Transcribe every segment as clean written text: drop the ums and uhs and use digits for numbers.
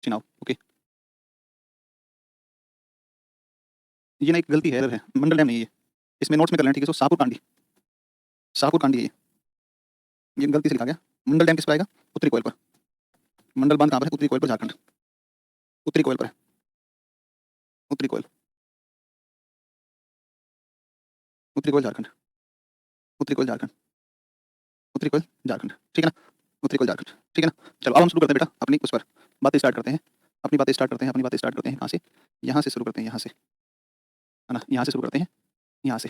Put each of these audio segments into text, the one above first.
Chenab. Okay, ये ना एक गलती है, एरर है, मंडल डैम नहीं है ये। इसमें नोट्स में कर लेना, ठीक है। सो शाहपुर कांडी, शाहपुर कांडी है ये गलती से लिखा गया। मंडल डैम किस पर आएगा? उत्तरी कोयल पर। मंडल बांध कहाँ पर है? उत्तरी कोयल पर, झारखंड। उत्तरी कोयल पर है, उत्तरी कोयल, उत्तरी कोयल झारखंड, उत्तरी कोयल झारखंड, उत्तरी कोयल झारखंड, ठीक है ना? उत्तरी कोयल झारखंड, ठीक है ना? चलो अब हम शुरू करते हैं बेटा अपनी उस पर बातें स्टार्ट करते हैं, अपनी बातें स्टार्ट करते हैं, अपनी बातें स्टार्ट करते हैं। कहाँ से? यहाँ से शुरू करते हैं, यहाँ से, है ना? यहाँ से शुरू करते हैं, यहाँ से।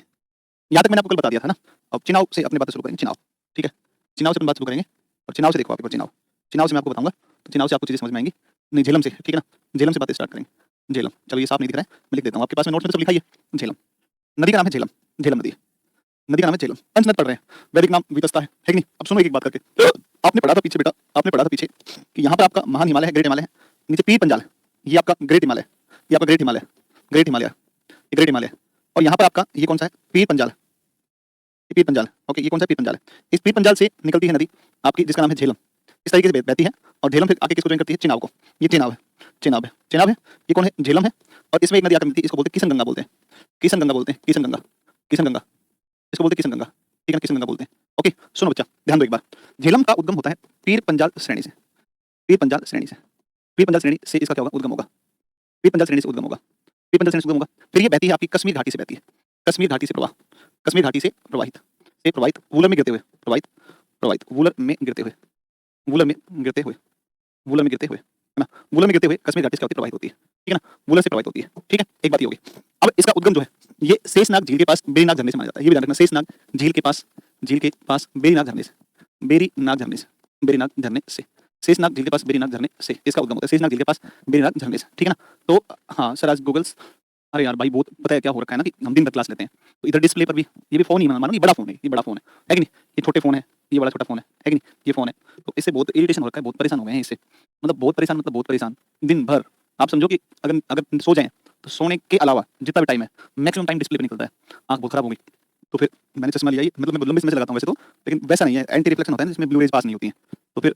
यहाँ तक मैंने आपको कल बता दिया था ना। अब चिनाव से अपनी बातें शुरू करेंगे, चिनाव, ठीक है। चिनाव से अपनी बात शुरू करेंगे और चिनाव से देखो आप एक बार, चिनाव, चिनाव से मैं आपको बताऊंगा, तो चिनाव से आपको चीजें समझ में आएंगी। नहीं, झेलम से, ठीक है ना? झेलम से बातें स्टार्ट करेंगे। झेलम, चलो ये साफ नहीं दिख रहा है, मैं लिख देता हूँ, आपके पास में नोट्स में तो सब लिखा ही है। झेलम नदी का नाम है, झेलम, झेलम नदी, नदी का नाम है झेलम। पंचनद पढ़ रहे हैं, वैदिक नाम वितस्ता है कि नहीं? अब सुनो एक एक बात करके। आपने पढ़ा था पीछे बेटा, आपने पढ़ा था पीछे कि यहाँ पर आपका महान हिमालय है, ग्रेट हिमालय है, नीचे पीर पंजाल, ये आपका ग्रेट हिमालय, ये आपका ग्रेट हिमालय, ग्रेट हिमालय, ये ग्रेट हिमालय। और यहाँ पर आपका ये कौन सा है? पीर पंजाल, पीर पंजाल। ओके, ये कौन सा पीर पंजाल है? इस पीर पंजाल से निकलती है नदी आपकी, जिसका नाम है झेलम। इस तरीके से बहती है और झेलम फिर आके किसको ज्वाइन करती है? चिनाव को। ये चिनाव है, चिनाव है, चिनाव है। ये कौन है? झेलम है। और इसमें एक नदी आकर मिलती है, इसको बोलते हैं किशन गंगा, बोलते हैं किशन गंगा, बोलते हैं किशन गंगा, किशन गंगा, इसको बोलते हैं किशन गंगा, ठीक है, किशन गंगा बोलते हैं। ओके, सुनो बच्चा, ध्यान दो एक बार। झेलम का उद्गम होता है पीर पंजाल श्रेणी से, पीर पंजाल श्रेणी से, पीर पंजाल श्रेणी से इसका क्या होगा? उद्गम होगा, पीर पंजाल श्रेणी से उद्गम होगा, पीर पंजाल श्रेणी से उद्गम होगा। फिर ये बहती है आपकी कश्मीर घाटी से, बहती है कश्मीर घाटी से प्रवाह, कश्मीर घाटी से प्रवाहित, से प्रवाहित, वूलर में गिरते हुए, प्रवाहित, प्रवाहित, वूलर में गिरते हुए, वूलर में गिरते हुए, वूलर में गिरते हुए, है ना? वूलर में गिरते हुए कश्मीर घाटी से होती प्रवाहित होती है, ठीक है ना? वूलर से प्रवाहित होती है, ठीक है, एक बात ये होगी। अब इसका उद्गम जो है ये शेषनाग झील के पास बेरीनाग झरने से माना जाता है। ये भी ध्यान रखना, शेषनाग झील के पास, झील के पास बेरीनाग झरने से, बेरीनाग झरने से, बेरीनाग झरने से, शेषनाग झील के पास बेरीनाग झरने से इसका उद्गम होता है, शेषनाग झील के पास बेरीनाग झरने से, ठीक है ना? तो हाँ सर, आज गूगल्स, अरे यार भाई बहुत पता है क्या हो रखा है ना कि हम दिन भर क्लास लेते हैं, तो इधर डिस्प्ले पर भी ये भी फोन ही मानो, ये बड़ा फोन है, ये बड़ा फोन है कि नहीं? ये छोटे फोन है, ये बड़ा छोटा फोन है कि नहीं? ये फोन है, तो इससे बहुत इरिटेशन हो रखा है, बहुत परेशान हो गए हैं इससे, मतलब बहुत परेशान, मतलब बहुत परेशान। दिन भर आप समझो कि अगर अगर सो जाएं तो सोने के अलावा जितना भी टाइम है मैक्सिमम टाइम डिस्प्ले पे निकलता है, आंख बहुत खराब होगी। तो फिर मैंने चश्मा लिया, मतलब मैं लंबे समय से लगाता हूँ वैसे तो, लेकिन वैसा नहीं है, एंटी रिफ्लेक्शन होता है जिसमें ब्लू रेज पास नहीं होती है, तो फिर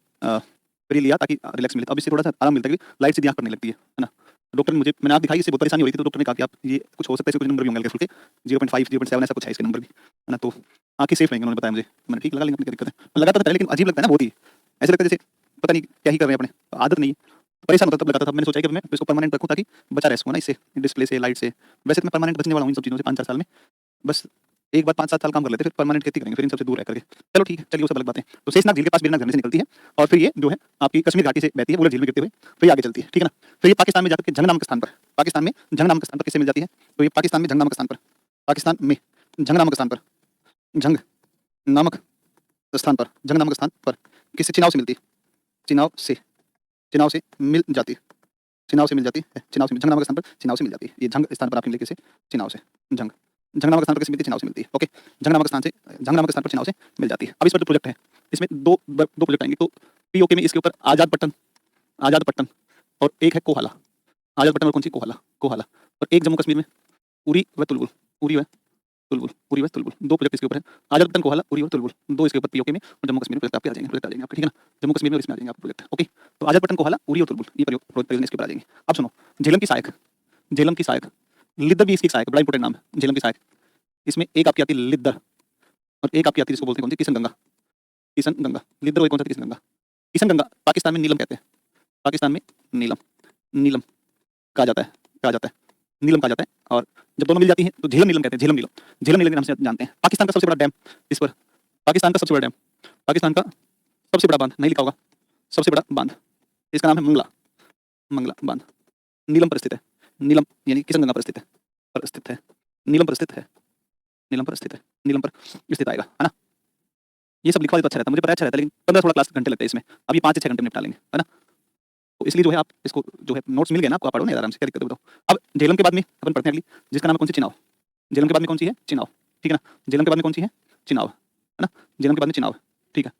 ये लिया ताकि रिलैक्स मिले। अब इससे थोड़ा सा आराम मिलता है, लाइट से आंख पड़ने लगती है ना? डॉक्टर ने मुझे, मैंने आँख दिखाई, इससे बहुत परेशानी हो रही थी, तो डॉक्टर ने कहा कि आप ये कुछ हो सकता है, कुछ नंबर भी होंगे हल्के फुल्के, 0.5 0.7 ऐसा कुछ है इसके नंबर भी, है ना? तो आँखें सेफ रहेंगे उन्होंने बताया मुझे। मैंने ठीक लगा, लेकिन क्या दिक्कत है, लगाता था पहले, लेकिन अजीब लगता है ना बहुत ही, ऐसा लगता है जैसे पता नहीं क्या ही कर रहे हैं अपने, आदत नहीं है, परेशान होता तब लगाता था। मैंने सोचा कि मैं इसको परमानेंट रखूँ ताकि बचा रह सकूँ ना इससे, डिस्प्ले से, लाइट से। वैसे तो मैं परमानेंट बचने वाला हूँ इन सब चीज़ों से 5-4 साल में, बस एक बार 5-7 साल काम कर लेते फिर परमानेंट खेती करेंगे, फिर इन सबसे दूर रह करके। चलो ठीक है, चलिए वो सब अलग बातें। तो शेषनाग झील के पास बेरीनाग झरने से निकलती है और फिर ये जो है आपकी कश्मीर घाटी से बहती है, वूलर झील में गिरते हुए फिर आगे चलती है, ठीक है ना? फिर ये पाकिस्तान में जाकर के जंग नामक स्थान पर, पाकिस्तान में जंग नामक स्थान पर किससे मिल जाती है? तो ये पाकिस्तान में जंग नामक स्थान पर, पाकिस्तान में जंग नामक स्थान पर, जंग नामक स्थान पर, जंग नामक स्थान पर किससे? चिनाव से मिलती है, चिनाव से, चिनाव से मिल जाती है, चिनाव से मिल जाती है, चिनाव से, जंग नामक स्थान पर चिनाव से मिल जाती है। ये जंग स्थान पर आपकी मिलती है किससे? चिनाव से, जंग, जंग नामक स्थान पर किससे मिलती है? चिनाव से मिलती है। ओके, जंग नामक स्थान से, जंग नामक स्थान पर चिनाव से मिल जाती है। अब इस पर जो प्रोजेक्ट है इसमें दो प्रोजेक्ट आएंगे, तो पीओके में इसके ऊपर आजाद पट्टन, आजाद पट्टन, और एक है कोहाला, आजाद पट्टन और कौन सी? कोहाला, कोहाला, और एक जम्मू कश्मीर में उरी व तुलबुल, उरी व तुलबुल, उरी व तुलबुल, दो प्रोजेक्ट इसके ऊपर है, आजाद पट्टन, कोहाला, उरी व तुलबुल, दो इसके ऊपर पीओके में, और जम्मू कश्मीर में प्रोजेक्ट आपके आ जाएंगे, प्रोजेक्ट आ जाएंगे आपके, ठीक है ना? जम्मू कश्मीर में और इसमें आ जाएंगे आपके प्रोजेक्ट। ओके, तो आजाद पट्टन, कोहाला, उरी और तुलबुल, ये प्रोजेक्ट इसके ऊपर आ जाएंगे। अब सुनो, झेलम की सहायक, झेलम की सहायक, लिद्दर भी इसकी सहायक, बड़ा इंपॉर्टेंट नाम है झेलम की सहायक। इसमें एक आपकी आती है लिद्दर और एक आपकी आती है जिसको बोलते हैं कौन सी? किशन गंगा, किशन गंगा, लिद्दर और कौन सा? किशन गंगा। किशन गंगा पाकिस्तान में नीलम कहते हैं, पाकिस्तान में नीलम, नीलम कहा जाता है, कहा जाता है, नीलम कहा जाता है। और जब दोनों मिल जाती हैं तो झेलम नीलम कहते हैं, झेलम नीलम, झेलम नीलम के नाम से जानते हैं। पाकिस्तान का सबसे बड़ा डैम इस पर, पाकिस्तान का सबसे बड़ा डैम, पाकिस्तान का सबसे बड़ा बांध, नहीं लिखा होगा, सबसे बड़ा बांध, इसका नाम है मंगला, मंगला बांध, नीलम पर स्थित है, नीलम यानी किशन गंगा पर स्थित है, पर स्थित है, नीलम पर स्थित है, नीलम पर स्थित है, नीलम पर स्थित आएगा, है ना? ये सब लिखवा दे तो अच्छा रहता है, मुझे पता है अच्छा रहता है, लेकिन 15-16 क्लास घंटे लगते हैं इसमें, अब ये 5 से 6 घंटे में निपटा लेंगे, है ना? तो इसलिए जो है आप इसको जो है नोट्स मिल गए ना आपको, आप पढ़ो ना आराम से, क्या दिक्कत है बताओ। अब झेलम के बाद में अपन पढ़ते हैं अगली, जिसका नाम है कौन सी? चिनाव। झेलम के बाद में कौन सी है? चिनाव, ठीक है ना? झेलम के बाद में कौन सी है? चिनाव, है ना? झेलम के बाद में चिनाव, ठीक है,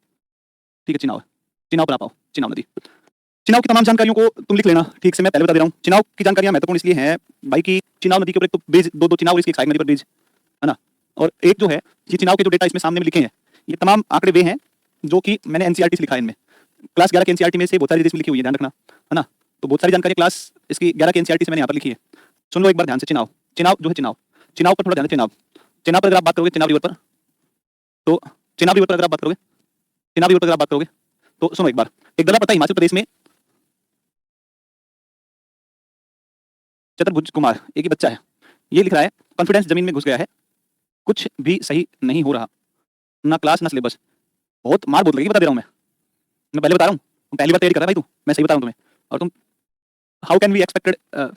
ठीक है, चिनाव, चिनाव पर आप आओ, चिनाव नदी। चिनाव की तमाम जानकारियों को तुम लिख लेना, ठीक से मैं पहले बता दे रहा हूँ। चिनाव की जानकारियां महत्वपूर्ण इसलिए हैं भाई कि चिनाव नदी के ऊपर एक तो ब्रिज, दो चिनाव और इसकी एक सहायक नदी पर ब्रिज, है ना? और एक जो है ये चिनाव के जो डेटा इसमें सामने में लिखे हैं, ये तमाम आंकड़े वे हैं जो कि मैंने एनसीईआरटी से लिखा है। इनमें क्लास 11 के एनसीईआरटी में से बहुत सारी चीजें लिखी हुई है, ध्यान रखना, है ना? तो बहुत सारी जानकारी क्लास इसकी 11 की एनसीईआरटी से मैंने यहाँ पर लिखी है। सुन लो एक बार ध्यान से। चुनाव, चुनाव जो है चुनाव पर थोड़ा ध्यान दें। चुनाव, चुनाव पर अगर आप बात करोगे, चुनाव रिवर पर, तो चुनाव रिवर पर अगर आप बात करोगे, चुनाव रिवर पर अगर आप बात करोगे, तो सुनो एक बार। एक दर्रा पड़ता है हिमाचल प्रदेश में, चतुर्भुज कुमार एक ही बच्चा है, ये लिख रहा है कॉन्फिडेंस जमीन में घुस गया है, कुछ भी सही नहीं हो रहा, ना क्लास ना सिलेबस। बहुत मार बहुत लगेगी, बता दे रहा हूँ मैं पहले बता रहा हूँ। तुम पहली बार तैयारी कर रहा है भाई, तू, मैं सही बता रहा हूँ तुम्हें। और तुम how can we expected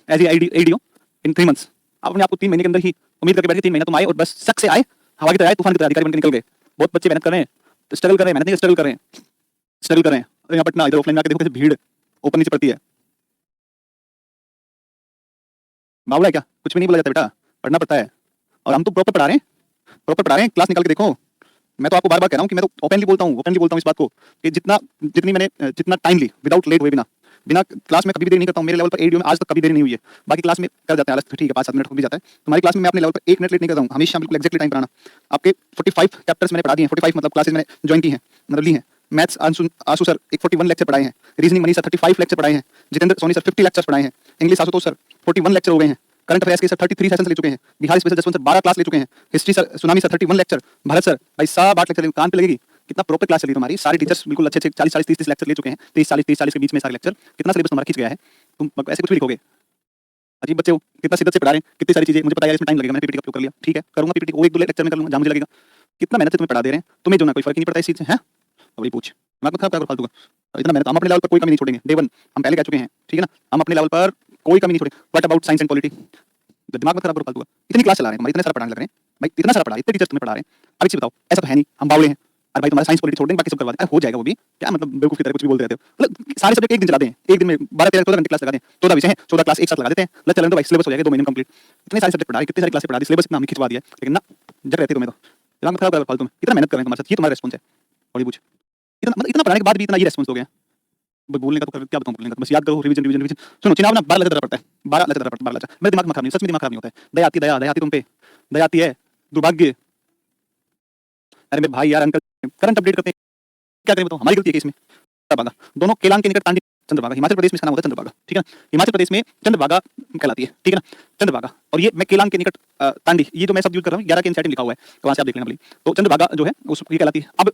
as ADO in 3 months, आप अपने आप को 3 महीने के अंदर ही उम्मीद करके बैठे 3 महीना तुम आए और बस शक से आए, हवा की तरह आए, तूफान की तरह अधिकारी बनकर निकल गए। बहुत बच्चे मेहनत कर रहे हैं, स्ट्रगल कर रहे हैं, मेहनत नहीं स्ट्रगल कर रहे हैं, स्ट्रगल कर रहे हैं। और यहाँ पटना इधर ऑफलाइन में आके देखो कैसे भीड़ ऊपर नीचे पड़ती है। बावला है क्या? कुछ भी नहीं बोला जाता बेटा, पढ़ना पड़ता है। और हम तो प्रॉपर पढ़ा रहे हैं, प्रॉपर पढ़ा रहे हैं, क्लास निकाल के देखो। मैं तो आपको बार बार कह रहा हूँ कि मैं तो ओपनली बोलता हूँ इस बात को कि जितना टाइम ली विदाउट लेट हुए, बिना क्लास में कभी भी देरी नहीं करता हूँ। मेरे लेवल पर एडीओ में आज तक कभी देरी नहीं हुई है। बाकी क्लास में कर जाते हैं आलस, ठीक है 5-7 मिनट हो भी जाता है। तुम्हारी क्लास में मैं अपने लेवल पर 1 मिनट लेट नहीं करता हूँ, हमेशा बिल्कुल एक्जैक्टली टाइम पढ़ाना। आपके 45 चैप्टर्स मैंने पढ़ा दिए हैं, 45 मतलब क्लासेस मैंने ज्वाइन की हैं, मतलब ली हैं। मैथ्स आशु सर 41 लेक्चर पढ़ाए हैं, रीजनिंग मनीष सर 35 लेक्चर पढ़ाए हैं, जितेंद्र सोनी सर 50 लेक्चर्स पढ़ाए हैं, इंग्लिश आशुतोष सर 41 लेक्चर हो गए हैं, करंट अफेयर्स के सर 33 सेशंस ले चुके हैं, Bihar special Jaswant sir 12 class ले चुके हैं, history sir tsunami sir 31 lecture, Bharat sir भाई साहब 8 लेक्चर, कान पे लगेगी। कितना प्रॉपर क्लास चली तुम्हारी, सारे टीचर्स बिल्कुल अच्छे 40-30 लेक्चर ले चुके हैं, 30-40 के बीच में सारे लेक्चर। कितना सिलेबस तुम्हारा खींच गया है, तुम ऐसे कुछ भी लिखोगे। अजीब बच्चे हो, कितना शिद्दत से पढ़ा रहे हैं, कितनी सारी चीजें मुझे पता है, इसमें टाइम लगेगा, मैंने पीपीटी का उपयोग कर लिया, ठीक है करूंगा पीपीटी को 1-2 लेक्चर में कर लूंगा जहां मुझे लगेगा। कितना मेहनत से तुम्हें पढ़ा दे रहे हैं, तुम्हें जो ना कोई फर्क ही नहीं पड़ता इस चीज से, हैं? अभी पूछ मैं खराब क्या फालतू का। इतना मेहनत हम अपने लेवल पर कोई कमी नहीं छोड़ेंगे, डे 1 हम पहले कह चुके हैं, ठीक है ना, हम अपने लेवल पर कोई कमी नहीं छोड़ेंगे। What about science and polity, दिमाग मत खराब करो फालतू का। इतनी क्लास चला रहे हैं तुम्हारी, इतने सारा पढ़ाने लग रहे हैं भाई, इतना सारा पढ़ा, इतने टीचर्स तुम्हें पढ़ा रहे हैं। अब एक चीज बताओ, ऐसा तो है नहीं हम बावले हैं, अरे भाई तुम्हारा साइंस पॉलिटी छोड़ देंगे बाकी सब करवा दें, हो जाएगा वो भी, क्या मतलब बेवकूफ की तरह कुछ भी बोलते रहते हो। मतलब सारे सब्जेक्ट एक दिन चला दें, एक दिन में 12-13-14 घंटे क्लास लगा दें, 14 विषय हैं, 14 क्लास एक साथ लगा देते हैं, लेक्चर चलन तो भाई सिलेबस हो जाएगा 2 महीने में कंप्लीट। इतने सारे सब्जेक्ट पढ़ा रहे, कितनी सारी क्लासेस पढ़ा दी, सिलेबस इतना हमने खिंचवा दिया, लेकिन ना जग रहते तुम्हें तो दिमाग मत खराब कर फालतू में। इतना मेहनत कर रहे हैं तुम्हारे साथ, ये तुम्हारा रिस्पॉन्स है। और ये पूछ इतना मतलब इतना पढ़ाने के बाद भी इतना ये रिस्पॉन्स हो गया, बोलने का तो क्या बताऊं, बोलने का बस याद करो, रिवीजन रिवीजन रिवीजन। सुनो चुनाव ना 12 लेक्चर पड़ता है, 12 लेक्चर पड़ता है, 12 लेक्चर। मेरे दिमाग में खराब नहीं, सच में दिमाग खराब नहीं होता है, दया आती तुम पे, दया आती है, दुर्भाग्य। अरे मेरे भाई यार अंकल करंट अपडेट करते हैं, क्या करें बताओ, हमारी गलती है कि इसमें चंद्रभागा, दोनों केलांग के निकट तांडी चंद्रभागा, हिमाचल प्रदेश में इसका नाम होता है चंद्रभागा, ठीक है ना, हिमाचल प्रदेश में चंद्रभागा कहलाती है, ठीक है ना, चंद्रभागा। और ये मैं केलांग के निकट तांडी, ये जो मैं सब यूज कर रहा हूँ 11 के एनसीईआरटी लिखा हुआ है, तो वहां से आप देख लेना भली। तो चंद्रभागा जो है उस ये कहलाती है। अब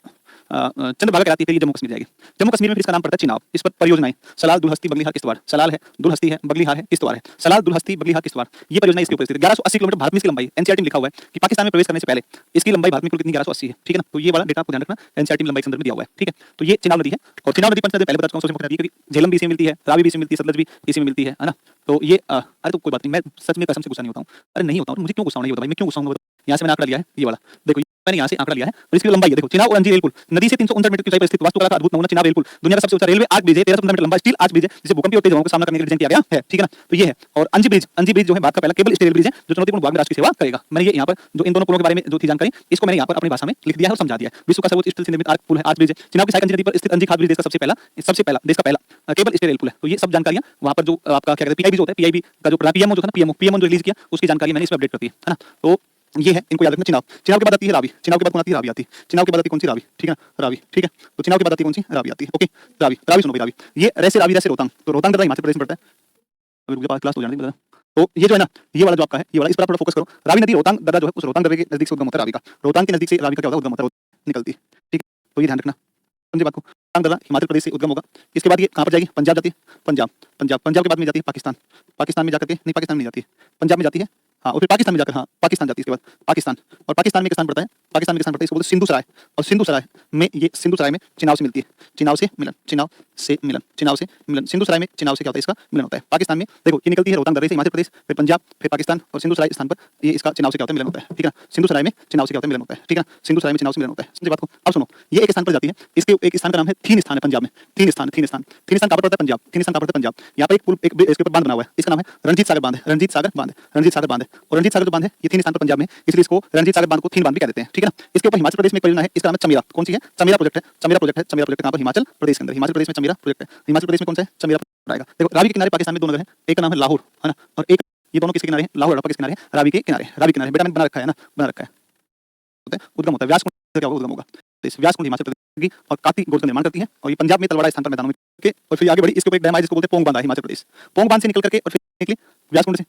चंद्रभागा कहलाती है, फिर ये जम्मू कश्मीर जाएगी। जम्मू कश्मीर में फिर इसका नाम पड़ता है चिनाब। इस पर परियोजनाएं सलाल दुलहस्ती बगलीहार किश्तवाड़, सलाल है दुलहस्ती है बगलीहार है किश्तवाड़ है, सलाल दुलहस्ती बगलीहार किश्तवाड़, ये परियोजना इसके ऊपर स्थित है। 1180 किलोमीटर भारत में इसकी लंबाई, एनसीईआरटी में लिखा हुआ है कि पाकिस्तान में प्रवेश करने से पहले इसकी लंबाई भारत में कुल कितनी 1180 है, ठीक है ना। तो ये वाला डेटा आपको ध्यान रखना, एनसीईआरटी में लंबाई के संदर्भ में दिया हुआ है, ठीक है। तो ये चिनाब नदी है, और चिनाब नदी पंचनदी पहले बता चुका हूं, मुख्य नदी, क्योंकि झेलम भी इसी में मिलती है, रावी भी इसी में मिलती है, सतलज भी इसी में मिलती है ना। तो ये अरे तो कोई बात नहीं, मैं सच में कसम से गुस्सा नहीं होता हूं, अरे नहीं होता हूं, मुझे क्यों गुस्सा नहीं होता भाई, मैं क्यों गुस्सा हूं? यहाँ से मैंने आंकड़ा लिया है, ये वाला देखो, मैंने यहाँ से आंकड़ा लिया है और इसकी लंबाई है, देखो चिनाब और अंजी रेल पुल नदी से 359 मीटर की ऊंचाई पर स्थित वास्तुकला का अद्भुत नमूना चिनाब रेल पुल, दुनिया का सबसे ऊंचा रेलवे आर्च ब्रिज है, 1315 मीटर लंबा स्टील आर्च ब्रिज है, जिसे भूकंपीय और तेज हवाओं का सामना करने के लिए डिजाइन किया गया है, ठीक है ना। तो ये है। और अंजी ब्रिज जो है भारत का पहला केबल स्टील रेल ब्रिज है, जो चुनौतीपूर्ण भूभाग में राष्ट्र की सेवा करेगा। मैंने ये यहाँ पर जो इन दोनों पुलों के बारे में जो थी जानकारी, इसको मैंने यहाँ पर अपनी भाषा में लिख दिया है और समझा दिया है। विश्व का सर्वोच्च स्टील से निर्मित आर्च पुल है, आर्च ब्रिज है, चिनाब की सहायक नदी पर स्थित अंजी खाद ब्रिज देश का सबसे पहला देश का पहला केबल स्टील रेल पुल है। तो ये सब जानकारियां वहाँ पर जो आपका क्या कहते हैं पीआईबी जो होता है, पीआईबी का जो पीएमओ जो था ना, पीएमओ जो रिलीज किया उसकी जानकारी मैंने इसमें अपडेट कर दी है ना। तो ये है, इनको याद रखना। चिनाब के बाद आती है रावी, चिनाब के बाद कौन आती है? रावी आती है। चिनाब के बाद आती है कौन सी? रावी, ठीक है ना, रावी, ठीक है। तो चिनाब के बाद आती है कौन सी? रावी आती है, ओके। रावी सुनो भाई, रावी ये रैसे रावी रैसे रोहतांग, तो रोहतांग दर्रा हिमाचल प्रदेश में पड़ता है। अभी मुझे क्लास हो जाने दे। तो ये जो है ना, ये वाला जो आपका है, ये वाला इस पर आप थोड़ा फोकस करो। रावी नदी रोहतांग दर्रा जो है, उस रोहतांग दर्रे के नजदीक से उद्गम होता है रावी का। रोहतांग के नजदीक से रावी का क्या होता है? उद्गम होता है, निकलती है, ठीक है। तो ये ध्यान रखना, समझे बात को। रोहतांग दर्रा हिमाचल प्रदेश से उद्गम होगा। इसके बाद ये कहाँ पर जाएगी? पंजाब जाती है, पंजाब के बाद में जाती है पाकिस्तान में जाकर के, नहीं पाकिस्तान में नहीं जाती है, पंजाब में जाती है, हाँ, और फिर पाकिस्तान में जाकर, हाँ पाकिस्तान जाती है, इसके बाद पाकिस्तान। और पाकिस्तान में किसान पड़ता है, पाकिस्तान में किसान पड़ता है, इसको बोलते हैं सिंधु सराय। और सिंधु सराय में ये सिंधु सराय में चिनाब से मिलती है, चिनाब से मिलन, सिंधु सराय में चिनाब से क्या होता है? इसका मिलन होता है। पाकिस्तान में देखो ये निकलती है रोहतांग दर्रे से हिमाचल प्रदेश, फिर पंजाब, फिर पाकिस्तान, और सिंधु सराय स्थान पर ये इसका चिनाब से क्या होता है? मिलन होता है, ठीक है ना। सिंधु सराय में चिनाब से क्या होता है? मिलन होता है, ठीक है ना। सिंधु सराय में चिनाब से मिलन होता है, समझे बात को। अब सुनो, ये एक स्थान पर जाती है, इसके एक स्थान का नाम है थीन स्थान है, पंजाब में थीन स्थान कहाँ पर पड़ता है? पंजाब। थीन स्थान कहाँ पर पड़ता है? पंजाब। यहाँ पर एक पुल, इसके ऊपर बांध बना हुआ है, इसका नाम है रणजीत सागर बांध, रणजीत सागर बांध। और रणजीत सागर जो बांध है ये थीन स्थान पर पंजाब में, इसलिए इसको रणजीत सागर बांध को थीन बांध भी कह देते हैं, ठीक है ना। इसके ऊपर हिमाचल प्रदेश में एक परियोजना है, इसका नाम है चमेरा। कौन सी है? चमेरा प्रोजेक्ट है, चमेरा प्रोजेक्ट कहाँ पर? हिमाचल प्रदेश के अंदर, हिमाचल प्रदेश में चमेरा प्रोजेक्ट है। हिमाचल प्रदेश में कौन सा है? चमेरा आएगा। देखो रावी के किनारे पाकिस्तान में 2 नगर हैं, एक का नाम है लाहौर, है ना, और एक ये दोनों किसके किनारे हैं? लाहौर हड़प्पा के किनारे, रावी के किनारे, बेटा मैंने बना रखा है ना, बना रखा है। उद्गम होता है व्यास कुंड, क्या होगा? उद्गम होगा, तो इस व्यास कुंड हिमाचल की और काफी गोद का निर्माण करती है और ये पंजाब में तलवाड़ा स्थान पर मैदानों में के और फिर आगे बढ़ी। इसके ऊपर एक डैम है जिसको बोलते हैं पोंग बांध है हिमाचल प्रदेश। पोंग बांध से निकल करके और फिर निकली व्यासकुंड से।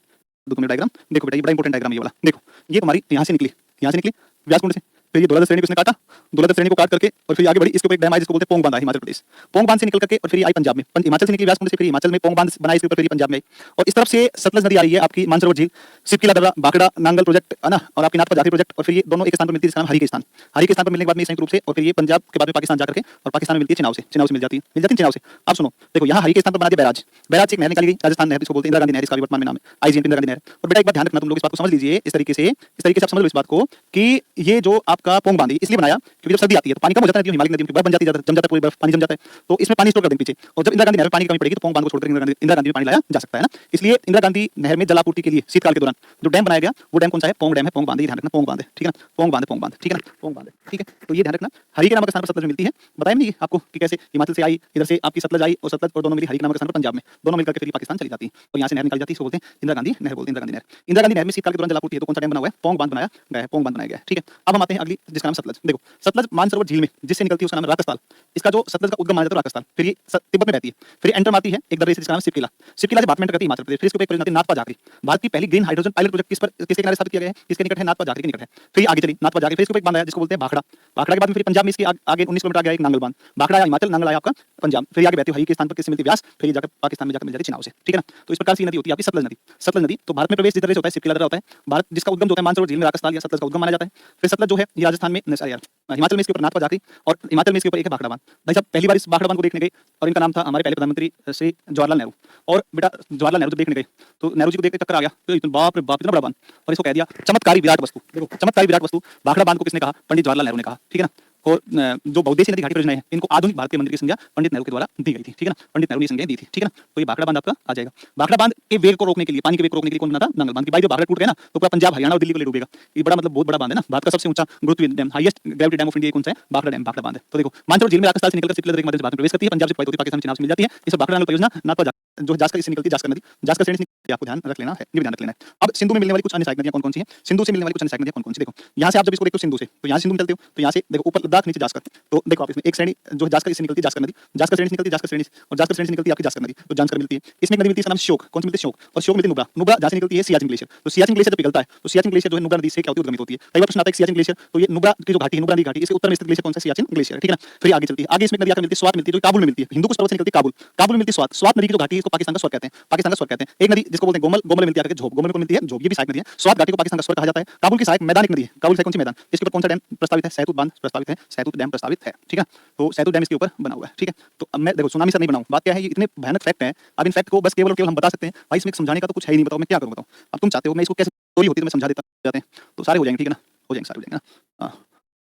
तुम्हें डायग्राम देखो बेटा, ये बड़ा इंपॉर्टेंट डायग्राम ये वाला देखो। ये तुम्हारी यहाँ से निकली व्यासकुंड से, फिर ये धौलाधार श्रेणी को इसने काटा, धौलाधार श्रेणी को काट करके और फिर आगे बढ़ी। इसके ऊपर एक डैम है जिसको बोलते हैं पोंग बांध है हिमाचल प्रदेश। पोंग बांध से निकल करके और फिर आई पंजाब में, हिमाचल से निकली व्यासकुंड से, फिर हिमाचल में पोंग बांध बनाई, इसके ऊपर फिर पंजाब में आई और इस तरफ से सतलज नदी आ रही है आपकी मानसरोवर झील, सिपकिला दर्रा, भाखड़ा, नांगल प्रोजेक्ट है ना, और आपकी नाथ जाखिर प्रोजेक्ट, और फिर ये दोनों एक स्थान पर मिलती है जिसका नाम हरी के स्थान। हरी के स्थान पर मिलने के बाद में संयुक्त रूप से और फिर ये पंजाब के बाद में पाकिस्तान जाकर के और पाकिस्तान में मिलती है चिनाव से मिल जाती है चिनाव से। अब सुनो देखो, यहाँ हरी के स्थान पर बना दिया बैराज। बैराज से एक नहर निकाली गई, राजस्थान नहर, इसको बोलते हैं इंदिरा गांधी नहर, इसका वर्तमान में नाम है आईजीएनपी इंदिरा गांधी नहर। और बेटा एक बात ध्यान रखना, तुम लोग इस बात को समझ लीजिए इस तरीके से आप समझ लो इस बात को कि ये जो आपका पोंग बांध इसलिए बनाया क्योंकि जब सर्दी आती है तो पानी कम हो जाता है, हिमालय नदी में बर्फ बन जाती है, जम जाता है, पूरी बर्फ पानी जम जाता है, तो इसमें पानी स्टोर कर देंगे पीछे। और जब इंदिरा गांधी नहर में पानी की कमी पड़ेगी तो पोंग बांध को छोड़कर इंदिरा गांधी में पानी लाया जा सकता है ना। इसलिए इंदिरा गांधी नहर में जलापूर्ति के लिए शीतकाल के दौरान जो डैम बनाया गया वो डैम कौन सा है? पोंग डैम है, पोंग बांध, ध्यान रखना, पोंग बांध है, ठीक है ना, पोंग बांध, ठीक है ना, पोंग बांध, ठीक है। तो ये ध्यान रखना, हरी के नामक स्थान पर सतलज मिलती है। बताया नहीं आपको कि कैसे हिमाचल से आई, इधर से आपकी सतलज आई और सतलज और दोनों मिली हरी के नामक स्थान पर पंजाब में, दोनों मिलकर के फिर पाकिस्तान चली जाती है और यहाँ से नहर निकल जाती है, इसको बोलते हैं इंदिरा गांधी नहर, बोलते हैं इंदिरा गांधी नहर। इंदिरा गांधी नहर में शीतकाल के दौरान जलापूर्ति है तो कौन सा डैम बना हुआ है? पोंग बांध बनाया गया है, पोंग बांध बनाया गया है, ठीक है। अब हम आते हैं अगली जिसका नाम सतलज। देखो सतलज मानसरोवर झील में जिससे निकलती है उसका नाम है राकसताल। इसका जो सतलज का उद्गम माना जाता है राकसताल, फिर ये तिब्बत में बहती है, फिर एंटर मारती है एक दर्रे से जिसका नाम सिपकिला। सिपकिला से भारत में एंटर करती है हिमाचल प्रदेश, फिर इसके ऊपर एक परियोजना नाथपा जाखरी। भारत की पहली ग्रीन हाइड्रोजन पायलट प्रोजेक्ट किसके किनारे स्थापित किया गया है? किसके निकट है? नाथपा जाखरी के निकट है। फिर आगे चली नाथपा जाखरी, फिर इसके ऊपर एक बांध आया जिसको बोलते हैं भाखड़ा। भाखड़ा के बाद में फिर पंजाब में इसके आगे 19 किलोमीटर आगे एक नांगल बांध। भाखड़ा आया हिमाचल, नांगल आया आपका पंजाब, फिर आगे बहती है हरी के स्थान पर किससे मिलती है? व्यास, फिर जाकर पाकिस्तान में जाकर मिल जाती है चिनाव से, ठीक है ना। तो इस प्रकार से नदी होती है आपकी सतलज नदी। सतलज नदी तो भारत में प्रवेश जिस तरह से होता है सिपकिला दर्रा होता है, भारत जिसका उद्गम जो होता है मानसरोवर झील में राकसताल या सतलज का उद्गम माना जाता है। फिर सतलज जो है ये राजस्थान में हिमाचल में इसके ऊपर नाथपा जाखरी और हिमाचल में इसके ऊपर एक है भाखड़ा बांध। भाई साहब पहली बार इस भाखड़ा बांध को देखने गए और इनका नाम था हमारे पहले प्रधानमंत्री श्री जवाहरलाल नेहरू। और बेटा जवाहरलाल नेहरू जब देखने गए तो नेहरू जी को देख के चक्कर आ गया, तो इतना बाप रे बाप इतना बड़ा बांध, और इसको कह दिया चमत्कारी विराट वस्तु। देखो चमत्कारी विराट वस्तु भाखड़ा बांध को किसने कहा? पंडित जवाहरलाल नेहरू ने कहा, ठीक है ना। और जो बहुउद्देशीय नदी घाटी परियोजना है इनको आधुनिक भारत के मंदिर की संज्ञा पंडित नेहरू के द्वारा दी गई थी, ठीक है ना, पंडित नेहरू ने संज्ञा दी थी, ठीक है ना। तो ये भाखड़ा बांध आपका आ जाएगा। भाखड़ा बांध के वेग को रोकने के लिए, पानी के वेग को रोकने के लिए कौन बना था? नांगल बांध। की भाई जो भाखड़ा टूट गया ना तो पूरा पंजाब हरियाणा और दिल्ली को ले डूबेगा। ये बड़ा मतलब बहुत बड़ा बांध है ना, भारत का सबसे ऊंचा गुरुत्वीय dam, highest gravity dam of India कौन सा है? भाखड़ा डैम, भाखड़ा बांध है। तो देखो मानसरोवर झील में राकसताल से निकलकर सिपकिला दर्रे के मध्य से भारत में प्रवेश करती है, पंजाब से पाई होती है, पाकिस्तान चिनाब से मिल जाती है। इस भाखड़ा नांगल परियोजना नाथपा जो जास्कर इससे निकलती है, जास्कर नदी, जास्कर श्रेणी से निकलती है, आपको ध्यान रख लेना है, ये भी ध्यान रख लेना है। अब सिंधु में मिलने वाली कुछ अन्य सहायक नदियां कौन-कौन सी हैं? सिंधु से मिलने वाली कुछ अन्य सहायक नदियां कौन-कौन सी? देखो यहाँ से आप जब इसको देखते हो सिंधु से तो यहाँ सिंधु में चलते हो तो यहाँ से देखो ऊपर लद्दाख नीचे जास्कर, तो देखो आप इसमें एक श्रेणी जो जास्कर इससे निकलती है, जास्कर नदी, जास्कर श्रेणी से निकलती है, जास्कर श्रेणी और जास्कर श्रेणी से निकलती है आपकी जास्कर नदी, तो जास्कर मिलती है। इसमें एक नदी मिलती है इसका नाम श्योक, कौन सी मिलती है? श्योक। और श्योक मिलती है नुब्रा, नुब्रा जहाँ से निकलती है सियाचिन ग्लेशियर, तो सियाचिन ग्लेशियर जब पिघलता है तो सियाचिन ग्लेशियर जो है नुब्रा नदी से क्या होती है? उद्गमित होती है। कई बार प्रश्न आता है सियाचिन ग्लेशियर, तो ये नुब्रा की जो घाटी है, नुब्रा नदी घाटी, इसके उत्तर में स्थित ग्लेशियर कौन सा? सियाचिन ग्लेशियर, ठीक है ना। फिर आगे चलती है, आगे इसमें नदी आकर मिलती है स्वात, मिलती है जो काबुल में मिलती है, हिंदू कुश पर्वत से निकलती है काबुल, काबुल में मिलती है स्वात। स्वात नदी की जो घाटी है इसको पाकिस्तान का स्वर्ग कहते हैं, पाकिस्तान का स्वर्ग कहते हैं। एक नदी जिसको बोलते हैं गोमल, गोमल में मिलती है झोप, गोमल को मिलती है झोप, ये भी सहायक नदी है। स्वात घाटी को पाकिस्तान का स्वर्ग कहा जाता है। काबुल की सहायक मैदान एक नदी है, काबुल से कौन सी मैदान, इसके ऊपर कौन सा डैम प्रस्तावित है? सहतूत बांध प्रस्तावित है, सहतूत डैम प्रस्तावित है, ठीक है। तो सहतूत डैम इसके ऊपर बना हुआ है, ठीक है। तो अब मैं देखो सुनामी सर नहीं बनाऊं, बात क्या है, ये इतने भयानक फैक्ट हैं, अब इन फैक्ट को बस केवल और केवल हम बता सकते हैं भाई, इसमें समझाने का तो कुछ है ही नहीं, बताओ मैं क्या करूं, बताओ। अब तुम चाहते हो मैं इसको कैसे स्टोरी होती तो मैं समझा देता जाते हैं तो सारे हो जाएंगे, ठीक है ना, हो जाएंगे, सारे हो जाएंगे ना। हाँ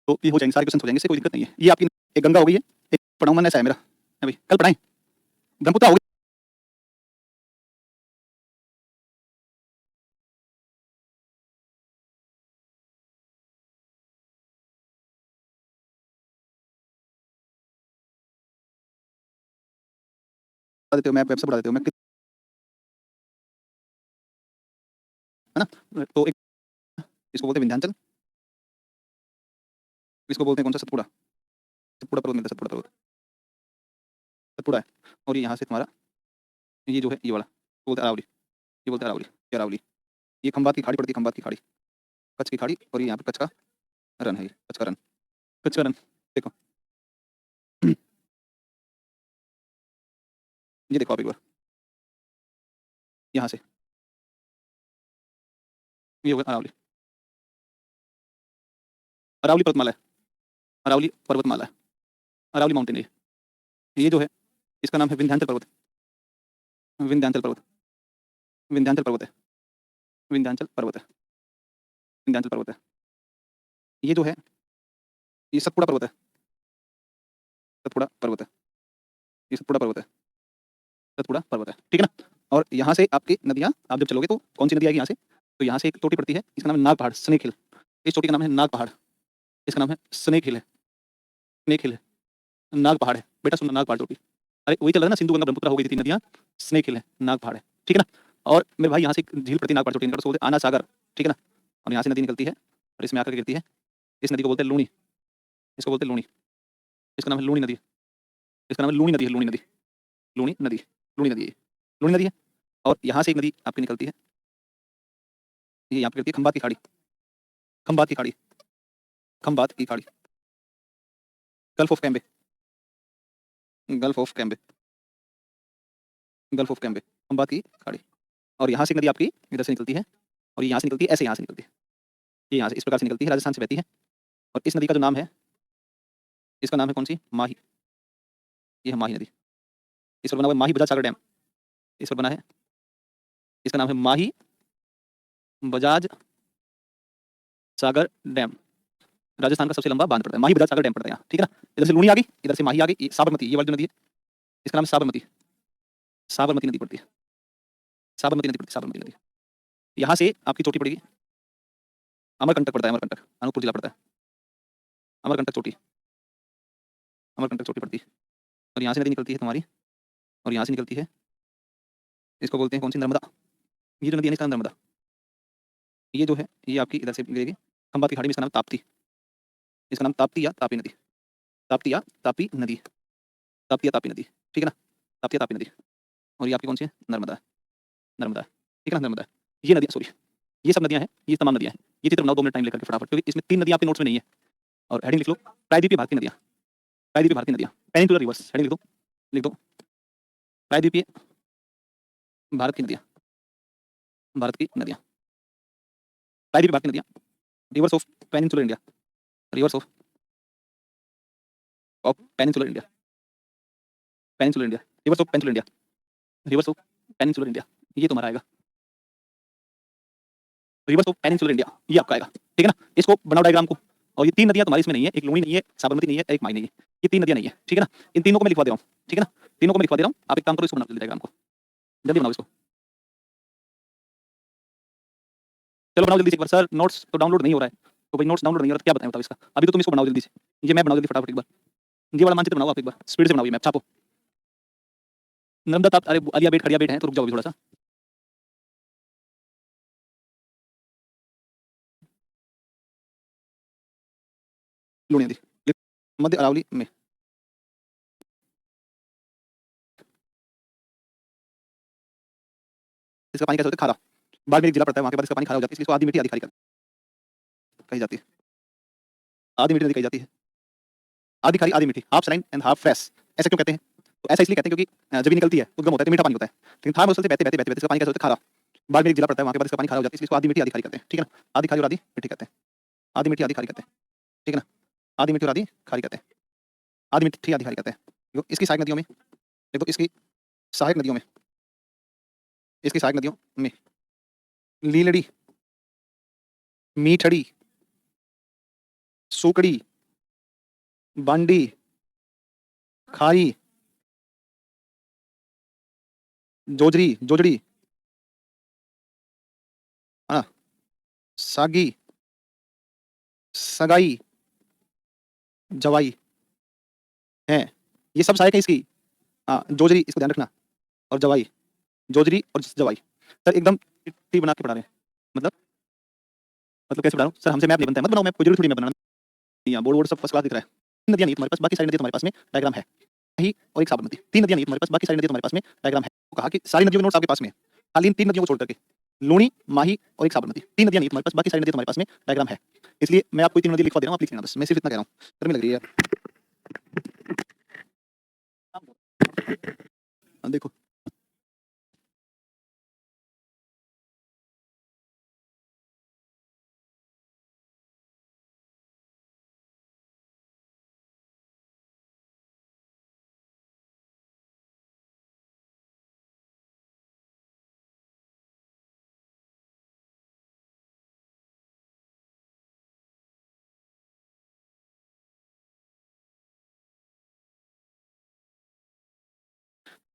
तो ये हो जाएंगे, सारे क्वेश्चन हो जाएंगे, इससे कोई दिक्कत नहीं है। ये आपकी एक गंगा हो गई है, एक पढ़ाऊं मैंने ऐसा है मेरा है भाई, कल पढ़ाएं ब्रह्मपुत्र हो गई। बता देते हो, मैं वेबसाइट बता देते हो मैं, है ना। तो एक इसको बोलते हैं विंध्याचल, इसको बोलते हैं कौन सा? सतपुड़ा, सतपुड़ा पर्वत मिलता है, सतपुड़ा पर्वत, सतपुड़ा है। और ये यहाँ से तुम्हारा ये जो है ये वाला बोलते हैं अरावली, ये बोलते हैं अरावली, ये अरावली, ये खंबात की खाड़ी पड़ती है, खंबात की खाड़ी, कच्छ की खाड़ी, और ये यहाँ पे कच्छ का रन है, ये कच्छ का रन, कच्छ का रन देखो। ये देखो आप एक बार यहाँ से, ये होगा अरावली, अरावली पर्वतमाला है, अरावली पर्वतमाला है, अरावली माउंटेन है ये जो है इसका नाम है विंध्याचल पर्वत, विंध्याचल पर्वत, विंध्याचल पर्वत है, विंध्याचल पर्वत है, विंध्याचल पर्वत है। ये जो है ये सतपुड़ा पर्वत है, सतपुड़ा पर्वत है, ये सतपुड़ा पर्वत है, सतपुड़ा पर्वत है, ठीक है ना। और यहाँ से आपकी नदियाँ आप जब चलोगे तो कौन सी नदी आएगी यहाँ से? तो यहाँ से एक चोटी पड़ती है, इसका नाम है नाग पहाड़, स्नेक हिल। इस चोटी का नाम है नाग पहाड़, इसका नाम है स्नेक हिल है, स्नेक हिल है, नाग पहाड़ है बेटा, सुनना, नाग पहाड़ चोटी। अरे वही चल रहा है ना, सिंधु गंगा ब्रह्मपुत्र हो गई थी तीन नदियाँ, स्नेक हिल है, नाग पहाड़ है, ठीक है ना। और मेरे भाई यहाँ से एक झील पड़ती है नाग पहाड़ चोटी निकल, उसको बोलते हैं आना सागर, ठीक है ना। और यहाँ से नदी निकलती है और इसमें आकर गिरती है, इस नदी को बोलते हैं लूणी, इसको बोलते हैं लूणी। इसका नाम है लूणी नदी। इसका नाम है लूणी नदी है, लूणी नदी, लूणी नदी, लूणी नदी है, लूणी नदी है। और यहाँ से एक नदी आपकी निकलती है, ये यहाँ पे निकलती है खंबात की खाड़ी, खंबात की खाड़ी, खंबात की खाड़ी, gulf of Cambay, gulf of Cambay, gulf of Cambay, Khambhat की खाड़ी। और यहाँ से एक नदी आपकी इधर से निकलती है, और ये यहाँ से निकलती है, ऐसे यहाँ से निकलती है, ये यहाँ से इस प्रकार से निकलती है, राजस्थान से बहती है। और इस नदी का जो नाम है, इसका नाम है कौन सी, माही। ये है माही नदी। इस पर बना हुआ है माही बजाज सागर डैम, इस पर बना है, इसका नाम है माही बजाज सागर डैम। राजस्थान का सबसे लंबा बांध पड़ता है, माही बजाज सागर डैम पड़ता है यहाँ, ठीक है ना। इधर से लूणी आ गई, इधर से माही आ गई, साबरमती, ये वाली जो नदी है इसका नाम है साबरमती, साबरमती नदी पड़ती है, साबरमती नदी पड़ती है, साबरमती नदी। यहाँ से आपकी चोटी पड़ेगी, अमरकंटक पड़ता है, अमरकंटक अनूपपुर जिला पड़ता है, अमरकंटक चोटी, अमरकंटक चोटी पड़ती है। और यहाँ से नदी निकलती है तुम्हारी, और यहाँ से निकलती है, इसको बोलते हैं कौन सी, नर्मदा। ये जो नदी है इसका नाम नर्मदा। ये जो है ये आपकी इधर से गिरेगी खंबात की खाड़ी में, इसका नाम ताप्ती, इसका नाम ताप्ती या तापी नदी, ताप्ती या तापी नदी, ताप्ती या तापी नदी, ठीक है ना, ताप्ती या तापी नदी। और ये आपकी कौन सी है, नर्मदा, नर्मदा, ठीक है ना, नर्मदा। ये नदियाँ, सॉरी, ये सब नदियाँ हैं, ये तमाम नदियाँ हैं। ये चित्र बनाओ 2 मिनट टाइम लेकर के फटाफट, क्योंकि इसमें 3 नदियाँ आपके नोट्स में नहीं है। और हेडिंग लिख लो, प्रायद्वीपीय भारत की नदियाँ, प्रायद्वीपीय भारत की नदियाँ, पेनिनसुलर रिवर्स, हेडिंग लिख दो, लिख दो, प्रायद्वीपीय भारत की नदियाँ, भारत की नदियाँ, प्रायद्वीपीय भारत की नदियाँ, reverse of peninsular India, reverse of peninsular India, peninsular India, reverse of peninsular India, reverse of peninsular India, ये तुम्हारा आएगा, रिवर्स ऑफ पेनिनसुलर इंडिया, ये आपका आएगा, ठीक है ना। इसको बनाओ डायग्राम को। और ये 3 नदियाँ तुम्हारी इसमें नहीं है, एक लूणी नहीं है, साबरमती नहीं है, एक माही नहीं है, ये 3 नदियाँ नहीं है, ठीक है ना। इन तीनों को मैं लिखवा दे रहा हूँ, ठीक है ना, तीनों को मैं लिखवा दे रहा हूँ। आप एक काम करो, इसको बनाओ जल्दी डायग्राम को, जल्दी बनाओ इसको, चलो बनाओ जल्दी से एक बार। सर नोट्स तो डाउनलोड नहीं हो रहा है, तो भाई नोट्स डाउनलोड नहीं हो रहा, क्या बताएं बताओ इसका। अभी तो तुम इसको बनाओ जल्दी से, ये मैप बनाओ जल्दी फटाफट एक बार, ये वाला मानचित्र बनाओ आप एक बार, स्पीड से बनाओ, ये मैप छापो। नर्मदा ताप, अरे आलिया बेट खड़िया बेट है, तो रुक जाओ अभी थोड़ा सा। लूणी नदी मध्य अरावली में, इसका पानी कैसा होता है, खारा। बाड़मेर एक जिला पड़ता है, वहाँ के बाद इसका पानी खारा हो जाता है, इसलिए इसको आधी मीठी आधी खारी कही जाती है, आधी मीठी नदी कही जाती है, आधी खारी आधी मीठी, half saline and half fresh. ऐसा क्यों कहते हैं, तो ऐसा इसलिए कहते हैं क्योंकि जब ये निकलती है उद्गम होता है तो मीठा पानी होता है, लेकिन थार मरुस्थल से बहते बहते बहते बहते इसका पानी कैसा होता है, खारा। बाड़मेर एक जिला पड़ता है, वहाँ के बाद इसका पानी खारा हो जाता है, इसलिए इसको आधी मीठी आधी खारी कहते हैं, ठीक है ना। आधी खारी और आधी मीठी कहते हैं, आधी मीठी आधी खारी कहते हैं, ठीक है ना, आधी मीठी और आधी खारी कहते हैं, आधी मीठी आधी खारी कहते हैं। देखो इसकी सहायक नदियों में, देखो इसकी सहायक नदियों में, इसकी सहायक नदियों में लीलड़ी, मीठड़ी, सुकड़ी, बांडी, खारी, जोजरी, जोजड़ी, है ना, सागी, सगाई, जवाई है, ये सब सहायक है इसकी। हाँ जोजरी, इसको ध्यान रखना, और जवाई, जोजरी और जवाई। सर एकदम टी बना के पढ़ा रहे हैं, मतलब कैसे बना रहा हूँ सर, हमसे मैप नहीं बनता है, मत बनाओ मैप, कोई जरूरी थोड़ी मैं बनाना, यहाँ बोर्ड वोर्ड सब फर्स्ट क्लास दिख रहा है। 3 नदियाँ नहीं तुम्हारे पास, बाकी सारी नदियाँ तुम्हारे पास में डायग्राम है, ही और एक साबरमती। 3 नदियाँ नहीं तुम्हारे पास, बाकी सारी नदियाँ तुम्हारे पास में डायग्राम है। तो कहा कि सारी नदियों के नोट्स आपके पास में है, खाली इन 3 नदियों को छोड़ करके, लूणी, माही और एक साबरमती, 3 नदियाँ नहीं तुम्हारे पास, बाकी सारी नदियाँ तुम्हारे पास में डायग्राम है। इसलिए मैं आपको 3 नदी लिखवा दे रहा हूँ, आप लिख लेना बस, मैं सिर्फ इतना कह रहा हूँ, गर्मी लग रही है यार, देखो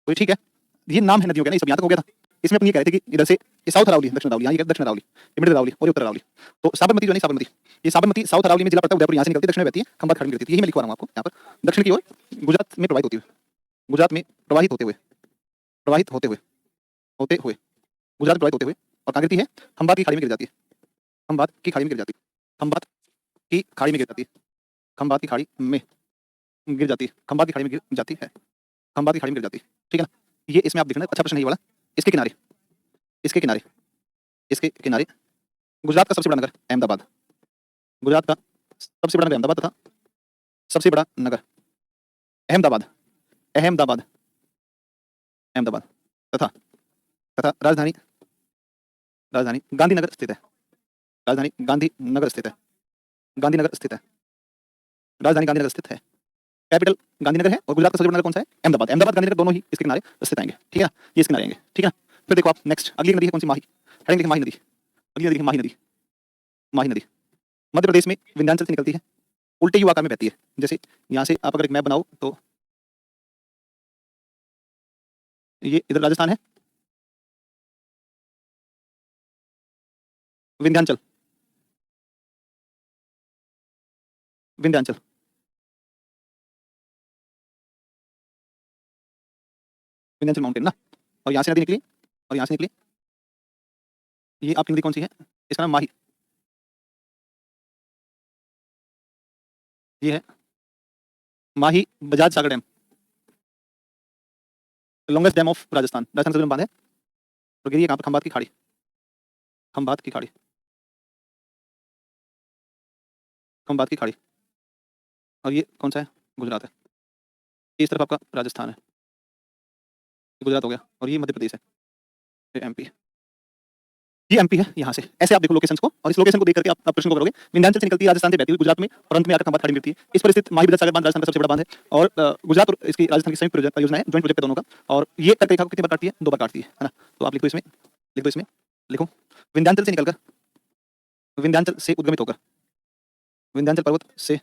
तो ठीक है, ये नाम है नदियों के ना, ये सब यहाँ तक हो गया था। इसमें अपन ये कह रहे थे कि इधर से ये साउथ अरावली, दक्षिण अरावली, यहाँ ये दक्षिण अरावली, ये मिडिल अरावली और ये उत्तर अरावली। तो साबरमती जो है, साबरमती, ये साबरमती साउथ अरावली में जिला पड़ता है, उदयपुर यहाँ से निकलती है, दक्षिण में बहती है, खंबात खड़ी में गिरती है, यही मैं लिखवा रहा हूँ आपको यहाँ पर, दक्षिण की ओर गुजरात में प्रवाहित होती हुई, गुजरात में प्रवाहित होते हुए, प्रवाहित होते हुए, होते हुए, गुजरात में प्रवाहित होते हुए, और कहाँ गिरती है, खंबात की खाड़ी में गिर जाती है, खंबात की खाड़ी में गिर जाती है, खंबात की खाड़ी में गिर जाती है, खंबात की खाड़ी में गिर जाती है, खंबात की खाड़ी में गिर जाती है, खंबात की खाड़ी में गिर जाती है, ठीक है ना। ये इसमें आप देखना, अच्छा प्रश्न है ये वाला। इसके किनारे, इसके किनारे, इसके किनारे गुजरात का सबसे बड़ा नगर अहमदाबाद, गुजरात का सबसे बड़ा नगर अहमदाबाद तथा सबसे बड़ा नगर अहमदाबाद, अहमदाबाद, अहमदाबाद तथा तथा राजधानी, राजधानी गांधीनगर स्थित है, राजधानी गांधीनगर स्थित है, गांधीनगर स्थित है, राजधानी गांधीनगर स्थित है, कैपिटल गांधीनगर है। और गुजरात का सबसे बड़ा नगर कौन सा है? अहमदाबाद। अहमदाबाद गांधीनगर दोनों ही इसके किनारे स्थित आएंगे, ठीक है ना। ये इसके किनारे आएंगे, ठीक है ना। फिर देखो आप नेक्स्ट अगली नदी है कौन सी? माही। हेडिंग देखिए माही नदी, अगली नदी है माही नदी, माही नदी मध्य प्रदेश में विंध्याचल से निकलती है, उल्टे यू आकार में बहती है। जैसे यहाँ से आप अगर एक मैप बनाओ तो ये इधर राजस्थान है, विंध्याचल, विंध्याचल, विंध्याचल माउंटेन ना। और यहाँ से नदी निकली, और यहाँ से निकली, ये आपकी नदी कौन सी है? इसका नाम माही, ये है Mahi Bajaj Sagar dam, longest dam of Rajasthan, Rajasthan का सबसे लंबा बांध है। और गिरी है कहाँ पर? खंबात की खाड़ी, खंबात की खाड़ी, खंबात की खाड़ी। और ये कौन सा है? गुजरात है। इस तरफ आपका राजस्थान है, ये गुजरात हो गया, और ये मध्य प्रदेश है, ये एमपी है, ये एमपी है। यहाँ से ऐसे आप देखो लोकेशंस को, और इस लोकेशन को देख करके आप प्रश्न को करोगे। विंध्याचल से निकलती है, राजस्थान से बहती हुई गुजरात में, और अंत में आकर खंबात खाड़ी मिलती है। इस पर स्थित माही बजाज सागर बांध राजस्थान का सबसे बड़ा बांध है, और गुजरात और इसकी राजस्थान की संयुक्त परियोजना है, ज्वाइंट प्रोजेक्ट है दोनों का। और ये कर्क रेखा को कितनी बार काटती है? 2 बार काटती है ना। तो आप लिखो इसमें, लिख दो इसमें, लिखो विंध्याचल से निकलकर, विंध्याचल से उद्गमित होकर, विंध्याचल पर्वत से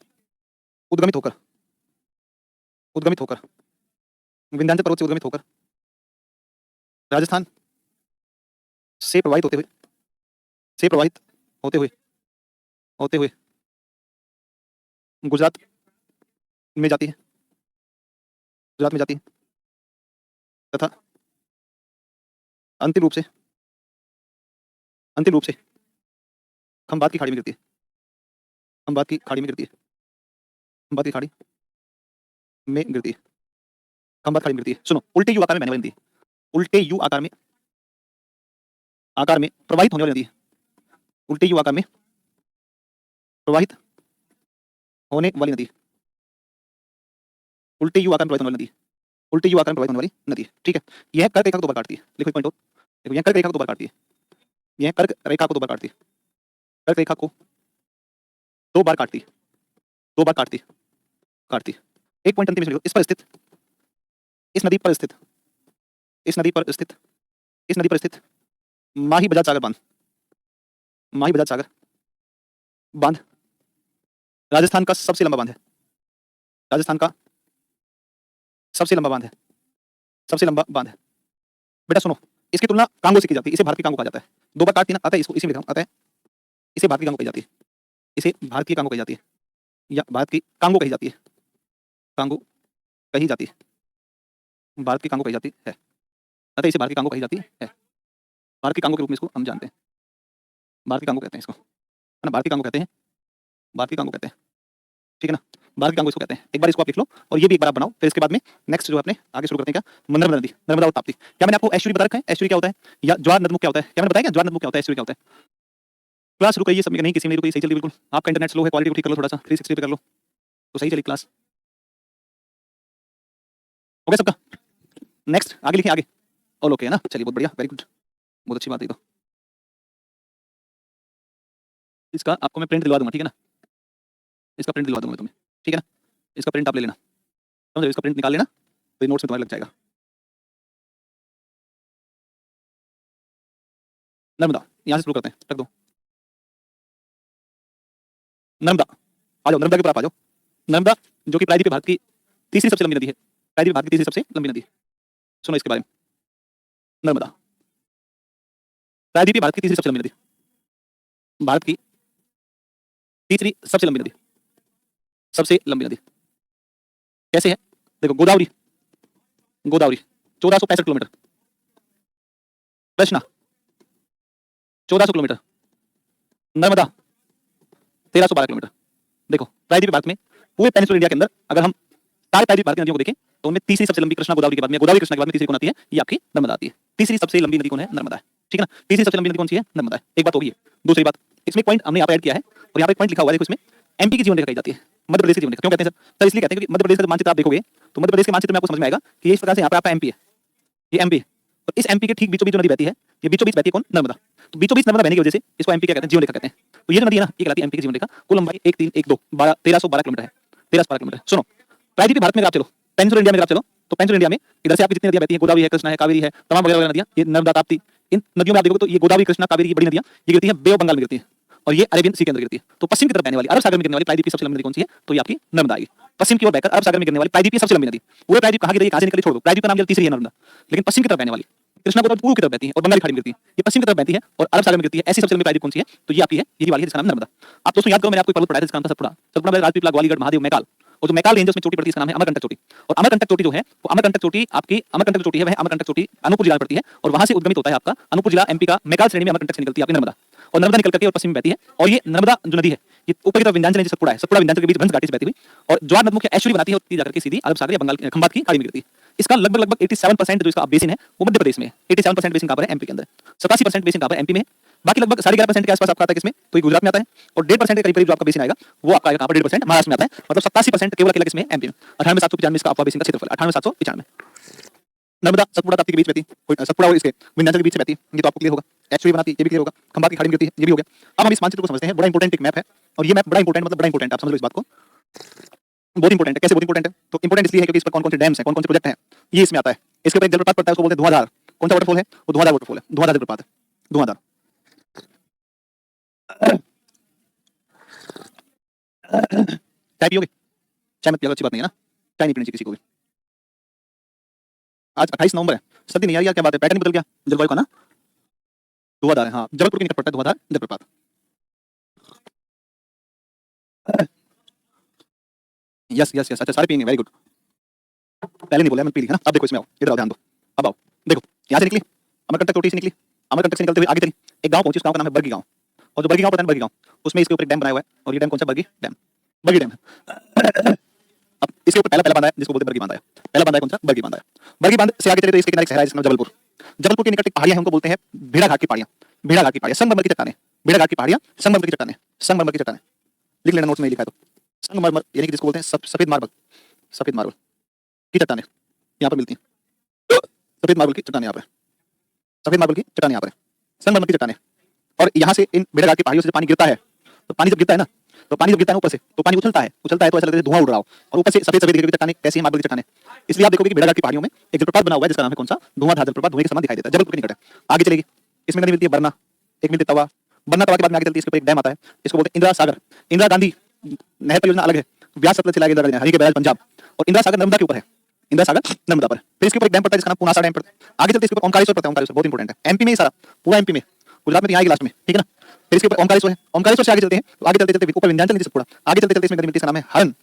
उद्गमित होकर, उद्गमित होकर, विंध्याचल पर्वत से उद्गमित होकर राजस्थान से प्रवाहित होते हुए, से प्रवाहित होते हुए, होते हुए गुजरात में जाती है, गुजरात में जाती है तथा अंतिम रूप से, अंतिम रूप से खंबात की खाड़ी में गिरती है, खंबात की खाड़ी में गिरती है, खंबात की खाड़ी में गिरती है, खंबात खाड़ी में गिरती है। सुनो, उल्टे यू आकार में बहने वाली नदी, उल्टे यू आकार में, आकार में प्रवाहित होने वाली नदी है, उल्टे यू आकार में प्रवाहित होने वाली नदी, उल्टे यू आकार में प्रवाहित होने वाली नदी, उल्टे यू आकार में प्रवाहित होने वाली नदी, ठीक है। यह कर्क रेखा को 2 बार काटती है, लिखो एक पॉइंट और, देखो यह कर्क रेखा को 2 बार काटती है, यह कर्क रेखा को 2 बार काटती है, कर्क रेखा को 2 बार काटती है, 2 बार काटती है, काटती है। एक पॉइंट अंतिम में लिखो, इस पर स्थित, इस नदी पर स्थित, इस नदी पर स्थित, इस नदी पर स्थित माही बजाज सागर बांध, माही बजाज सागर बांध राजस्थान का सबसे लंबा बांध है, राजस्थान का सबसे लंबा बांध है, सबसे लंबा बांध है। बेटा सुनो, इसकी तुलना कांगो से की जाती है, इसे भारत की कांगो कहा जाता है। 2 बार काटती है ना, आता है इसको, इसी में लिखा हूं, आता है, इसे भारत की कांगो कही जाती है, इसे भारत की कांगो कही जाती है, या भारत की कांगो कही जाती है, कांगो कही जाती है, भारत की कांगो कही जाती है, अतः इसे भारत की कांगो कही जाती है। भारत की कांगो के रूप में इसको हम जानते हैं, भारत की कांगो कहते हैं इसको, है ना, भारत की कांगो कहते हैं, भारत की कांगो कहते हैं, ठीक है ना, भारत की कांगो इसको कहते हैं। एक बार इसको आप लिख लो, और ये भी एक बार आप बनाओ, फिर इसके बाद में नेक्स्ट जो अपने आगे शुरू करते हैं क्या? नर्मदा नदी, नर्मदा और ताप्ती। क्या मैंने आपको एस्चुरी बता रखा है? एस्चुरी क्या होता है, या ज्वार नदमुख क्या होता है? क्या मैंने बताया क्या? ज्वार नदमुख क्या होता है, एस्चुरी क्या होता है? क्लास शुरू करिए, सब में नहीं किसी में नहीं रुकी, सही चल रही बिल्कुल। आपका इंटरनेट स्लो है, क्वालिटी को ठीक कर लो थोड़ा सा, 360 पे कर लो तो सही चली क्लास। हो गया सबका? नेक्स्ट आगे लिखिए, आगे ऑल ओके है ना, चलिए बहुत बढ़िया, वेरी गुड, बहुत अच्छी बात है। तो इसका आपको मैं प्रिंट दिलवा दूंगा, ठीक है ना, इसका प्रिंट दिलवा दूंगा मैं तुम्हें, ठीक है ना, इसका प्रिंट आप ले लेना, समझो, इसका प्रिंट निकाल लेना, तो ये नोट्स में तुम्हारे लग जाएगा। नर्मदा, यहाँ से शुरू करते हैं, रख दो नर्मदा, आ जाओ नर्मदा के ऊपर आ जाओ। नर्मदा जो कि प्रायद्वीपीय भारत की तीसरी सबसे लंबी नदी है, प्रायद्वीपीय भारत की तीसरी सबसे लंबी नदी है। सुनो इसके बारे में, नर्मदा प्रायद्वीपीय भारत की तीसरी सबसे लंबी नदी, भारत की तीसरी सबसे लंबी नदी, सबसे लंबी नदी कैसे है? देखो, Godavari, Godavari 1465 kilometre, Krishna 1400 kilometre, Narmada 1312 kilometre. देखो प्रायद्वीपीय भारत में पूरे पेनिनसुलर इंडिया के अंदर अगर हम सारे प्रायद्वीप भारत की नदियों को देखें तो उनमें तीसरी सबसे लंबी कृष्णा गोदावरी के बाद में, गोदावरी कृष्णा के बाद में तीसरी कौन आती है? ये आपकी नर्मदा आती है। तीसरी सबसे लंबी नदी कौन है? नर्मदा है, ठीक है ना। तीसरी सबसे लंबी नदी कौन सी है? नर्मदा है। एक बात होगी। दूसरी बात, इसमें पॉइंट हमने यहाँ पर ऐड किया है और यहाँ पर एक पॉइंट लिखा हुआ है, देखो इसमें एमपी की जीवन रेखा कही जाती है, मध्य प्रदेश की जीवन रेखा। क्यों कहते हैं सर? इसलिए कहते हैं क्योंकि मध्य प्रदेश का मानचित्र आप देखोगे तो मध्य प्रदेश के मानचित्र में आपको समझ में आएगा कि इस प्रकार से यहाँ पर आपका एमपी है, ये एमपी है, और इस एमपी के ठीक बीचों बीच जो नदी बहती है, ये बीचों बीच बहती है कौन? नर्मदा। तो बीचों बीच नर्मदा बहने की वजह से इसको एमपी क्या कहते हैं? जीवन रेखा कहते हैं। तो ये जो नदी है ना, ये कहलाती है एमपी की जीवन रेखा। कुल लंबाई 1312 किलोमीटर है, 1312 किलोमीटर। सुनो, प्रायद्वीप भारत में आप चलो, पेनिनसुलर इंडिया में आप चलो, तो पेनिनसुलर इंडिया में इधर से आपकी जितनी नदियां बहती हैं, गोदावरी है, कृष्णा है, कावेरी है, तमाम वगैरह वगैरह नदियां, ये नर्मदा, ताप्ती, इन नदियों में आप देखोगे तो ये गोदावरी, कृष्णा, कावेरी, ये बड़ी नदियां ये गिरती हैं बे ऑफ बंगाल में गिरती हैं, और ये अरेबियन सी के अंदर गिरती है। तो पश्चिम की तरफ बहने वाली, अरब सागर में गिरने वाली प्रायद्वीप की सबसे लंबी नदी कौन सी है? तो ये आपकी नर्मदा आएगी। पश्चिम की ओर बहकर अरब सागर में गिरने वाली प्रायद्वीप की सबसे लंबी नदी, पूरे प्रायद्वीप कहां गिरती है, कहां से निकली छोड़ दो, प्रायद्वीप का नाम तीसरी है नर्मदा, लेकिन पश्चिम की तरफ बहने वाली कृष्णा गोदावरी पूर्व की तरफ बहती है और बंगाल की खाड़ी में गिरती है, ये पश्चिम की तरफ बहती है और अरब सागर में गिरती है। ऐसी सबसे लंबी प्रायद्वीप कौन सी है? तो ये आपकी है, यही वाली है जिसका नाम नर्मदा। आप दोस्तों याद करो, मैंने आपको पर्वत पढ़ाया था जिसका नाम था सतपुड़ा। सतपुड़ा में राजपीपला, ग्वालियर, महादेव, मैकाल, और जो मैकाल रेंज उसमें चोटी पड़ती है इसका नाम है अमरकंटक चोटी। और अमरकंटक चोटी जो है वो अमरकंटक चोटी आपकी अमरकंटक चोटी है, वह अमरकंटक चोटी अनूपपुर जिला में पड़ती है और वहां से उद्गमित होता है आपका अनूपपुर जिला एमपी का मैकाल श्रेणी में अमरकंटक से निकलती है आपकी नर्मदा, और नर्मदा निकल करके और पश्चिम में बहती है। और ये नर्मदा जो नदी है ये ऊपर की तरफ विंध्याचल है, सतपुड़ा है, सतपुड़ा विंध्याचल के बीच भ्रंश घाटी से बहती हुई और ज्वार नद मुख्य ऐश्वर्य बनाती है और जाकर के सीधी अरब सागर या बंगाल खंबात की खाड़ी में गिरती है। इसका लगभग 87% जो इसका बेसिन है वो मध्य प्रदेश में है। 87% बेसिन कहां पर है? एमपी के अंदर। 87% बेसिन कहां पर है? एमपी में। बाकी लगभग 11.5% के आसपास आपका आता है किसमें? तो ये गुजरात में आता है, और 1.5% के करीब जो आपका बेसिन आएगा वो आपका आएगा कहां पर? 1.5% महाराष्ट्र में आता है। मतलब 87% केवल अकेला किसमें? एमपी में। 98,795 इसका आपका बेसिन का क्षेत्रफल, 98,795। नर्मदा सतपुड़ा ताप्ती के बीच बहती है, सतपुड़ा और इसके विंध्याचल के बीच से बहती है, ये तो आपको क्लियर होगा। एचवी बनाती है, ये भी क्लियर होगा। खंबात की खाड़ी में गिरती है, ये भी हो गया। अब हम इस मानचित्र को समझते हैं। बड़ा इंपॉर्टेंट एक मैप है और ये मैप बड़ा इंपॉर्टेंट, मतलब बड़ा इंपॉर्टेंट, आप समझ लो इस बात को, बहुत इंपॉर्टेंट है। कैसे बहुत इंपॉर्टेंट है? तो इंपॉर्टेंट इसलिए है क्योंकि इस पर कौन-कौन से डैम्स हैं, कौन-कौन से प्रोजेक्ट हैं, ये इसमें आता है। इसके ऊपर एक जलप्रपात पड़ता है, उसको बोलते हैं धुआंधार। कौन सा वाटरफॉल है? वो धुआंधार वाटरफॉल है, धुआंधार जलप्रपात है, धुआंधार। चाय पियोगे? चाय मत पियो, अच्छी बात नहीं है ना, चाय नहीं पीनी चाहिए किसी को भी। आज 28 नवंबर है, सर्दी नहीं आ रही यार, क्या बात है, पैटर्न बदल गया जलवायु का ना। धुआंधार है, हाँ, जबलपुर के निकट पड़ता है धुआंधार जलप्रपात। यस यस यस, अच्छा सारे पिएंगे, वेरी गुड। पहले नहीं बोला, मैं पी ली है ना। अब देखो इसमें आओ, इधर आओ, ध्यान दो। अब आओ, देखो यहाँ से निकली अमरकंटक चोटी से निकली, अमरकंटक से निकलते हुए आगे चली, एक गांव पहुंची, उस गांव का नाम है बरगी गांव। और जो बरगी गांव पता है, बरगी गांव, उसमें इसके ऊपर एक डैम बनाया हुआ है, और ये डैम कौन सा? बरगी डैम, बरगी डैम है। अब इसके ऊपर पहला बांध है जिसको बोलते हैं बरगी बांध है। पहला बांध है कौन सा? बरगी बांध है। बरगी बांध से आगे चले तो इसके किनारे एक शहर है जिसका नाम जबलपुर। जबलपुर के निकट एक पहाड़ियां हैं, उनको बोलते हैं भेड़ा घाट की पहाड़ियां, भेड़ा घाट की पहाड़ियां, संगमरमर की चट्टानें, भेड़ा घाट की पहाड़ियां, संगमरमर की चट्टानें, संगमरमर की चट्टानें, लिख लेना नोट्स में लिखा है तो। संगमरमर यानी कि जिसको बोलते हैं सफेद मार्बल, सफेद मार्बल की चट्टानें यहाँ पर मिलती हैं। सफेद मार्बल की चट्टानें यहाँ पर, सफेद मार्बल की चट्टानें यहाँ पर, संगमरमर की चट्टानें। और यहाँ से इन भेड़ाघाट की पहाड़ियों से पानी गिरता है, तो पानी जब गिरता है ना, तो पानी जब गिरता है ऊपर से, तो पानी उछलता है तो ऐसा लगता है धुआं उड़ रहा हो, और ऊपर से सफेद सफेद की चट्टानें, कैसी मार्बल की चट्टानें। इसलिए आप देखोगे कि भेड़ाघाट की पहाड़ियों में एक जलप्रपात बना हुआ है जिसका नाम है कौन सा? धुआंधार जलप्रपात, धुएं के समान दिखाई देता है, जबलपुर के निकट है। आगे चलेगी, इसमें नदी मिलती है बरना, एक मिलती है तवा, बरना तवा के बाद में आगे चलती है, इसके ऊपर एक डैम आता है, इसको बोलते हैं इंदिरा सागर। इंदिरा गांधी नहर परियोजना अलग है, व्यास सतलज से लागे हरी के बैराज पंजाब, और इंदिरा सागर नर्मदा के ऊपर है, इंदिरा सागर नर्मदा पर। फिर इसके ऊपर एक डैम पड़ता है जिसका नाम पुनासा डैम पड़ता है। आगे चलते इसके ऊपर ओमकारेश्वर पड़ता है, ओमकारेश्वर बहुत इंपॉर्टेंट है, एमपी में ही सारा, पूरा एमपी में, गुजरात में तो यहाँ आएगी लास्ट में, ठीक है ना। फिर इसके ऊपर ओमकारेश्वर है, ओमकारेश्वर से आगे चलते हैं, तो आगे चलते चलते ऊपर विंध्याचल नीचे सतपुड़ा, आगे चलते चलते इसमें नदी मिलती है, इसका नाम है हरन।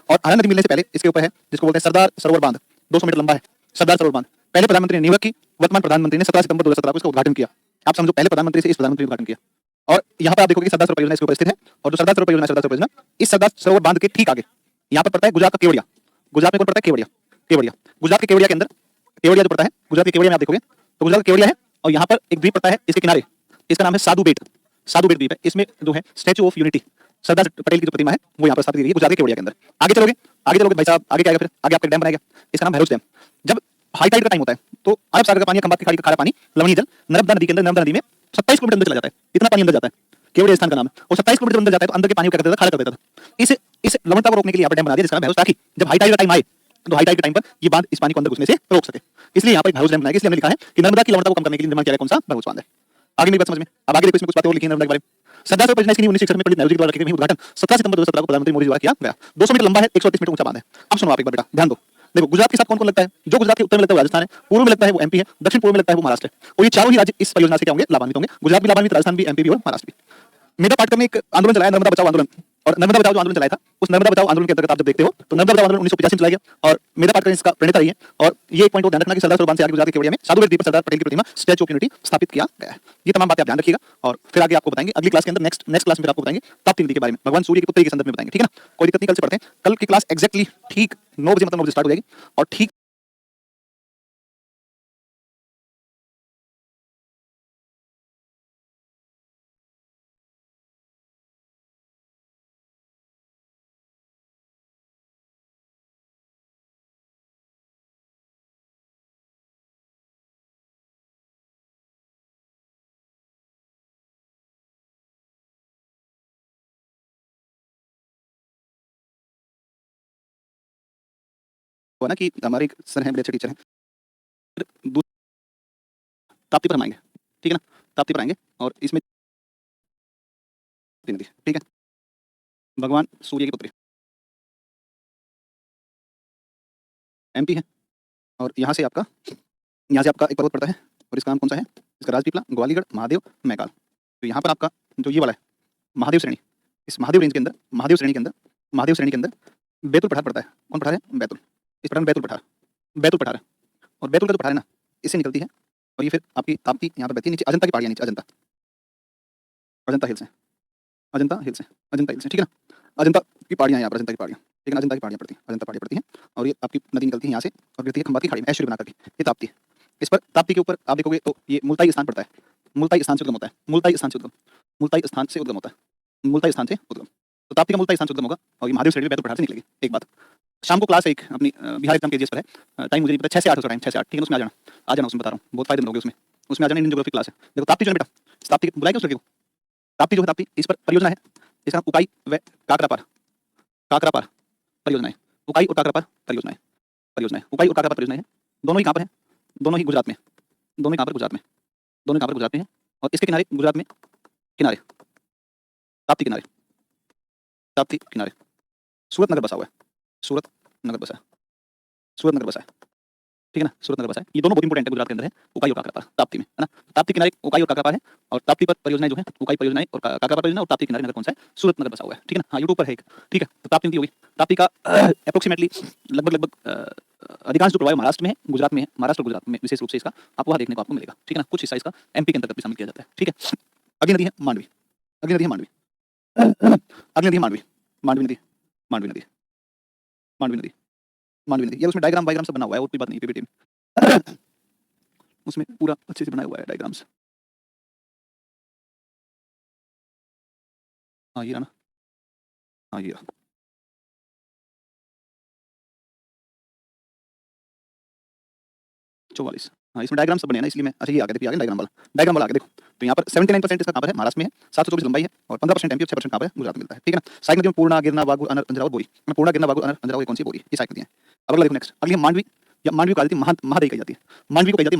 और हरन नदी मिलने से पहले इसके ऊपर है जिसको बोलते हैं सरदार सरोवर बांध, 200 मीटर लंबा है सरदार सरोवर बांध। पहले प्रधानमंत्री ने नियुक्त की, वर्तमान प्रधानमंत्री ने 17 सितंबर 2017 को इसका उद्घाटन किया। आप समझो, पहले प्रधानमंत्री से इस प्रधानमंत्री ने उद्घाटन किया। और यहाँ पर आप देखोगे सरदार सरोवर परियोजना इसके ऊपर स्थित है, और जो सरदार सरोवर परियोजना, सरदार सरोवर परियोजना इस सरदार सरोवर बांध के ठीक आगे यहाँ पर पड़ता है गुजरात का केवड़िया। गुजरात में कौन पड़ता है? केवड़िया, केवड़िया। गुजरात के केवड़िया के अंदर, केवड़िया जो पड़ता है गुजरात के केवड़िया में आप देखोगे तो गुजरात केवड़िया है, और यहाँ पर एक द्वीप पड़ता है इसके किनारे, इसका नाम है साधु बेट, साधु बेट द्वीप है। इसमें जो है statue of unity, Sardar Patel की जो प्रतिमा है वो यहाँ पर स्थापित की गई है गुजरात के केवड़िया के अंदर। आगे चलोगे भाई साहब, आगे क्या आएगा? फिर आगे आपका डैम बनाएगा, इसका नाम भैरोज डैम। जब हाई टाइड का टाइम होता है तो अरब सागर का पानी, खंबात की खाड़ी का खारा पानी, लवणीय जल नर्मदा नदी के अंदर, नर्मदा नदी में 27 किलोमीटर अंदर चला जाता है, इतना पानी अंदर जाता है, केवड़िया स्थान का नाम है। और 27 किलोमीटर अंदर जाता है तो अंदर के पानी को क्या करता था? खारा कर देता था। इस लवणता को रोकने के लिए यहाँ पर डैम बना दिया जिसका नाम भैरोज, ताकि जब हाई टाइड का टाइम आए तो हाई टाइड के टाइम पर ये बांध इस पानी को अंदर घुसने से रोक सके। इसलिए यहाँ पर भैरोज डैम बनाया। इसलिए हमने लिखा है कि नर्मदा की लवणता को कम करने के लिए निर्माण किया गया कौन सा? भैरोज बांध है। आगे मेरी बात समझ में, अब आगे देखो इसमें कुछ बातें और लिखी हैं नर्मदा के बारे में। सरदार सरोवर परियोजना की 1966 में पंडित नेहरू जी द्वारा की गई उद्घाटन 17 सितंबर 2017 को प्रधानमंत्री मोदी द्वारा किया गया। 200 मीटर लंबा है, 138 मीटर ऊंचा बांध है। अब सुनो आप एक बार बेटा, ध्यान दो। देखो गुजरात के साथ कौन कौन लगता है? जो गुजरात के उत्तर में लगता है वो राजस्थान है, पूर्व में लगता है वो एमपी है, दक्षिण पूर्व में लगता है वो महाराष्ट्र है। और ये चारों ही राज्य इस परियोजना से क्या होंगे? लाभान्वित होंगे। गुजरात भी लाभान्वित, राजस्थान भी, एमपी भी और महाराष्ट्र भी। मेधा पाटकर ने एक आंदोलन चलाया, नर्मदा बचाओ आंदोलन। और नर्मदा बचाओ जो आंदोलन चलाया था, उस नर्मदा बचाओ आंदोलन के अंतर्गत आप जब देखते हो तो नर्मदा बचाओ आंदोलन 1985 में चलाया गया और मेधा पाटकर इसका प्रणेता रही है। और ये एक पॉइंट को ध्यान रखना कि सरदार सरोवर बांध से आगे गुजरात के केवड़िया में साधु द्वीप पर सरदार पटेल की प्रतिमा स्टैच्यू ऑफ यूनिटी स्थापित किया गया है। ये तमाम बातें आप ध्यान रखिएगा और फिर आगे आपको बताएंगे अगली क्लास के अंदर, नेक्स्ट क्लास में फिर आपको बताएंगे ताप्ती नदी के बारे में, भगवान सूर्य की पुत्री के संदर्भ में बताएंगे, ठीक है ना। कोई दिक्कत नहीं, कल से पढ़ते हैं। कल की क्लास एक्जैक्टली ठीक 9 बजे, मतलब 9 बजे स्टार्ट हो जाएगी और ठीक हुआ ना कि हमारे एक सर हैं, बड़े अच्छे टीचर हैं, फिर ताप्ती पर हम आएंगे, ठीक है ना। ताप्ती पर आएंगे और इसमें नदी, ठीक है, भगवान सूर्य की पुत्री एमपी है और यहाँ से आपका एक पर्वत पड़ता है और इसका नाम कौन सा है, इसका राजपीपला, ग्वालियर, महादेव, मैकाल। तो यहाँ पर आपका जो ये वाला है महादेव श्रेणी, इस महादेव रेंज के अंदर, महादेव श्रेणी के अंदर बैतुल पठार पड़ता है। कौन पठार है? बैतुल। इस पठार में बैतुल पठार है और बैतुल का जो पठार है ना, इससे निकलती है और ये फिर आपकी ताप्ती यहाँ पर बहती है नीचे अजंता की पहाड़ियाँ, नीचे अजंता हिल्स हैं, ठीक है ना। अजंता की पहाड़ियाँ हैं यहाँ पर, अजंता की पहाड़ियाँ, ठीक है, अजंता की पहाड़ियाँ पड़ती हैं और ये आपकी नदी निकलती है यहाँ से और गिरती है खंबात की खाड़ी में, ऐश्वर्य बना करके। ये ताप्ती है। इस पर ताप्ती के ऊपर आप देखोगे तो ये मुल्ताई स्थान पड़ता है, मुल्ताई स्थान से उद्गम होता है, मुल्ताई स्थान से उद्गम। तो ताप्ती का मुल्ताई स्थान से उद्गम होगा और ये महादेव श्रेणी में बैतुल पठार से निकलेगी। एक बात, शाम को क्लास एक अपनी बिहार एग्जाम के जीएस पर है, टाइम मुझे नहीं पता, 6 से 8 टाइम, 6 से 8, ठीक है, उसमें आ जाना, उसमें बता रहा हूँ, बहुत फायदे मिलोगे उसमें आ जाना। इंडियन ज्योग्राफी क्लास है। देखो ताप्ती जो है बेटा, ताप्ती बुलाएगा उस लड़के को, ताप्ती जो है, ताप्ती इस पर परियोजना है, इसका नाम उकाई व काकरापार परियोजना है। उकाई और काकरापार परियोजना है, उकाई और काकरापार परियोजना है। दोनों ही कहाँ पर है? दोनों ही गुजरात में, दोनों ही कहाँ पर? गुजरात में है और इसके किनारे, गुजरात में किनारे, ताप्ती किनारे सूरत नगर बसा हुआ है, सूरत नगर बसा है, ठीक है ना, सूरत नगर बसा है। ये दोनों बहुत इंपॉर्टेंट है, गुजरात के अंदर है, उकाई और काकरापार, ताप्ती में, है ना। ताप्ती किनारे उकाई और काकरापार है और ताप्ती पर परियोजनाएं जो है, उकाई परियोजनाएं और काकरापार परियोजना, और ताप्ती किनारे नगर कौन सा है? सूरत नगर बसा हुआ है, ठीक है ना। हाँ, यूट्यूब पर है एक, ठीक है। तो ताप्ती नदी होगी, ताप्ती का अप्रोक्सीमेटली लगभग अधिकांश जो प्रवाह महाराष्ट्र में है, गुजरात में है, महाराष्ट्र और गुजरात में विशेष रूप से इसका आपको वहाँ देखने को आपको मिलेगा, ठीक है ना। कुछ हिस्सा इसका एमपी के अंतर्गत भी शामिल किया जाता है, ठीक है। अगली नदी है मांडवी, मांडवी नदी। यार उसमें डायग्राम वायग्राम सब बना हुआ है और कोई बात नहीं पीपीटी में उसमें पूरा अच्छे से बनाया हुआ है डायग्राम्स। हाँ ये रहा ना, हाँ ये रहा, चौवालीस। हाँ इसमें डायग्राम सब बने हैं ना, इसलिए मैं, अच्छा ये आ गया डायग्राम वाला आ गया। देखो तो यहाँ पर 79% इसका कहाँ पर है? महाराष्ट्र में है, 724 लंबाई है और 15% एमपी और 6% कहाँ पर है? गुजरात में मिलता है, ठीक है ना। साइक नदियों में पूर्णा, गिरना, वागू, अनर, अंजरा और बोरी। पूर्णा, गिरना, वागू, अनर, अंजरा और कौन सी? बोरी। ये साइक नदियाँ हैं। अब अगला देखो नेक्स्ट, अगली है मांडवी, या मांडवी को कही जाती है महादेवी कही जाती है, मांडवी को कही जाती है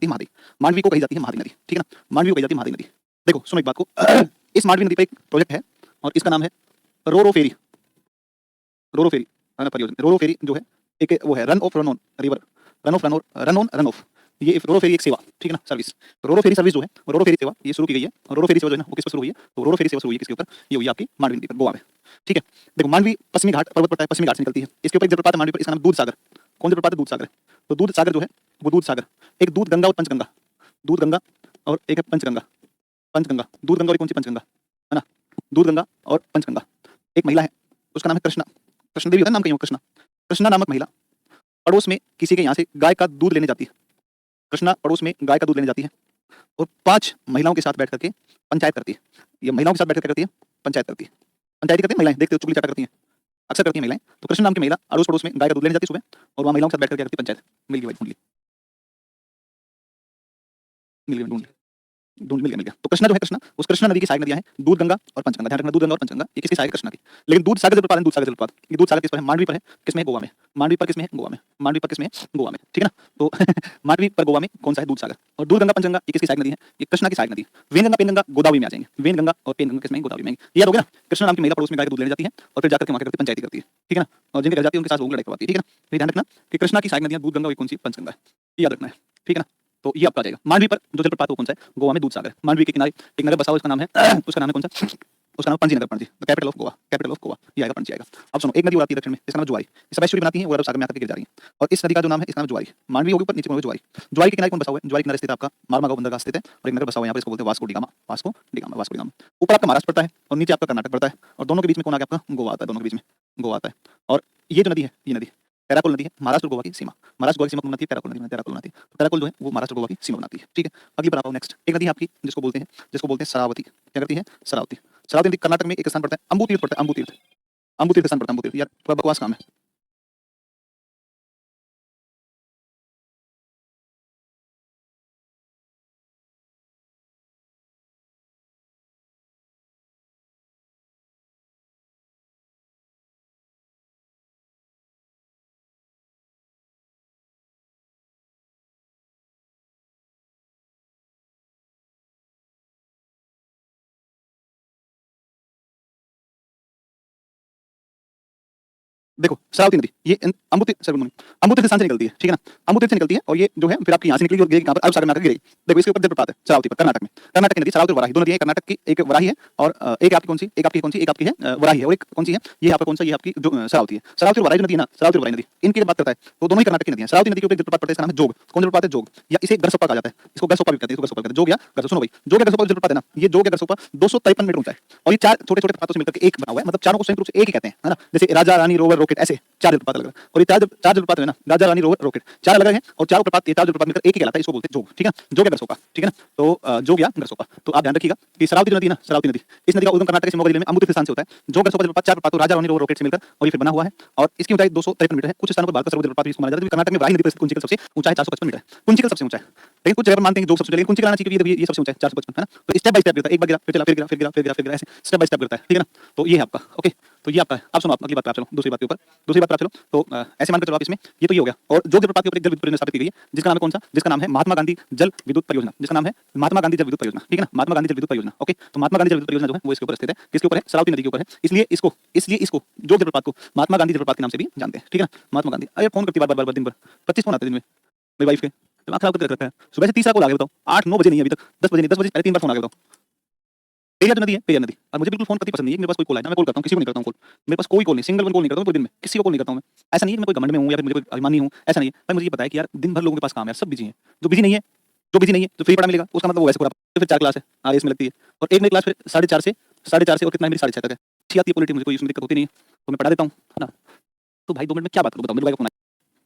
महादेवी, मांडवी को कही जाती है महादेवी नदी, ठीक है ना। मांडवी को कही जाती है महादेवी नदी। देखो सुनो एक बात को, इस मांडवी नदी पर एक प्रोजेक्ट है और इसका नाम है रोरो फेरी रोरो फेरी जो है एक वो है, run of run on river, run of ये रोरो फेरी एक सेवा, ठीक है ना, सर्विस। रोरो फेरी सर्विस जो है, रोरो फेरी सेवा ये शुरू की गई है और रोरो फेरी सेवा जो है ना वो किस पर शुरू हुई है? तो रोरो फेरी सेवा शुरू हुई है किसके ऊपर? ये हुई आपकी मांडवी नदी पर, गोवा में, ठीक है। देखो मांडवी पश्चिमी घाट पर्वत पड़ता है, पश्चिमी घाट से निकलती है, इसके ऊपर एक जलप्रपात है मांडवी पर, इसका नाम दूध सागर। कौन जलप्रपात है? दूध सागर। तो दूध सागर जो है वो दूध सागर, एक दूध गंगा और पंचगंगा, दूध गंगा और एक है पंचगंगा, दूध गंगा और कौन सी? पंचगंगा, है ना, दूध गंगा और पंचगंगा। एक महिला है उसका नाम है कृष्णा देवी होता है नाम, कहीं कृष्णा नामक महिला पड़ोस में किसी के यहाँ से गाय का दूध लेने जाती है, कृष्णा पड़ोस में गाय का दूध लेने जाती है और 5 महिलाओं के साथ बैठ करके पंचायत करती है। ये महिलाओं के साथ बैठ कर करती है, पंचायत करती है, पंचायती करती है महिलाएं, देखते हो चुगली चाटा करती हैं, अक्सर करती हैं महिलाएं। तो कृष्ण नाम की महिला अड़ोस पड़ोस में गाय का दूध लेने जाती है सुबह और वहाँ महिलाओं के साथ बैठ कर क्या करती है? पंचायत। मिल गई भाई, ढूंढ मिल गया। तो कृष्णा जो है, कृष्णा उस कृष्णा नदी की सहायक नदियां हैं दूध गंगा और पंचगंगा। ध्यान रखना, दूध गंगा और पंचगंगा ये किसकी सहायक? कृष्णा की। लेकिन दूध सागर जलप्रपात, ये दूध सागर किस पर है? मांडवी पर है। किसमें है? गोवा में। मांडवी पर किसमें है? गोवा में। मांडवी पर किसमें है? गोवा में, ठीक है ना। तो मांडवी पर गोवा में कौन सा है? दूध सागर। और दूध गंगा पंचगंगा ये किसकी सहायक नदी है? ये कृष्णा की सहायक नदी। वेनगंगा पेनगंगा गोदावरी में आ जाएंगे, वेनगंगा और पेनगंगा किसमें? गोदावरी में। याद हो गया ना। कृष्णा नाम की महिला पड़ोस में गाय का दूध लेने जाती है और फिर जाकर के वहां करती पंचायती करती है, ठीक है ना। और जिनके घर जाती है उनके साथ वो लड़ाई करवाती है, ठीक है ना। तो ध्यान रखना कि कृष्णा की सहायक नदियां दूध गंगा और कौन सी? पंचगंगा है, याद रखना है, ठीक है ना। तो ये आपका आ जाएगा। मांडवी पर जो जलप्रपात वो कौन सा है? गोवा में दूध सागर। मांडवी के किनारे एक नगर बसा हुआ, उसका नाम है उसका नाम है कौन सा? उसका नाम Panaji Nagar, Panaji, the capital of Goa, capital of Goa, ये आएगा, पणजी आएगा। अब सुनो, एक नदी और आती है दक्षिण में, जिसका नाम जुआरी, ये सब एस्चुरी बनाती है, वो अरब सागर में आकर के गिर जा रही है। और इस नदी का जो नाम है, इसका नाम जुआरी, मांडवी होगी ऊपर, नीचे होगी जुआरी। जुआरी के किनारे कौन बसा हुआ है? जुआरी के किनारे स्थित आपका मारमागांव बंदरगाह स्थित है, और एक नगर बसा हुआ है यहाँ पे, इसको बोलते हैं Vasco D gamma, Vasco D gamma, Vasco D gamma. ऊपर आपका महाराष्ट्र पड़ता है और नीचे आपका कर्नाटक पड़ता है, और दोनों के बीच में कौन आ गया? आपका गोवा आता है, दोनों के बीच में गोवा आता है। और ये जो नदी है, ये नदी कैराकोल नदी है, महाराष्ट्र गोवा की सीमा, महाराष्ट्र गोवा की सीमा कौन बनाती है? कैराकोल नदी बनाती है, कैराकोल बनाती है। तो कैराकोल जो है वो महाराष्ट्र गोवा की सीमा बनाती है, ठीक है। अगली बार आप नेक्स्ट एक नदी है आपकी, जिसको बोलते हैं शरावती। क्या करती है? शरावती। शरावती नदी कर्नाटक में एक स्थान पड़ता है, अम्बू तीर्थ पड़ता है, अम्बू तीर्थ, अम्बू तीर्थ स्थान पड़ता है, अम्बू तीर्थ। यार थोड़ा बकवास काम है। देखो शरावती नदी ये अम्बू तीर्थ स्थान से निकलती है, ठीक है ना, अम्बू तीर्थ से निकलती है, और ये जो है फिर आपकी यहाँ से निकली और गिरी कहाँ पर? अरब सागर में आकर गिरी। देखो इसके ऊपर जलप्रपात है शरावती पर, कर्नाटक में, कर्नाटक की नदी शरावती और वराही, दो नदी है कर्नाटक की, एक वराही है और एक आपकी कौन सी, एक आपकी कौन सी, एक आपकी है वराही है, और एक कौन सी है? ये आपका कौन सा? ये आपकी जो शरावती है। शरावती और वराही जो नदी है ना, शरावती और वराही नदी, इनकी जब बात करता है तो दोनों ही कर्नाटक की नदी है। शरावती नदी के ऊपर जलप्रपात पड़ता है, इसका नाम है जोग। कौन जलप्रपात है? जोग, या इसे गरसोप्पा कहा जाता है, इसको गरसोप्पा भी कहते हैं, इसको गरसोप्पा कहते हैं, जोग या गरसोप्पा। सुनो भाई, जोग या गरसोप्पा जलप्रपात है ना, ये जोग या गरसोप्पा 253 मीटर ऊंचा है, और ये चार छोटे छोटे प्रपातों से मिलकर के एक बना हुआ है, मतलब चारों को संयुक्त रूप से एक ही कहते हैं, है ना। जैसे राजा रानी रोवर रॉकेट, ऐसे चार जलप्रपात अलग अलग, और ये चार जलप्रपात है ना, राजा रानी रोवर रॉकेट, चार अलग हैं, और चारों प्रपात, ये चार जलप्रपात मिलकर एक ही कहलाता है, इसको बोलते हैं जोग, ठीक है ना, जोग या गरसोप्पा, ठीक है ना। तो जोग या गरसोप्पा, तो आप ध्यान रखिएगा कि शरावती जो नदी है ना, शरावती नदी, इस नदी का उद्गम कर्नाटक के शिवमोगा जिले में अम्बुतीर्थ स्थान से होता है। जोग गरसोप्पा जलप्रपात चार प्रपातों राजा रानी रोवर रॉकेट से मिलकर और ये फिर बना हुआ है, और इसकी ऊंचाई 253 मीटर है। कुछ स्थानों पर भारत का सर्वोच्च जलप्रपात भी इसको माना जाता है, कर्नाटक में वराही नदी पर स्थित कुंचिकल सबसे ऊंचा है, 455 मीटर है, कुंचिकल सबसे ऊंचा है। लेकिन कुछ जगह पर मानते हैं कि जोग सबसे ऊंचा है, लेकिन कुंचिकल आना चाहिए क्योंकि ये सबसे ऊंचा है, 455, है ना। तो स्टेप बाय स्टेप गिरता है, एक बार गिरा फिर चला, फिर गिरा, फिर गिरा, फिर गिरा, फिर गिरा, ऐसे स्टेप बाय स्टेप गिरता है, ठीक है ना। तो ये है आपका, ओके। तो ये आपका है। अब सुनो, आप अगली बात पे आप चलो, दूसरी बात के ऊपर, दूसरी बात पे आप चलो। तो ऐसे मानकर चलो आप इसमें, ये तो ये हो गया। और जोग जलप्रपात के ऊपर एक जल विद्युत परियोजना स्थापित की गई है, जिसका नाम है कौन सा? जिसका नाम है महात्मा गांधी जल विद्युत परियोजना, जिसका नाम है महात्मा गांधी जल विद्युत परियोजना, ठीक है ना, महात्मा गांधी जल विद्युत परियोजना, ओके। तो महात्मा गांधी जल विद्युत परियोजना जो है वो इसके ऊपर स्थित है, किसके ऊपर है? शरावती नदी के ऊपर है, इसलिए इसको जोग जलप्रपात को महात्मा गांधी जलप्रपात के नाम से भी जानते हैं, ठीक है ना, महात्मा गांधी। अरे फोन करती बार बार दिन भर, 25 फोन आते हैं दिन में मेरी वाइफ के, दिमाग खराब करके रखा है। सुबह से तीसरा कॉल आ गया, बताओ 8-9 बजे नहीं है अभी तक, 10 बजे नहीं, 10 बजे पहले 3 बार फोन आ गया, बताओ। पेरियार जो नदी है, पेरियार नदी, और मुझे बिल्कुल फोन करती पसंद नहीं है, मेरे पास कोई कॉल आए ना मैं कॉल करता हूँ, किसी को नहीं करता हूँ कॉल, मेरे पास कोई कॉल नहीं, सिंगल वन कॉल नहीं करता हूँ पूरे दिन में, किसी को कॉल नहीं करता हूँ मैं। ऐसा नहीं है कि मैं कोई घमंड में हूँ या फिर मुझे कोई अभिमानी हूँ, ऐसा नहीं है भाई। मुझे ये पता है कि यार दिन भर लोगों के पास काम है, सब बिजी हैं। जो बिजी नहीं है, जो बिजी नहीं है तो फ्री पढ़ा मिलेगा, उसका मतलब वो वैसे पूरा, तो फिर 4 क्लास है आरएस में लगती है, और एक मेरी क्लास फिर 4:30 से, 4:30 और कितना है मेरी 6:30 तक है, अच्छी आती है पॉलिटी, मुझे कोई उसमें दिक्कत होती नहीं है, तो मैं पढ़ा देता हूँ, है ना। तो भाई 2 मिनट में क्या बात करूँ बताओ, मेरे भाई का फोन आया,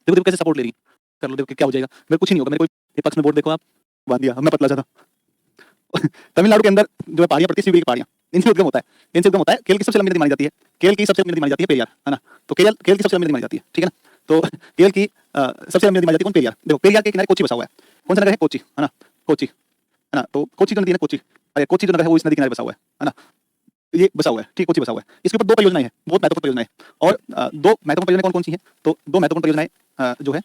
देखो देखो कैसे सपोर्ट ले रही है, कर लो, देखो क्या हो जाएगा, मेरे कुछ नहीं होगा, मेरे कोई पक्ष में वोट देखो आप, बांध दिया, मैं पतला सा था। तमिलनाडु के अंदर जो है पहाड़ियां पड़ती है, शिवगिरी की पहाड़ियां, इनसे उद्गम होता है, इनसे उद्गम होता है। केरल की सबसे लंबी नदी मानी जाती है, केरल की सबसे लंबी नदी मानी जाती है पेरियार, है ना। तो केरल की सबसे लंबी नदी मानी जाती है, ठीक है ना। तो केरल की सबसे लंबी नदी मानी जाती है कौन? पेरियार। देखो पेरियार के किनारे कोची बसा हुआ है, कौन सा नगर है? कोची, है ना, कोची, है ना। तो कोची जो नदी है ना, कोची, अरे कोची जो नगर है वो इस नदी किनारे बसा हुआ है ना, ये बसा हुआ है, ठीक, कोची बसा हुआ है। इसके ऊपर 2 परियोजनाएं हैं, बहुत महत्वपूर्ण परियोजनाएं, और 2 महत्वपूर्ण परियोजनाएं कौन कौन सी हैं? तो 2 महत्वपूर्ण परियोजनाएं जो है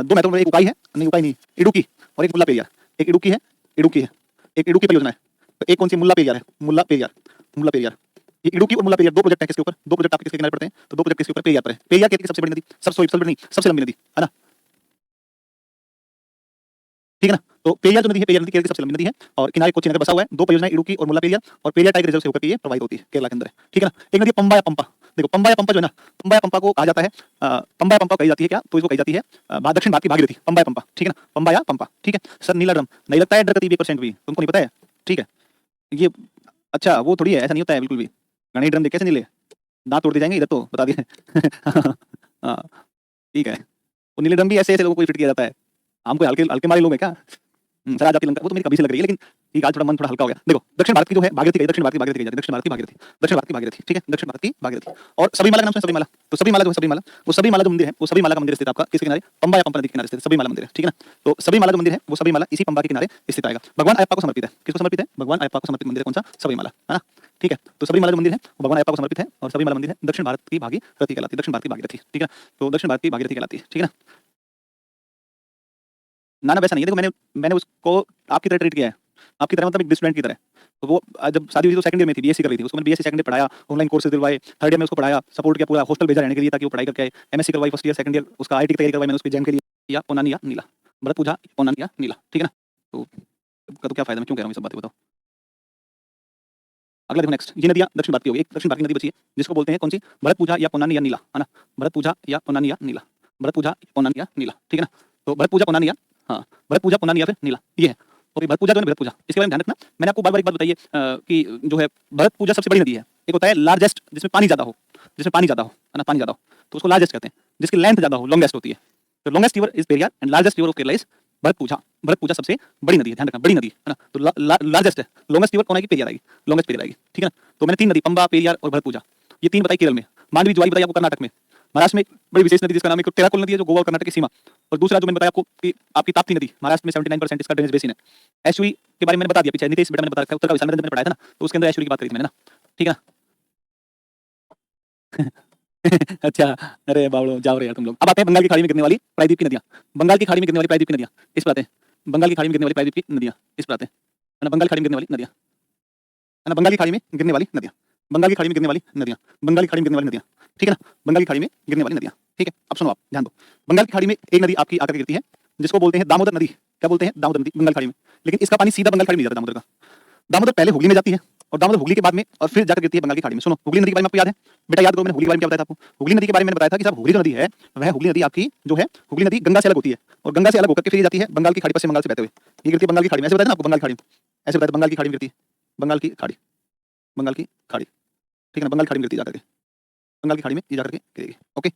2 महत्वपूर्ण, एक उकाई है, नहीं उकाई नहीं, इडुकी, और एक मुल्ला पेरियार। एक इडुकी है, इडुकी है, एक इडुकी परियोजना है। तो एक कौन सी? मुल्ला पेरियार है, मुल्ला पेरियार, मुल्ला पेरियार। ये इडुकी और मुल्ला पेरियार 2 प्रोजेक्ट हैं, किसके ऊपर? 2 प्रोजेक्ट आपके किसके किनारे पड़ते हैं? तो 2 प्रोजेक्ट किसके ऊपर? पेरियार पर है। पेरियार केरल की सबसे बड़ी नदी, सबसे बड़ी नहीं, सबसे लंबी नदी, है ना, ठीक है ना। तो पेरियार जो नदी है, पेरियार नदी केरल की सबसे लंबी नदी है, और किनारे कोच्चि नगर बसा हुआ है। 2 परियोजनाएं इडुकी और मुल्ला पेरियार, और पेरियार टाइगर रिजर्व से होकर के ये प्रवाहित होती है, केरला के अंदर है, ठीक है ना। एक नदी है पंबा या पंपा। देखो पंबा या पंपा जो है ना, पंबा या पंपा को कहा जाता है, पंबा या पंपा कही जाती है क्या? तो इसको कही जाती है दक्षिण भारत की भागीरथी, पंबा या पंपा, ठीक है ना, पंबा या पंपा, ठीक है। सर नीला ड्रम नहीं लगता है, डरकती 1% भी, तुमको नहीं पता है, ठीक है। ये अच्छा वो थोड़ी है, ऐसा नहीं होता है बिल्कुल भी। गणेश ड्रम देख कैसे नीले, दांत तोड़ दिए जाएंगे इधर, तो बता दिए। हाँ ठीक है, वो नीले ड्रम भी ऐसे ऐसे लोगों को फिट किया जाता है, हमको हल्के हल्के मारे लोग हैं क्या? सर आज आपकी लंका वो तो मेरी कभी से लग रही है, लेकिन ठीक आज थोड़ा मन थोड़ा हल्का हो गया। देखो दक्षिण भारत की जो है भागीरथी कही, दक्षिण भारत की भागीरथी कही जाती है, दक्षिण भारत की भागीरथी, दक्षिण भारत की भागीरथी, ठीक है, दक्षिण भारत की भागीरथी। और सबरीमाला का नाम सुना? सबरीमाला, तो सबरीमाला जो है, सबरीमाला, वो सबरीमाला जो मंदिर है, वो सबरीमाला का मंदिर स्थित आपका किसके किनारे? पंबा या पंपा नदी के किनारे स्थित सबरीमाला मंदिर है, ठीक है ना। तो सबरीमाला जो मंदिर है वो सबरीमाला इसी पंबा के किनारे स्थित आएगा। भगवान अयप्पा को समर्पित है, किसको समर्पित है? भगवान अयप्पा को समर्पित मंदिर है, कौन सा? सबरीमाला, है ना, ठीक है। तो सबरीमाला जो मंदिर है वो भगवान अयप्पा को समर्पित है, और सबरीमाला मंदिर है दक्षिण भारत की भागीरथी कहलाती है, दक्षिण भारत की भागीरथी, ठीक है। तो दक्षिण भारत की भागीरथी कहलाती है, ठीक है ना। ना ना वैसा नहीं है, देखो मैंने मैंने उसको आपकी तरह ट्रीट किया है, आपकी तरह मतलब एक स्टूडेंट की तरह। तो वो जब शादी हुई तो सेकंड ईयर में थी, बीएससी कर रही थी, उसको मैंने बीएससी सेकंड ईयर पढ़ाया, ऑनलाइन कोर्सेज दिलवाए, थर्ड ईयर में उसको पढ़ाया, सपोर्ट किया, पूरा हॉस्टल भेजा रहने के लिए ताकि वो पढ़ाई करके आए, एमएससी करवाई फर्स्ट ईयर, सेकंड ईयर उसका आईटी की तैयारी करवाई मैंने उसके जैम के लिए, या पोनानी या नीला, भरत पूजा पोनानी या नीला, ठीक है ना। तो का तो क्या फायदा, मैं क्यों कह रहा हूँ ये सब बातें बताओ। अगला देखो नेक्स्ट, ये नदियाँ दक्षिण भारत की होगी। एक दक्षिण भारत की नदी बची है जिसको बोलते हैं कौन सी, भरतपूजा या पोन्नानी या नीला, है ना, भरतपूजा या पोन्नानी या नीला, भरतपूजा पोन्नानी या नीला, ठीक है ना। तो भरतपूजा पोन्नानी या, हाँ भरतपूजा पोन्नानी या फिर नीला, ये है। ओके, भरतपूजा जो है भरतपूजा, इसके बारे में ध्यान रखना। मैंने आपको बार बार एक बात बताइए कि जो है भरतपूजा सबसे बड़ी नदी है। एक होता है लार्जेस्ट, जिसमें पानी ज्यादा हो, जिसमें पानी ज्यादा हो, है ना, पानी ज्यादा हो तो उसको लार्जेस्ट कहते हैं। जिसकी लेंथ ज्यादा हो लॉन्गेस्ट होती है। तो longest river is Periyar and largest river of Kerala is Bharathapuzha. Bharathapuzha सबसे बड़ी नदी है, ध्यान रखना, बड़ी नदी है ना। तो लार्जेस्ट है, लॉन्गेस्ट रिवर कौन आएगी, पेरियार आएगी, लॉन्गेस्ट पेरियार आएगी, ठीक है ना। तो मैंने 3 नदी, पंबा, पेरियार और भरतपूजा, ये 3 बताई केरल में। मांडवी ज्वारी बताई आपको कर्नाटक में। महाराष्ट्र में बड़ी विशेष नदी जिसका नाम है टेराकोल नदी है, जो गोवा और कर्नाटक की सीमा। और दूसरा जो मैंने बताया आपको कि आपकी ताप्ती नदी, महाराष्ट्र में 79% इसका ड्रेनेज बेसिन है। एशुई के बारे में मैंने बता दिया पीछे, नितेश बेटा मैंने बता रखा है, उत्तर का विशाल मैंने पढ़ाया था ना, तो उसके अंदर एशुई की बात करी थी मैंने ना, ठीक है ना। अच्छा, अरे बावड़ो जाओ रे यार तुम लोग। अब आते हैं बंगाल की खाड़ी में गिरने वाली प्रायद्वीप की नदियां। बंगाल की खाड़ी में गिरने वाली प्रायद्वीप की नदियां इस पर आते हैं। बंगाल की खाड़ी में गिरने वाली प्रायद्वीप की नदियां इस पर आते हैं, है ना। बंगाल की खाड़ी में गिरने वाली नदियां, है ना, बंगाल की खाड़ी में गिरने वाली नदियां, बंगाल की खाड़ी में गिरने वाली नदियां, बंगाल की खाड़ी में गिरने वाली नदियां, ठीक है ना, बंगाल की खाड़ी में गिरने वाली नदियां, ठीक है। अब सुनो, आप ध्यान दो। बंगाल की खाड़ी में एक नदी आपकी आकर गिरती है जिसको बोलते हैं दामोदर नदी। क्या बोलते हैं, दामोदर नदी, बंगाल खाड़ी में। लेकिन इसका पानी सीधा बंगाल खाड़ी में नहीं जाता दामोदर का। दामोदर पहले हुगली में जाती है और दामोदर हुगली के बाद में और फिर जाकर गिरती है बंगाल की खाड़ी में। सुनो, हुगली नदी के बारे में आपको याद है बेटा, याद करो, मैंने हुगली के बारे में क्या बताया था आपको। हुगली नदी के बारे में मैंने बताया था कि साहब हुगली जो नदी है, वह हुगली नदी आपकी जो है, हुगली नदी गंगा से अलग होती है और गंगा से अलग होकर के फिर ये जाती है बंगाल की खाड़ी, पश्चिम बंगाल से बहते हुए ये गिरती है बंगाल की खाड़ी में। ऐसे बताया ना आपको, बंगाल की खाड़ी में, ऐसे बताया था, बंगाल की खाड़ी में गिरती है, बंगाल की खाड़ी, बंगाल की खाड़ी, ठीक है ना, बंगाल की खाड़ी में गिरती है जाकर के, बंगाल की खाड़ी में ये जाकर के गिरेगी। ओके,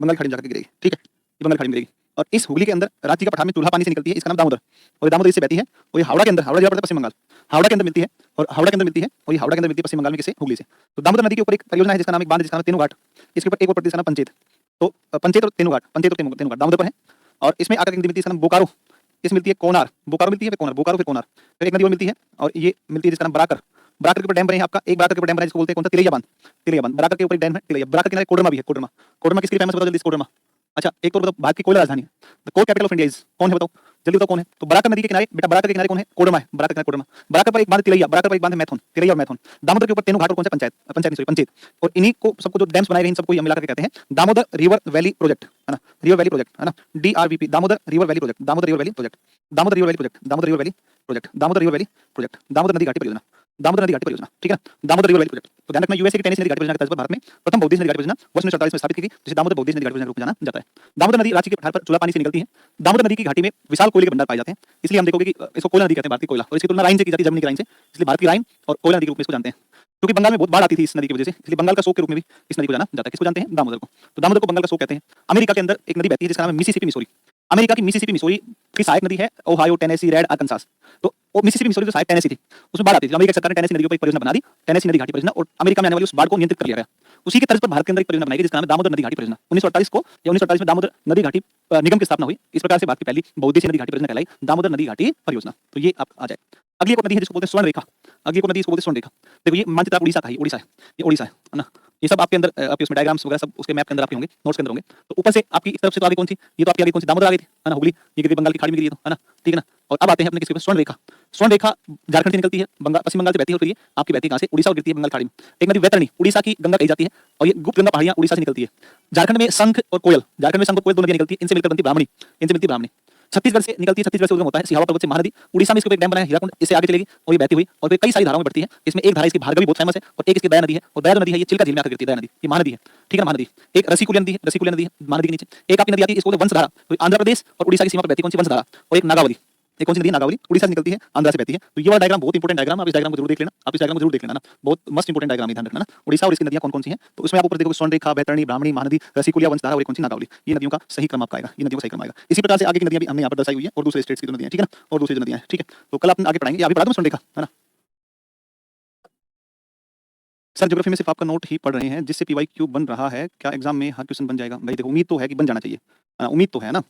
बंगाल की खाड़ी में जाकर के गिरेगी, ठीक है, ये बंगाल की खाड़ी में गिरेगी। और इस हुगली के अंदर रांची का पठार में चूल्हा पानी से निकलती है, इसका नाम दामोदर। और ये दामोदर इससे बहती है और ये हावड़ा के अंदर, हावड़ा जिला पड़ता है पश्चिम बंगाल, हावड़ा के अंदर मिलती है और हावड़ा के अंदर मिलती है और ये हावड़ा के अंदर मिलती है पश्चिम बंगाल में, किसे, हुगली से। तो दामोदर नदी के ऊपर एक परियोजना है जिसका नाम, एक बांध जिसका नाम है तेनू घाट। इसके ऊपर एक और पड़ती है जिसका नाम पंचेत। तो पंचेत और तेनू घाट, पंचेत और तेनू घाट दामोदर पर है। और इसमें आकर के नदी मिलती है जिसका नाम बोकारो, इसमें मिलती है कोनार, बोकारो मिलती है फिर कोनार, बोकारो फिर कोनार, फिर एक नदी और मिलती है और ये मिलती है जिसका नाम बराकर। बराकर के ऊपर डैम बने हैं आपका, एक बराकर के ऊपर डैम बना है जिसको बोलते हैं कौन सा, तिलैया बांध, तिलैया बांध, बराकर के ऊपर डैम है तिलैया। बराकर के किनारे कोडरमा भी है, कोडरमा, कोडरमा किसके लिए फेमस है बताओ जल्दी, कोडरमा। अच्छा, एक और बताओ, भारत की कोयला राजधानी, the coal capital of India is, कौन है बताओ जल्दी बताओ कौन है। तो बराकर नदी के किनारे बेटा, बराकर के किनारे कौन है, कोडरमा है, बराकर के किनारे कोडरमा। बराकर पर एक बांध तिलैया, बराकर पर एक बांध है मैथुन, तिलैया और मैथुन। दामोदर के ऊपर तेनू घाट और कौन सा, पंचायत, पंचायत नहीं सॉरी पंचेत। और इन्हीं को सबको जो डैम्स बनाए गए हैं सबको हम मिलाकर के कहते हैं दामोदर रिवर वैली प्रोजेक्ट, है ना, रिवर वैली प्रोजेक्ट, है ना, DRVP, Damodar river valley project, Damodar river valley project, Damodar river valley project, Damodar river valley project, Damodar river valley project, Damodar नदी घाटी परियोजना, दामोदर नदी घाटी परियोजना, ठीक है ना, दामोदर रिवर वैली प्रोजेक्ट। तो ध्यान रखना, यूएसए की टेनेसी नदी घाटी परियोजना के तर्ज पर भारत में प्रथम बौद्धिस्ट नदी घाटी परियोजना वर्ष 1947 में स्थापित की गई, जिसे दामोदर बौद्धिस्ट नदी घाटी परियोजना के रूप में जाना जाता है। दामोदर नदी रांची के पठार पर चूल्हा पानी से निकलती है। दामोदर नदी की घाटी में विशाल कोयले के भंडार पाए जाते हैं, इसलिए हम देखोगे कि इसको कोयला नदी कहते हैं, भारत की कोयला। और इसकी तुलना राइन से की जाती है, जर्मनी की राइन से, इसलिए भारत की राइन और कोयला नदी के रूप में इसको जानते हैं। क्योंकि बंगाल में बहुत बाढ़ आती थी इस नदी की वजह से, इसलिए बंगाल का शोक के रूप में भी इस नदी को जाना जाता है। किसको जानते हैं, दामोदर को। तो दामोदर को बंगाल का शोक कहते हैं। अमेरिका के अंदर एक नदी बहती है जिसका नाम है मिसिसिपी मिसौरी। अमेरिका की मिसिसिपी मिसौरी की सहायक नदी है ओहायो, टेनेसी, रेड, आर्कनसास। तो वो मिसिसिपी मिसौरी जो सहायक टेनेसी थी, उसमें बाढ़ आती थी, अमेरिका सरकार ने टेनेसी नदी पर एक परियोजना बना दी, टेनेसी नदी घाटी परियोजना, और अमेरिका में आने वाली उस बाढ़ को नियंत्रित कर लिया गया। उसी के तर्ज पर भारत के अंदर एक परियोजना बनाई गई जिसका नाम है दामोदर नदी घाटी परियोजना। 1948 को या 1948 में दामोदर नदी घाटी निगम की स्थापना हुई। इस प्रकार से भारत की पहली बहुउद्देशीय नदी घाटी परियोजना कहलाई दामोदर नदी घाटी परियोजना। तो ये आप आ जाए। अगली एक और नदी है जिसको बोलते हैं स्वर्ण रेखा, अगली एक और नदी इसको बोलते हैं स्वर्ण रेखा। देखो ये मानचित्र उड़ीसा का है, उड़ीसा है, ये उड़ीसा है ना। ये सब आपके अंदर आपके उसमें डायग्राम्स वगैरह सब उसके मैप के अंदर आपके होंगे, नोट्स के अंदर होंगे। तो ऊपर से आपकी इस तरफ से तो आगे कौन सी, ये तो आपकी आगे कौन सी, दामोदर आ गई थी, है ना, हुगली, ये गिरी बंगाल की खाड़ी में गिरी है, तो है ना, ठीक है ना। और अब आते हैं अपने किसके ऊपर, स्वर्ण रेखा। स्वर्ण रेखा झारखंड से निकलती है, बंगाल, पश्चिम बंगाल से बहती है, और ये आपकी बहती है कहां से, उड़ीसा, और गिरती है बंगाल खाड़ी में। एक नदी वैतरणी, उड़ीसा की गंगा कही जाती है, और ये गुप्त गंगा पहाड़ियां उड़ीसा से निकलती है। झारखंड में शंख और कोयल, झारखंड में शंख और कोयल दो नदियां निकलती है, इनसे मिलकर बनती है ब्राह्मणी, इनसे मिलती है ब्राह्मणी। छत्तीसगढ़ से निकलती है, छत्तीसगढ़ से उद्गम होता है सिहावा पर्वत से महानदी। उड़ीसा में इसके ऊपर एक डैम बना है हीराकुंड, इससे आगे चलेगी और ये बहती हुई और फिर कई सारी धाराओं में बढ़ती है। इसमें एक धारा इसकी भार्गवी बहुत फेमस है, और एक इसकी दया नदी है, और दया नदी है ये चिल्का झील में आकर गिरती है, दया नदी, ये महानदी है, ठीक है ना, महानदी। एक रसीकुलिया नदी है, रसीकुलिया नदी है महानदी के नीचे। एक आपकी नदी आती है इसको वंशधारा, तो आंध्र प्रदेश और उड़ीसा की सीमा पर बहती है कौन सी, वंशधारा। और एक नागावली, एक कौन सी नदी है, नागावली, उड़ीसा से निकलती है, आंध्र से बहती है। तो ये वाला डायग्राम बहुत इंपॉर्टेंट डायग्राम, आप इस डायग्राम को जरूर देख लेना, आप इस डायग्राम को जरूर देख लेना ना, बहुत मस्त इंपॉर्टेंट डायग्राम है, ध्यान रखना ना। उड़ीसा और इसकी नदियां कौन-कौन सी हैं, तो उसमें आप ऊपर देखोगे स्वर्ण रेखा, बैतरणी, ब्राह्मणी, महानदी, रसीकुलिया, वंशधारा और एक कौन सी, नागावली। ये नदियों का सही क्रम आपका आएगा, ये नदियों का सही क्रम आएगा। इसी प्रकार से आगे की नदियां भी हमने यहाँ पर दर्शाई हुई है, और दूसरे स्टेट्स की जो नदियां हैं, ठीक है ना, और दूसरी जो नदियां हैं, ठीक है। तो कल अपन आगे पढ़ाएंगे, अभी पढ़ा दूं स्वर्ण रेखा, है ना। सर ज्योग्राफी में सिर्फ आपका नोट ही पढ़ रहे हैं, जिससे PYQ बन रहा है, क्या एग्जाम में हर क्वेश्चन बन जाएगा? भाई देखो, उम्मीद तो है कि बन जाना चाहिए, उम्मीद तो है ना,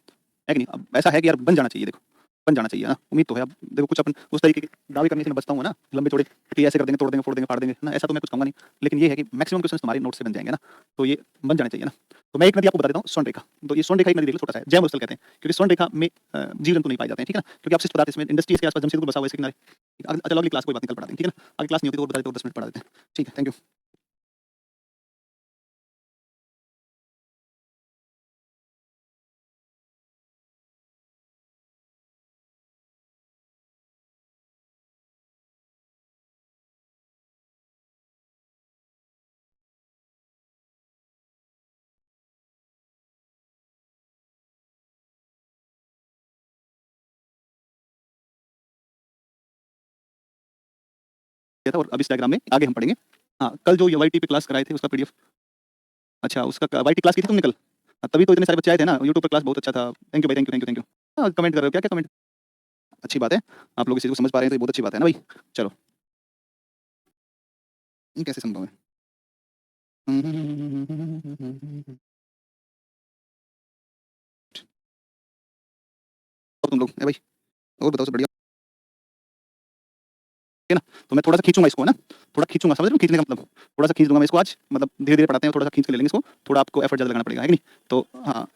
है कि नहीं? अब ऐसा है कि यार बन जाना चाहिए, देखो बन जाना चाहिए ना, उम्मीद तो है। अब देखो कुछ अपन उस तरीके के दावे करने से मैं बचता हूँ ना, लंबे चौड़े कि ऐसे कर देंगे, तोड़ देंगे, फोड़ देंगे, फाड़ देंगे ना, ऐसा तो मैं कुछ कहूँगा नहीं। लेकिन ये है कि मैक्सिमम क्वेश्चन तुम्हारे नोट से बन जाएंगे ना, तो ये बन जाने चाहिए ना। तो मैं एक नदी आपको बता देता हूँ, स्वर्ण रेखा। तो ये स्वर्ण रेखा एक नदी देख लो, छोटा सा है, जैव स्थल कहते हैं, क्योंकि स्वर्ण रेखा में जीव जंतु नहीं पाए जाते हैं, ठीक है ना, क्योंकि अपशिष्ट पदार्थ इसमें इंडस्ट्रीज के आसपास जमशेदपुर बसा हुआ है इसके किनारे। चलो अगली क्लास कोई बात नहीं, कल पढ़ा देंगे, ठीक है ना, अगली क्लास नहीं होती तो और बता देते, और 10 मिनट पढ़ा देते हैं, ठीक है, थैंक यू। था और अब इस डायग्राम में आगे हम पढ़ेंगे। हाँ, कल जो वाईटी पे क्लास कराए थे उसका पीडीएफ। अच्छा, उसका वाईटी क्लास की थी तुमने कल? तभी तो इतने सारे बच्चे आए थे ना, यूट्यूब पे क्लास बहुत अच्छा था। थैंक यू भाई, thank you, thank you, thank you. हाँ, कमेंट कर रहे हो, क्या-क्या कमेंट? अच्छी बात है, आप लोग इस चीज़ को समझ पा रहे हैं तो ये बहुत अच्छी बात है ना भाई। चलो, ये कैसे संभव है? और तुम लोग भाई, और बताओ सब बढ़िया? है ना? तो मैं थोड़ा-सा खींचूँगा इसको, है ना? थोड़ा खींचूँगा, समझ रहे हो खींचने का मतलब? थोड़ा-सा खींच दूँगा मैं इसको आज, मतलब धीरे-धीरे पढ़ाते हैं, थोड़ा-सा खींच के ले लेंगे इसको, थोड़ा आपको एफर्ट ज़्यादा लगाना पड़ेगा, है कि नहीं? तो हाँ,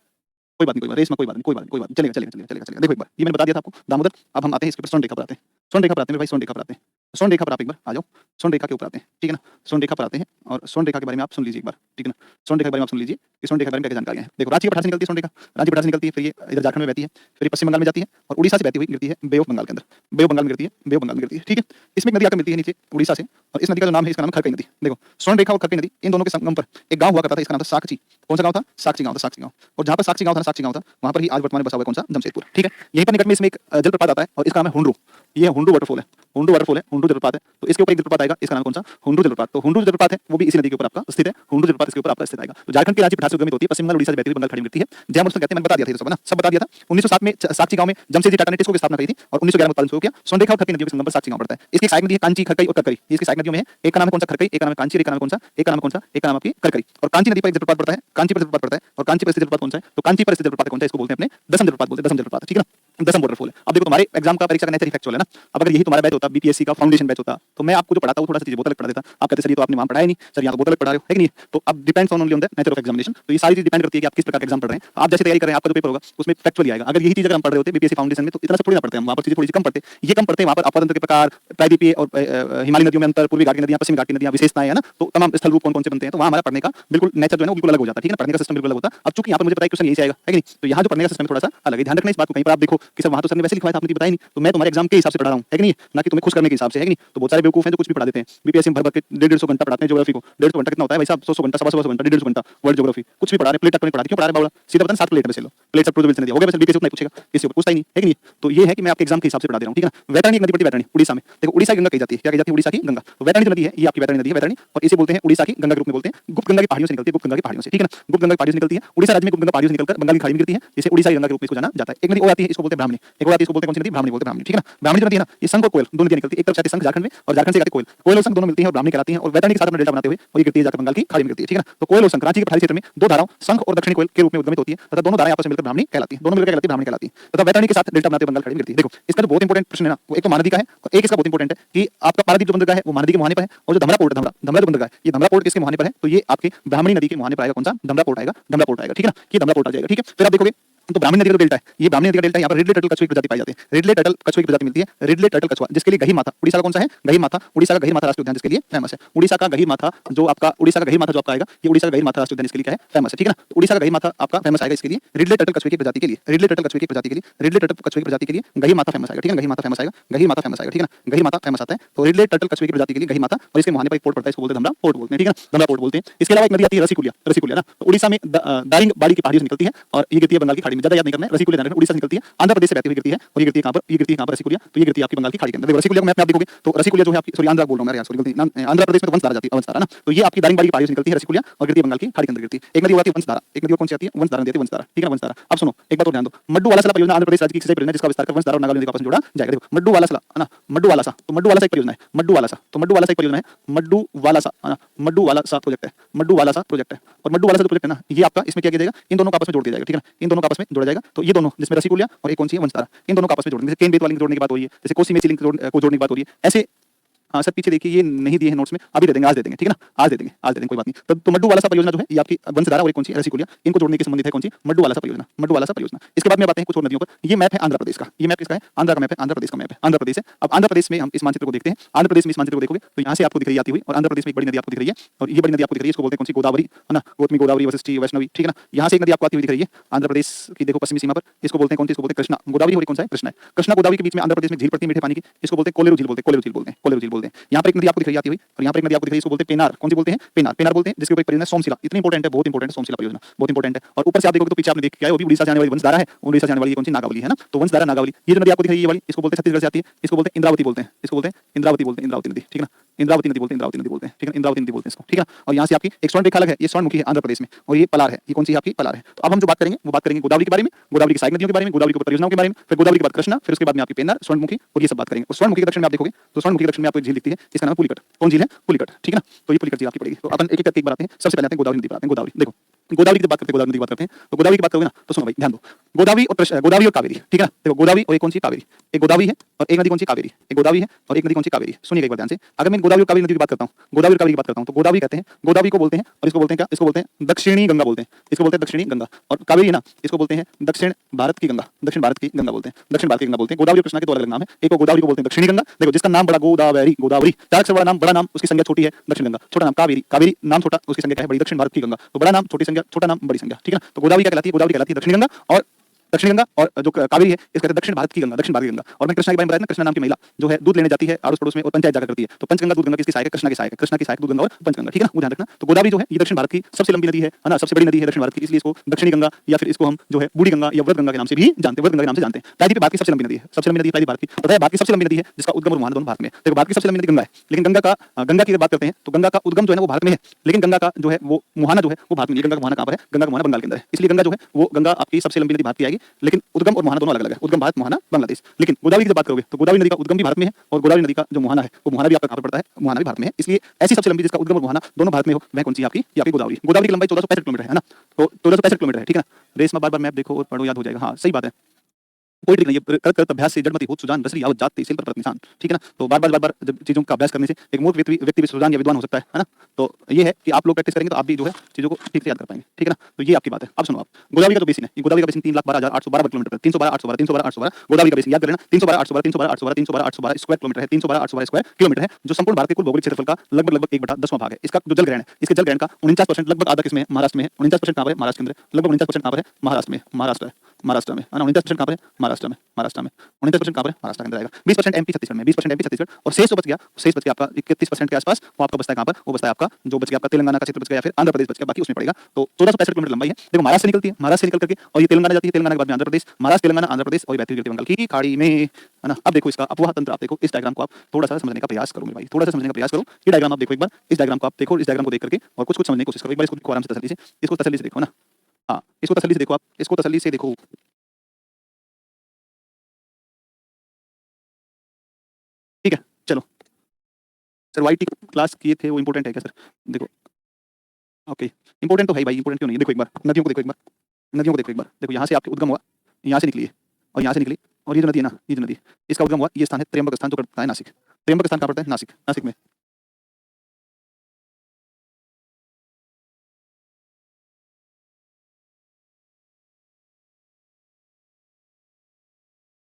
कोई बात नहीं, कोई बात रेस में कोई बात नहीं, कोई बात नहीं, कोई बात नहीं, चलेगा, चलेगा, चलेगा, चलेगा, चलेगा। देखो एक बार, ये मैंने बता दिया था आपको, दामोदर। अब हम आते हैं इसके ऊपर स्वर्ण रेखा पर आते हैं। स्वर्ण रेखा पर आते हैं भाई, स्वर्ण रेखा पर आते हैं। स्वर्ण रेखा पर आप एक बार आ जाओ, स्वर्ण रेखा के ऊपर आते हैं, ठीक है ना? स्वर्ण रेखा पर आते हैं और स्वर्ण रेखा के बारे में आप सुन लीजिए एक बार, ठीक है ना? स्वर्ण रेखा के बारे में आप सुन लीजिए कि स्वर्ण रेखा के बारे में क्या-क्या जानकारियाँ हैं। देखो, रांची के पठार से निकलती है स्वर्ण रेखा, रांची के पठार से निकलती है, फिर ये इधर झारखंड में बहती है, फिर ये पश्चिम बंगाल में जाती है और उड़ीसा से बहती हुई गिरती है बे ऑफ बंगाल के अंदर। बे ऑफ बंगाल में गिरती है, बे ऑफ बंगाल में गिरती है, ठीक है? इसमें एक नदी आकर मिलती है नीचे उड़ीसा से और इस नदी का जो नाम है, इसका नाम है खरकई नदी। देखो, स्वर्ण रेखा और खरकई नदी, इन दोनों के संगम पर एक गाँव हुआ करता था, इसका नाम था साकची। कौन सा गाँव था? साकची गाँव था, साकची गाँव। और जहाँ पर साकची गाँव था ना, साकची गाँव था, वहाँ पर ही आज वर्तमान में बसा हुआ है कौन सा? जमशेदपुर, ठीक है? यहीं पर निकट में इसमें एक जलप्रपात आता है और इसका नाम है हुंडरू। ये हुंडरू वाटरफॉल है, हुंडरू वाटरफॉल है, हुंडरू जलप्रपात है। तो इसके ऊपर एक जलप्रपात आएगा, इसका नाम कौन सा? हुंडरू जलप्रपात। तो हुंडरू जलप्रपात है, वो भी इसी नदी के ऊपर आपका स्थित है। हुंडरू जलप्रपात इसके ऊपर आपका स्थित आएगा। तो झारखंड की रांची पठार से उद्गमित होती है, पश्चिम बंगाल, उड़ीसा से बहती हुई बंगाल खाड़ी में गिरती है। जय मुस्लिम कहते हैं, मैंने बता दिया था ये सब, है ना? सब बता दिया था। 1907 में साकची गाँव में जमशेदजी टाटा ने टिस्को की स्थापना की थी और 1911 में उत्पादन शुरू किया। स्वर्ण रेखा और खरकई नदियों के संगम पर साकची गाँव पड़ता है। इसकी सहायक नदी है कांची, खरकई और करकरी। ये इसकी सहायक नदियों में है। एक का नाम है कौन सा? खरकई, एक का नाम है कांची, एक का नाम है कौन सा? एक का नाम है कौन सा? एक का नाम आपकी करकरी। और कांची नदी पर एक जलप्रपात पड़ता है, कांची पर जलप्रपात पड़ता है और कांची पर स्थित जलप्रपात कौन सा है? तो कांची पर स्थित जलप्रपात कौन सा है? इसको बोलते हैं अपने दसम जलप्रपात बोलते हैं, दसम जलप्रपात, ठीक है ना? दसम वाटरफॉल है। अब देखो, तुम्हारे एग्जाम का परीक्षा का नेचर फैक्चुअल है ना? अब अगर यही तुम्हारा बैच होता, बीपीएससी का फाउंडेशन बैच होता, तो मैं आपको जो पढ़ाता हूँ थोड़ा सा चीजें बहुत अलग पढ़ा देता। आप कहते सर ये तो आपने वहां पढ़ाया नहीं, सर यहाँ तो बहुत अलग पढ़ा रहे हो, है कि नहीं? तो अब depends on only on the nature of examination. तो ये सारी चीज डिपेंड करती है कि आप किस प्रकार का एग्जाम पढ़ रहे हैं। आप जैसे तैयारी कर रहे हैं, आपका जो पेपर होगा उसमें फैक्चुअली आएगा। अगर यही चीज अगर हम पढ़ रहे होते बीपीएससी फाउंडेशन में, तो इतना सब थोड़ी ना पढ़ते हैं हम, वहां पर चीजें थोड़ी सी कम पढ़ते हैं। ये कम पढ़ते हैं, वहां पर अपवाद तंत्र के प्रकार, प्रायद्वीपीय और हिमालय नदियों में अंतर, पूर्वी घाट की नदियां, पश्चिमी घाट की नदियां, विशेषताएं, है ना? तो तमाम स्थल रूप कौन-कौन से बनते हैं, तो वहां हमारा पढ़ने का बिल्कुल नेचर जो है ना, वो बिल्कुल अलग हो जाता है, ठीक है ना? पढ़ने का सिस्टम बिल्कुल अलग होता है। अब चूंकि यहाँ पर मुझे पता है क्वेश्चन यही से आएगा, है कि नहीं? तो यहाँ जो पढ़ने का सिस्टम है थोड़ा सा अलग है। ध्यान रखना इस बात को। कहीं पर आप देखो कि सर वहां तो सर ने वैसे लिखवाया था, आपने बताया नहीं, तो मैं तुम्हारे एग्जाम के हिसाब से पढ़ा रहा हूँ, है कि नहीं? ना कि तुम्हें खुश करने के हिसाब से, है कि नहीं? तो बहुत सारे बेवकूफ हैं जो कुछ भी पढ़ा देते हैं। बीपीएससी में भर-भर के 150 घंटा पढ़ाते हैं ज्योग्राफी को। 150 घंटा कितना होता है भाई साहब? 100 घंटा, 125 घंटा, 150 घंटा वर्ल्ड ज्योग्राफी कुछ भी पढ़ा रहे हैं। प्लेट तक नहीं पढ़ा रहे, क्यों पढ़ा रहे बावड़ा? सीधा पता है 7 प्लेट में से लो, प्लेट सब प्रोविजन दिया हो गया, बस बीपीएससी उतना ही पूछेगा, किसी को पूछता ही नहीं, है कि नहीं? तो ये है कि मैं आपके एग्जाम के हिसाब से पढ़ा दे रहा हूँ, ठीक है ना? वैतरणी एक नदी पड़ती है, वैतरणी उड़ीसा में। देखो, उड़ीसा की गंगा कही जाती है, क्या कही जाती है? उड़ीसा की गंगा। तो वैतरणी जो नदी है, ये आपकी वैतरणी नदी है, वैतरणी, और इसे बोलते हैं उड़ीसा की गंगा के रूप में बोलते हैं। गुप्त गंगा की पहाड़ियों से निकलती है, गुप्त गंगा की पहाड़ियों से, ठीक है ना? गुप्त गंगा की पहाड़ियों से निकलती है। उड़ीसा राज्य में गुप्त गंगा पहाड़ियों से निकलकर बंगाल की खाड़ी में गिरती है, जिसे उड़ीसा की गंगा के रूप में इसको जाना जाता है। एक नदी और आती है, इसको बोलते हैं ब्राह्मणी। एक और आती है, इसको बोलते हैं कौन सी नदी? ब्राह्मणी बोलते हैं, ब्राह्मणी, ठीक है ना? ब्राह्मणी जो नदी है ना, ये संघ और कोयल दो नदियां निकलती है। एक तरफ से आती है संघ झारखंड में और झारखंड से आती है कोयल। कोयल और संघ दोनों मिलती हैं और ब्राह्मणी कहलाती हैं और वैतरणी के साथ अपना डेल्टा बनाते हुए और ये गिरती है जाकर बंगाल की खाड़ी में गिरती है, ठीक है ना? तो कोयल और संघ रांची के पठारी क्षेत्र में दो धाराओं संघ और दक्षिणी कोयल के रूप में उद्गमित होती है तथा दोनों धाराएं आपस में मिलकर ब्राह्मणी कहलाती हैं। दोनों मिलकर कहलाती है ब्राह्मणी कहलाती है तथा वैतरणी के साथ डेल्टा बनाते हुए बंगाल खाड़ी में गिरती है। देखो, इसका जो बहुत इंपॉर्टेंट प्रश्न है ना, वो एक तो महानदी का है और एक इसका बहुत इंपॉर्टेंट है कि आपका पारादीप जो बंदरगाह है वो महानदी के मुहाने पर है और जो धमरा पोर्ट है, धमरा जो बंदरगाह है, ये धमरा पोर्ट किसके मुहाने पर है? तो ये आपके ब्राह्मणी नदी के मुहाने पर आएगा। कौन सा? धमरा पोर्ट आएगा, धमरा पोर्ट आएगा, ठीक है ना? ये धमरा पोर्ट आ जाएगा, ठीक है? फिर आप देखोगे तो ब्राह्मणी नदी का जो डेल्टा है, ये ब्राह्मणी नदी का डेल्टा, यहाँ पर रिडले टर्टल कछुए की प्रजाति पाई जाती है। रिडले टर्टल कछुए की प्रजाति मिलती है, रिडले टर्टल कछुआ, जिसके लिए गहीर माथा, उड़ीसा का कौन सा है? गहीर माथा, उड़ीसा का गहीर माथा राष्ट्रीय उद्यान जिसके लिए फेमस है। उड़ीसा का गहीर माथा जो आपका, उड़ीसा का गहीर माथा जो आपका आएगा, ये उड़ीसा का गहीर माथा राष्ट्रीय उद्यान इसके लिए क्या है? फेमस है, ठीक है ना? तो उड़ीसा का गहीर माथा आपका फेमस आएगा इसके लिए, रिडले टर्टल कछुए की प्रजाति के लिए, रिडले टर्टल कछुए की प्रजाति के लिए, रिडले टर्टल कछुए की प्रजाति के लिए गहीर माथा फेमस आएगा, ठीक है? गहीर माथा फेमस आएगा, गहीर माथा फेमस आएगा, ठीक है ना? गहीर माथा फेमस आता है, तो रिडले टर्टल कछुए की प्रजाति के लिए गहीर माथा और इसके मुहाने पर एक पोर्ट पड़ता है, इसको बोलते हैं धमरा पोर्ट बोलते हैं, ठीक है ना? धमरा पोर्ट बोलते हैं। इसके अलावा एक नदी आती है रसिकुलिया, रसिकुलिया ना, तो उड़ीसा में दारिंगबाड़ी की पहाड़ियों से निकलती है और ये गिरती है बंगाल की खाड़ी में। ज्यादा याद नहीं करना है, रसिकुलिया ध्यान रखना, उड़ीसा से निकलती है, आंध्र प्रदेश से बहती हुई गिरती है और ये गिरती है कहां पर? ये गिरती है कहां पर? रसिकुलिया। तो ये गिरती है आपकी बंगाल की खाड़ी के अंदर। देखो, रसिकुलिया को मैप में आप देखोगे तो रसिकुलिया जो है आपकी, सॉरी आंध्र बोल रहा हूं मैं यार, सॉरी गलती, आंध्र प्रदेश में तो वंशधारा जाती है, वंशधारा ना, तो ये आपकी दारिंगबाड़ी की पहाड़ियों से निकलती है रसिकुलिया और गिरती है बंगाल की खाड़ी के अंदर गिरती है। एक नदी आती है वंशधारा, एक नदी और कौन सी आती है? वंशधारा नदी आती है, वंशधारा, ठीक है ना? वंशधारा। अब सुनो एक बात और ध्यान दो, मड्डू वाला परियोजना आंध्र प्रदेश राज्य की सिंचाई परियोजना जिसका विस्तार कर वंशधारा और नागालैंड नदी का आपस में जोड़ा जाएगा। देखो, मड्डू वाला है ना, मड्डू वाला तो मड्डू वाला एक परियोजना है, मड्डू वाला तो मड्डू वाला एक परियोजना है, मड्डू वाला है ना, मड्डू वाला प्रोजेक्ट है, मड्डू वाला प्रोजेक्ट है और मड्डू वाला जो प्रोजेक्ट है ना, ये आपका इसमें क्या किया जाएगा? इन दोनों को आपस में जोड़ दिया जाएगा, ठीक है ना? इन दोनों को आपस में जोड़ा जाएगा। तो ये दोनों जिसमें रसिकुलिया और एक कौन सी है? वंशधारा, इन दोनों को आपस में जोड़ने, जैसे केन बेतवा लिंक जोड़ने की बात हो रही है, जैसे कोसी में लिंक को जोड़ने की बात हो रही है, ऐसे। हाँ सर, पीछे देखिए, ये नहीं दिए हैं नोट्स में, अभी दे देंगे, आज दे देंगे, ठीक है ना? आज दे देंगे, आज दे देंगे, कोई बात नहीं। तो मड्डू वाला परियोजना जो है ये आपकी वंशधारा और एक कौन सी? रसिकुलिया, इनको जोड़ने के संबंधित है कौन सी? मड्डू वाला परियोजना, मड्डू वाला परियोजना। इसके बाद में बातें हैं कुछ और नदियों पर। ये मैप है आंध्र प्रदेश का, ये मैप किसका है? आंध्र का मैप है, आंध्र प्रदेश का मैप है, आंध्र प्रदेश है। अब आंध्र प्रदेश में हम इस मानचित्र को देखते हैं, आंध्र प्रदेश में इस मानचित्र को देखोगे तो यहाँ से आपको दिख रही आती हुई और आंध्र प्रदेश में एक बड़ी नदी आपको दिख रही है और ये बड़ी नदी आपको दिख रही है, इसको बोलते हैं कौन सी? गोदावरी, है ना? गौतमी, गोदावरी, वशिष्ठी, वैष्णवी, ठीक है ना? यहाँ से एक नदी आपको आती हुई दिख रही है आंध्र प्रदेश की, देखो पश्चिमी सीमा पर, इसको बोलते हैं कौन सी? इसको बोलते हैं कृष्णा। गोदावरी और कौन सा है? कृष्णा है। कृष्णा गोदावरी के बीच में आंध्र प्रदेश में झील पड़ती है मीठे पानी की, इसको बोलते हैं कोलेरू झील, बोलते हैं कोलेरू झील, बोलते हैं कोलेरू झील बोलते बोलते हैं। यहाँ पर एक नदी आपको दिख रही है और यहाँ पर एक नदी आपको दिख रही है, इसको बोलते हैं पेनार। कौन सी बोलते हैं? पेनार। पेनार बोलते हैं जिसके ऊपर एक परियोजना सोमशिला, इतनी इंपॉर्टेंट है, बहुत इंपॉर्टेंट है सोमशिला परियोजना, बहुत इंपॉर्टेंट है। और ऊपर से आप देखोगे तो पीछे आपने देख के आए, वो भी उड़ीसा से आने वाली वंशधारा है, उड़ीसा से आने वाली कौन सी? नागावली है ना। तो वंशधारा नागावली, ये जो नदी आपको दिख रही है ये वाली, इसको बोलते हैं छत्तीसगढ़ से आती है, इसको बोलते हैं इंद्रावती बोलते हैं, इसको बोलते हैं इंद्रावती बोलते हैं, इंद्रावती नदी, ठीक है ना। इंद्रावती नदी बोलते हैं, इंद्रावती नदी बोलते हैं, ठीक है, इंद्रावती नदी बोलते हैं इसको, ठीक है ना। और यहाँ से आपकी एक स्वर्ण रेखा अलग है, ये स्वर्णमुखी है आंध्र प्रदेश में, और ये पलार है, ये कौन सी है? आपकी पलार है। तो अब हम जो बात करेंगे वो बात करेंगे गोदावरी के बारे में, गोदावरी की सहायक नदियों के बारे में, गोदावरी की परियोजनाओं के बारे में, फिर गोदावरी के बाद कृष्णा, फिर उसके बाद में आपकी पेन्नार, स्वर्णमुखी, और ये सब बात करेंगे। और स्वर्णमुखी के दक्षिण में आप देखोगे तो स्वर्णमुखी के दक्षिण में आपको एक झील दिखती है, इसका नाम है पुलिकट। कौन झील है? पुलिकट, ठीक है ना। तो ये पुलिकट झील आपकी पड़ेगी। तो अपन एक एक करके एक बार आते हैं। सबसे पहले आते हैं गोदावरी नदी पर आते हैं। गोदावरी देखो, गोदावरी की बात करते हैं, गोदावरी नदी की बात करते हैं। तो गोदावरी की बात करोगे ना तो सुनो भाई, ध्यान दो, गोदावरी और गोदावरी और कावेरी, ठीक है ना। देखो गोदावरी और एक कौन सी? कावेरी। एक गोदावरी है और एक नदी कौन सी? कावेरी। एक गोदावरी है और एक नदी कौन सी? कावेरी। सुनिए एक बार ध्यान से, अगर मैं गोदावरी और कावेरी नदी की बात करता हूँ, गोदावरी और कावेरी की बात करता हूँ, तो गोदावरी कहते हैं, गोदावरी को बोलते हैं और इसको बोलते हैं क्या? इसको बोलते हैं दक्षिणी गंगा बोलते हैं, इसको बोलते हैं दक्षिणी गंगा। और कावेरी है ना, इसको बोलते हैं दक्षिण भारत की गंगा, दक्षिण भारत की गंगा बोलते हैं, दक्षिण भारत की गंगा बोलते हैं। गोदावरी और कृष्णा के दो अलग नाम है, एक को गोदावरी को बोलते हैं दक्षिणी गंगा, देखो जिसका नाम बड़ा गोदावरी, गोदावरी चार अक्षर वाला नाम, बड़ा नाम, उसकी संज्ञा छोटी है दक्षिण गंगा, छोटा नाम कावेरी, कावेरी नाम छोटा, उसकी संज्ञा क्या है? बड़ी, दक्षिण भारत की गंगा। तो बड़ा नाम छोटी संज्ञा, छोटा नाम बड़ी संज्ञा, ठीक है ना। तो गोदावरी क्या कहलाती है? गोदावरी कहलाती है दक्षिणी गंगा, और दक्षिण गंगा, और जो कावेरी है इसको कहते हैं दक्षिण भारत की गंगा, दक्षिण भारत की गंगा। और मैं कृष्णा के बारे में बताया ना, कृष्णा नाम की महिला जो है दूध लेने जाती है आड़ोस पड़ोस में और पंचायत जाकर करती है, तो पंचगंगा दूध गंगा किसकी सहायक है? कृष्णा की सहायक है, कृष्णा की सहायक दूध गंगा और पंचगंगा, ठीक है ना, वो ध्यान रखना। तो गोदावरी जो है ये दक्षिण भारत की सबसे लंबी नदी है ना, सबसे बड़ी नदी है दक्षिण भारत की, इसलिए इसको दक्षिणी गंगा या फिर इसको हम जो है बूढ़ी गंगा या व्रत गंगा के नाम से भी जानते हैं, व्रत गंगा के नाम से जानते हैं। प्रायद्वीप भारत की सबसे लंबी नदी है, सबसे लंबी नदी प्रायद्वीप भारत की, पता है भारत की सबसे लंबी नदी है जिसका उद्गम और मुहाना दोनों भारत में है। देखो भारत की सबसे लंबी नदी गंगा है, लेकिन गंगा की बात करते हैं तो गंगा का उद्गम जो है वो भारत में है, लेकिन गंगा का जो है वो मुहाना जो है वो भारत में। गंगा का मुहाना कहाँ पर है? गंगा का मुहाना बंगाल के अंदर है, इसलिए गंगा जो है वो गंगा आपकी सबसे लंबी नदी भारत की आएगी, लेकिन उद्गम और मुहाना दोनों अलग अलग है, उद्गम भारत, मुहाना बांग्लादेश। लेकिन गोदावरी की जब बात करोगे तो गोदावरी नदी का उद्गम भी भारत में है और गोदावरी नदी का जो मुहाना है वो मुहाना भी आपका कहां पर पड़ता है? मुहाना भी भारत में है। इसलिए ऐसी सबसे लंबी जिसका उद्गम और मुहाना दोनों भारत में हो वह कौन सी? आपकी ये आपकी गोदावरी। गोदावरी की लंबाई 1465 किलोमीटर है ना, तो 1465 किलोमीटर है, ठीक है ना। रेस में बार-बार मैप देखो और पढ़ो, याद हो जाएगा। हाँ सही बात है, कोई ट्रिक नहीं है, कर अभ्यास से जड़मति होत सुजान रसरी आवत जात सिल पर परत निशान, ठीक है ना। तो बार-बार जब चीजों का अभ्यास करने से एक मूर्ख व्यक्ति भी सुजान या विद्वान हो सकता है ना। तो ये है कि आप लोग प्रैक्टिस करेंगे तो आप भी जो है चीजों को ठीक से याद कर पाएंगे, ठीक है ना। तो ये आपकी बात है। अब सुनो आप, गोदावरी का जो बेसिन है, ये गोदावरी का बेसिन 3,12,812 किलोमीटर, 312,812 312,812 गोदावरी का बेसिन याद कर लेना, 312,812 312,812 312,812 स्क्वायर किलोमीटर है, 312,812 स्क्वायर किलोमीटर है, जो संपूर्ण भारत के कुल भौगोलिक क्षेत्रफल का लगभग 1/10वां भाग है। इसका जो जलग्रहण है, इसके जलग्रहण का 49% लगभग आधा किसमें? महाराष्ट्र में है। 49% कहां पर है? महाराष्ट्र के अंदर। लगभग 49% कहां पर है? महाराष्ट्र में, महाराष्ट्र में, है ना। 49% कहां पर है? महाराष्ट्र में, 49% कहां पर है? महाराष्ट्र के अंदर आएगा। 20% एमपी छत्तीसगढ़ में, 20% एमपी छत्तीसगढ़, और शेष जो बच गया, शेष बच गया आपका 31% के आसपास, वो आपका बचता है कहां पर? वो बचता है आपका जो बच गया आपका तेलंगाना का क्षेत्र बच गया या फिर आंध्र प्रदेश बच गया, बाकी उसमें पड़ेगा। तो 1465 किलोमीटर लंबाई है। देखो महाराष्ट्र से निकलती है, महाराष्ट्र से निकल करके और ये तेलंगाना जाती है, तेलंगाना के बाद में आंध्र प्रदेश, महाराष्ट्र तेलंगाना आंध्र प्रदेश, और बहती हुई बंगाल की खाड़ी में, है ना। अब देखो इसका अपवाह तंत्र, आप देखो इस डायग्राम को आप थोड़ा सा समझने का प्रयास करो मेरे भाई, थोड़ा सा समझने का प्रयास करो। ये डायग्राम आप देखो एक बार, इस डायग्राम को आप देखो, इस डायग्राम को देख करके और कुछ समझने की कोशिश करो एक बार, इसको आराम से तसल्ली से, इसको तसल्ली से देखो ना। हाँ इसको तसल्ली से देखो आप, इसको तसल्ली से देखो, ठीक है। चलो सर, वाईटी क्लास किए थे वो इंपॉर्टेंट है क्या सर? देखो ओके, इंपॉर्टेंट तो है भाई, इंपॉर्टेंट क्यों नहीं है? देखो एक बार नदियों को देखो, एक बार नदियों को देखो एक बार। देखो यहाँ से आपके उद्गम हुआ, यहाँ से निकली है और यहाँ से निकली, और ये जो नदी है ना, ये जो नदी इसका उद्गम हुआ, ये स्थान है त्र्यंबक स्थान, जो पड़ता है नासिक। त्र्यंबक स्थान कहाँ पड़ता है? नासिक, नासिक में।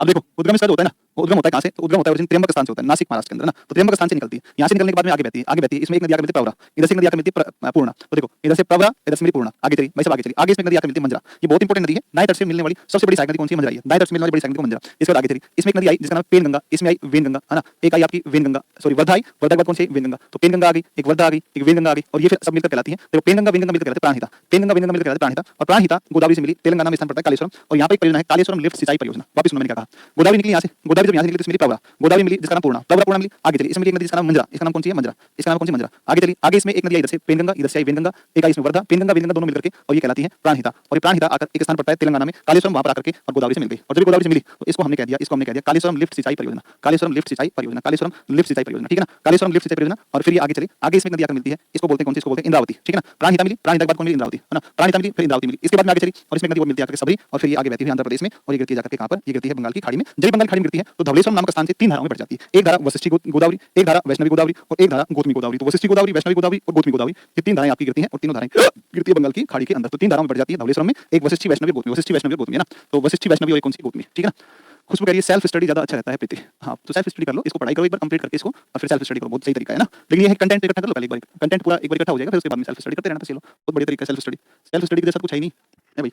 अब देखो उद्गम इसका जो होता है ना, वो उद्गम होता है कहाँ से? तो उद्गम होता है ओरिजिन त्र्यंबक स्थान से होता है, नासिक महाराष्ट्र के अंदर ना। तो त्र्यंबक स्थान से निकलती है, यहाँ से निकलने के बाद में आगे बहती है, आगे बहती है। इसमें एक नदी आकर मिलती है प्रवरा, इधर से एक नदी आकर मिलती है पूर्णा। तो देखो इधर से प्रवरा, इधर से मेरी पूर्णा, आगे चली भाई सब आगे चली, आगे इसमें एक नदी आकर मिलती है मंजरा। ये बहुत इंपॉर्टेंट नदी है, दाएं तट से मिलने वाली सबसे बड़ी सहायक नदी कौन सी है? मंजरा है। दाएं तट से मिलने वाली बड़ी सहायक नदी को मंजरा। इसके बाद आगे चली, इसमें एक नदी आई जिसका नाम पेन गंगा, इसमें आई वेन गंगा, है ना। एक आई आपकी वेन गंगा, सॉरी वर्धा आई, वर्धा के बाद कौन सी? वेन गंगा। तो पेन गंगा आ गई, एक वर्धा आ गई, एक वेन गंगा आ गई, और ये फिर सब मिलकर कहलाती है। देखो पेन गंगा वेन गंगा मिलकर कहलाते हैं प्राणहिता, पेन गंगा वेन गंगा मिलकर कहलाते हैं प्राणहिता, और प्राणहिता गोदावरी से मिली, तेलंगाना में स्थान पड़ता है कालेश्वरम, और यहाँ पे एक परियोजना है कालेश्वरम लिफ्ट सिंचाई परियोजना। वापस सुनो मैंने क्या कहा, गोदावरी निकली यहाँ से, गोदावरी जब यहाँ से निकली तो मिली प्रवरा, गोदावरी मिली जिसका नाम पूर्णा, प्रवरा पूर्णा मिली, आगे चली, इसमें मिली एक नदी जिसका नाम मंजरा, इसका नाम कौन सी है? मंजरा, इसका नाम कौन सी? मंजरा। आगे चली, आगे इसमें एक नदी आई इधर से पेनगंगा, इधर से आई वेनगंगा, एक आई इसमें वर्धा, पेनगंगा वेनगंगा दोनों मिलकर के, और ये कहलाती है प्राणहिता। और ये प्राणहिता आकर एक स्थान पड़ता है तेलंगाना में कालेश्वरम, वहां पर आकर के और गोदावरी से मिल गई। और जब गोदावरी से मिली तो इसको हमने कह दिया, इसको हमने कह दिया कालेश्वरम लिफ्ट सिंचाई परियोजना, कालेश्वरम लिफ्ट सिंचाई परियोजना, कालेश्वरम लिफ्ट सिंचाई परियोजना, ठीक है ना। कालेश्वरम लिफ्ट सिंचाई परियोजना, और फिर ये आगे चली, आगे इसमें नदी आकर मिलती है, इसको बोलते हैं कौन सी? इसको बोलते हैं इंद्रावती, ठीक है ना। प्राणहिता मिली, प्राणहिता के बाद कौन मिली? इंद्रावती, है ना। प्राणहिता मिली, फिर इंद्रावती मिली, इसके बाद में आगे चली और इसमें नदी वो मिलती है आकर सबरी, और फिर ये आगे बहती है आंध्र प्रदेश में, और ये गिरती है जाकर के कहां पर? ये गिरती है बंगाल की खाड़ी में। जब बंगाल खाड़ी में गिरती है तो धवलेश्वरम नामक स्थान से तीन धाराओं में बढ़ जाती है। एक धारा वशिष्ठी गोदावरी, एक धारा वैष्णवी गोदावरी, और एक धारा गौतमी गोदावरी। तो वशिष्ठी गोदावरी, वैष्णवी गोदावरी और गौतमी गोदावरी, ये तीन धाराएं आपकी गिरती हैं, और तीनों धाराएं गिरती है बंगाल की खाड़ी के अंदर। तो तीन धाराओं में बढ़ जाती है धवलेश्वरम में, एक वशिष्ठी वैष्णवी गौतमी, वशिष्ठी वैष्णवी गौतमी, है ना। तो वशिष्ठी वैष्णवी और एक कौन सी? गौतमी, ठीक है ना। खुशबू कह रही है सेल्फ स्टडी ज्यादा अच्छा रहता है प्रीति। हाँ तो सेल्फ स्टडी कर लो, इसको पढ़ाई करो एक बार कंप्लीट करके इसको, और फिर सेल्फ स्टडी करो, बहुत सही तरीका है ना। लेकिन ये है कंटेंट इकट्ठा कर लो पहले, एक बार कंटेंट पूरा एक बार इकट्ठा हो जाएगा, फिर उसके बाद में सेल्फ स्टडी करते रहना। तो चलो बहुत बढ़िया तरीका है सेल्फ स्टडी के जैसा कुछ है ही नहीं है भाई।